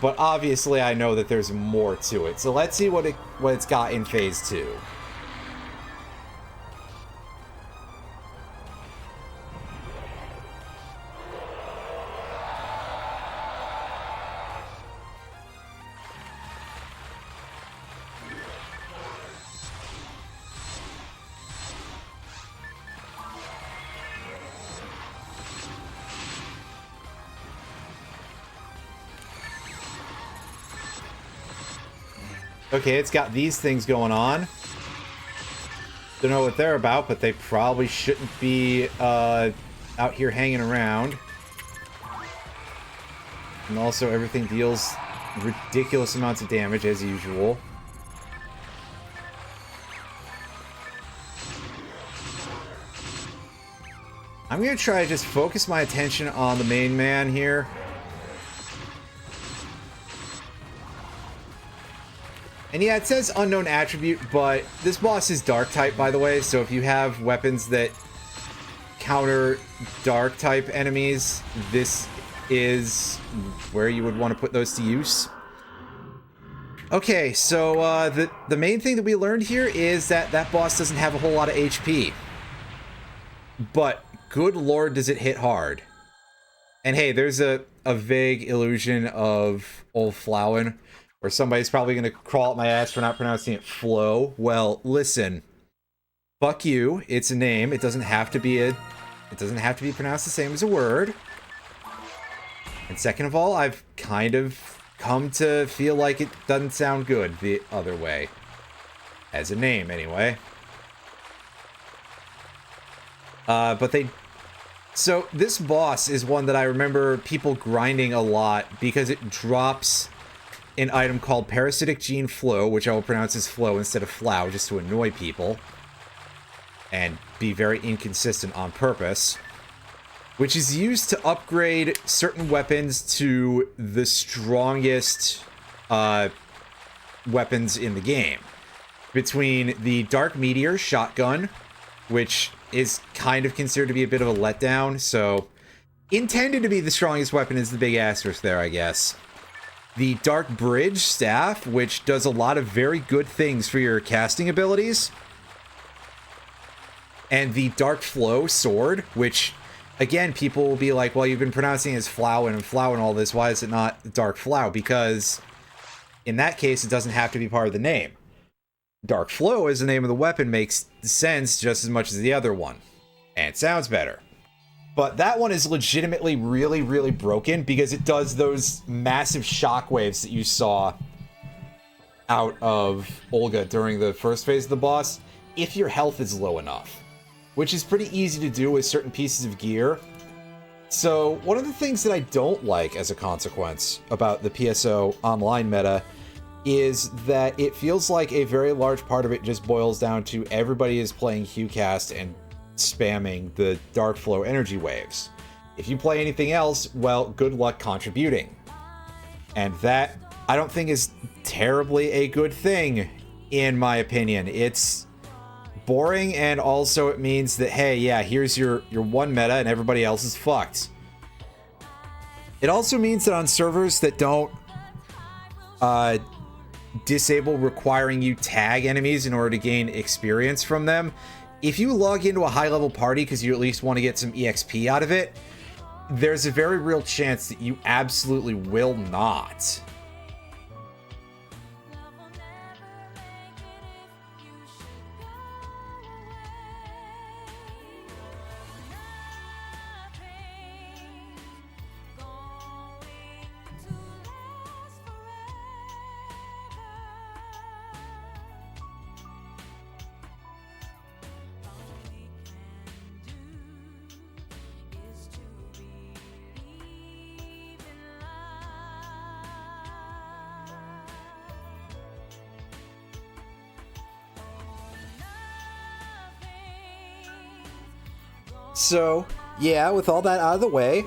But obviously I know that there's more to it. So let's see what it's got in phase 2. Okay, it's got these things going on. Don't know what they're about, but they probably shouldn't be out here hanging around. And also, everything deals ridiculous amounts of damage, as usual. I'm going to try to just focus my attention on the main man here. And yeah, it says unknown attribute, but this boss is dark type, by the way, so if you have weapons that counter dark type enemies, this is where you would want to put those to use. Okay, so the main thing that we learned here is that that boss doesn't have a whole lot of HP. But good lord, does it hit hard. And hey, there's a vague illusion of old Flowen, or somebody's probably going to crawl up my ass for not pronouncing it Flo. Well, listen. Fuck you. It's a name. It doesn't have to be pronounced the same as a word. And second of all, I've kind of come to feel like it doesn't sound good the other way. As a name, anyway. So this boss is one that I remember people grinding a lot because it drops an item called Parasitic Gene Flow, which I will pronounce as Flow instead of Flow, just to annoy people. And be very inconsistent on purpose. Which is used to upgrade certain weapons to the strongest weapons in the game. Between the Dark Meteor shotgun, which is kind of considered to be a bit of a letdown, so intended to be the strongest weapon is the big asterisk there, I guess. The Dark Bridge staff, which does a lot of very good things for your casting abilities. And the Dark Flow sword, which, again, people will be like, well, you've been pronouncing it as Flowen and Flow and all this, why is it not Dark Flow? Because in that case, it doesn't have to be part of the name. Dark Flow as the name of the weapon makes sense just as much as the other one. And it sounds better. But that one is legitimately really, really broken because it does those massive shockwaves that you saw out of Olga during the first phase of the boss, if your health is low enough. Which is pretty easy to do with certain pieces of gear. So, one of the things that I don't like as a consequence about the PSO online meta is that it feels like a very large part of it just boils down to everybody is playing HuCast and spamming the Dark Flow energy waves. If you play anything else, well, good luck contributing. And that, I don't think, is terribly a good thing, in my opinion. It's boring, and also it means that, hey, yeah, here's your one meta and everybody else is fucked. It also means that on servers that don't disable requiring you tag enemies in order to gain experience from them, if you log into a high-level party because you at least want to get some EXP out of it, there's a very real chance that you absolutely will not. So, yeah, with all that out of the way,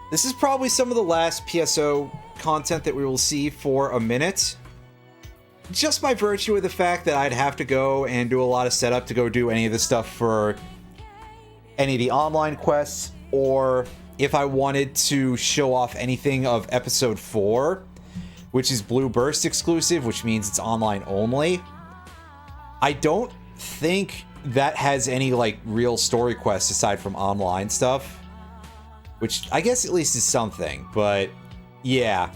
this is probably some of the last PSO content that we will see for a minute. Just by virtue of the fact that I'd have to go and do a lot of setup to go do any of the stuff for any of the online quests, or if I wanted to show off anything of Episode 4, which is Blue Burst exclusive, which means it's online only. I don't think that has any, like, real story quests aside from online stuff, which I guess at least is something, but yeah.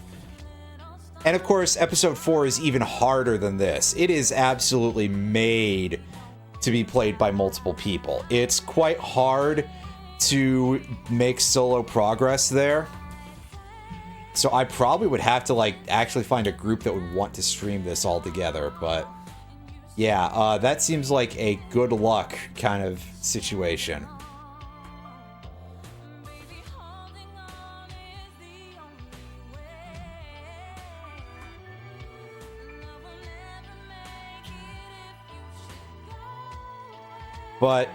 And of course, Episode 4 is even harder than this. It is absolutely made to be played by multiple people. It's quite hard to make solo progress there. So I probably would have to, like, actually find a group that would want to stream this all together, but yeah, that seems like a good luck kind of situation. But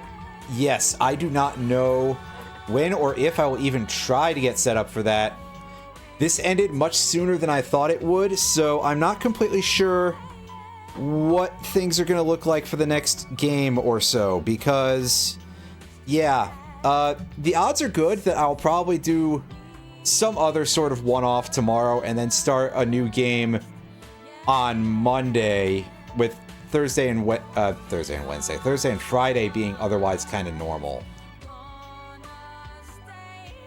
yes, I do not know when or if I will even try to get set up for that. This ended much sooner than I thought it would, so I'm not completely sure what things are going to look like for the next game or so, because, yeah, the odds are good that I'll probably do some other sort of one-off tomorrow and then start a new game on Monday, with Thursday and Wednesday. Thursday and Friday being otherwise kind of normal.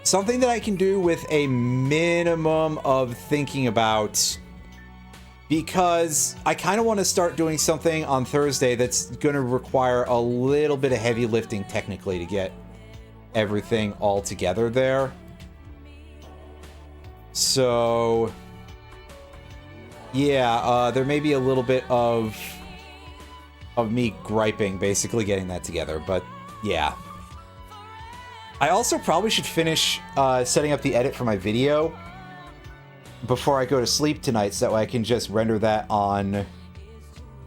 Something that I can do with a minimum of thinking about, because I kind of want to start doing something on Thursday that's going to require a little bit of heavy lifting technically to get everything all together there. So, yeah, there may be a little bit of me griping, basically getting that together, but yeah. I also probably should finish setting up the edit for my video before I go to sleep tonight, so that way I can just render that on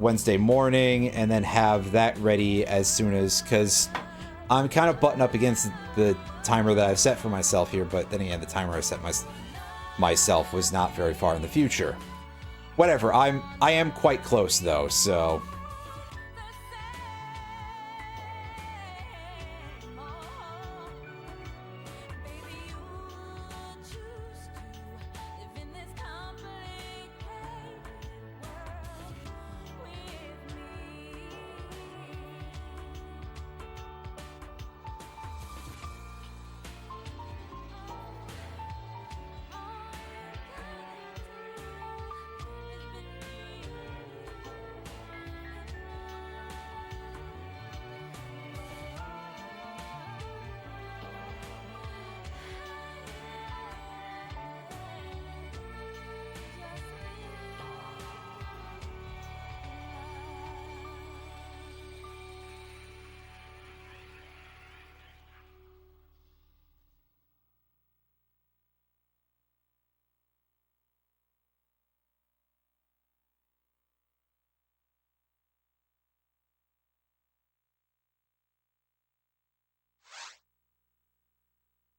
Wednesday morning and then have that ready as soon as, because I'm kind of butting up against the timer that I've set for myself here, but then again, the timer I set myself was not very far in the future. Whatever, I am quite close though, so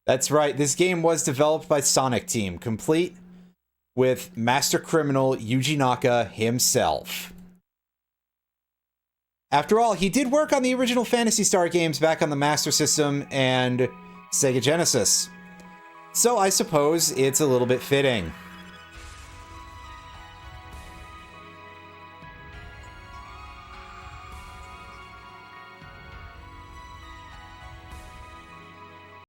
that's right, this game was developed by Sonic Team, complete with Master Criminal Yuji Naka himself. After all, he did work on the original Phantasy Star games back on the Master System and Sega Genesis. So I suppose it's a little bit fitting.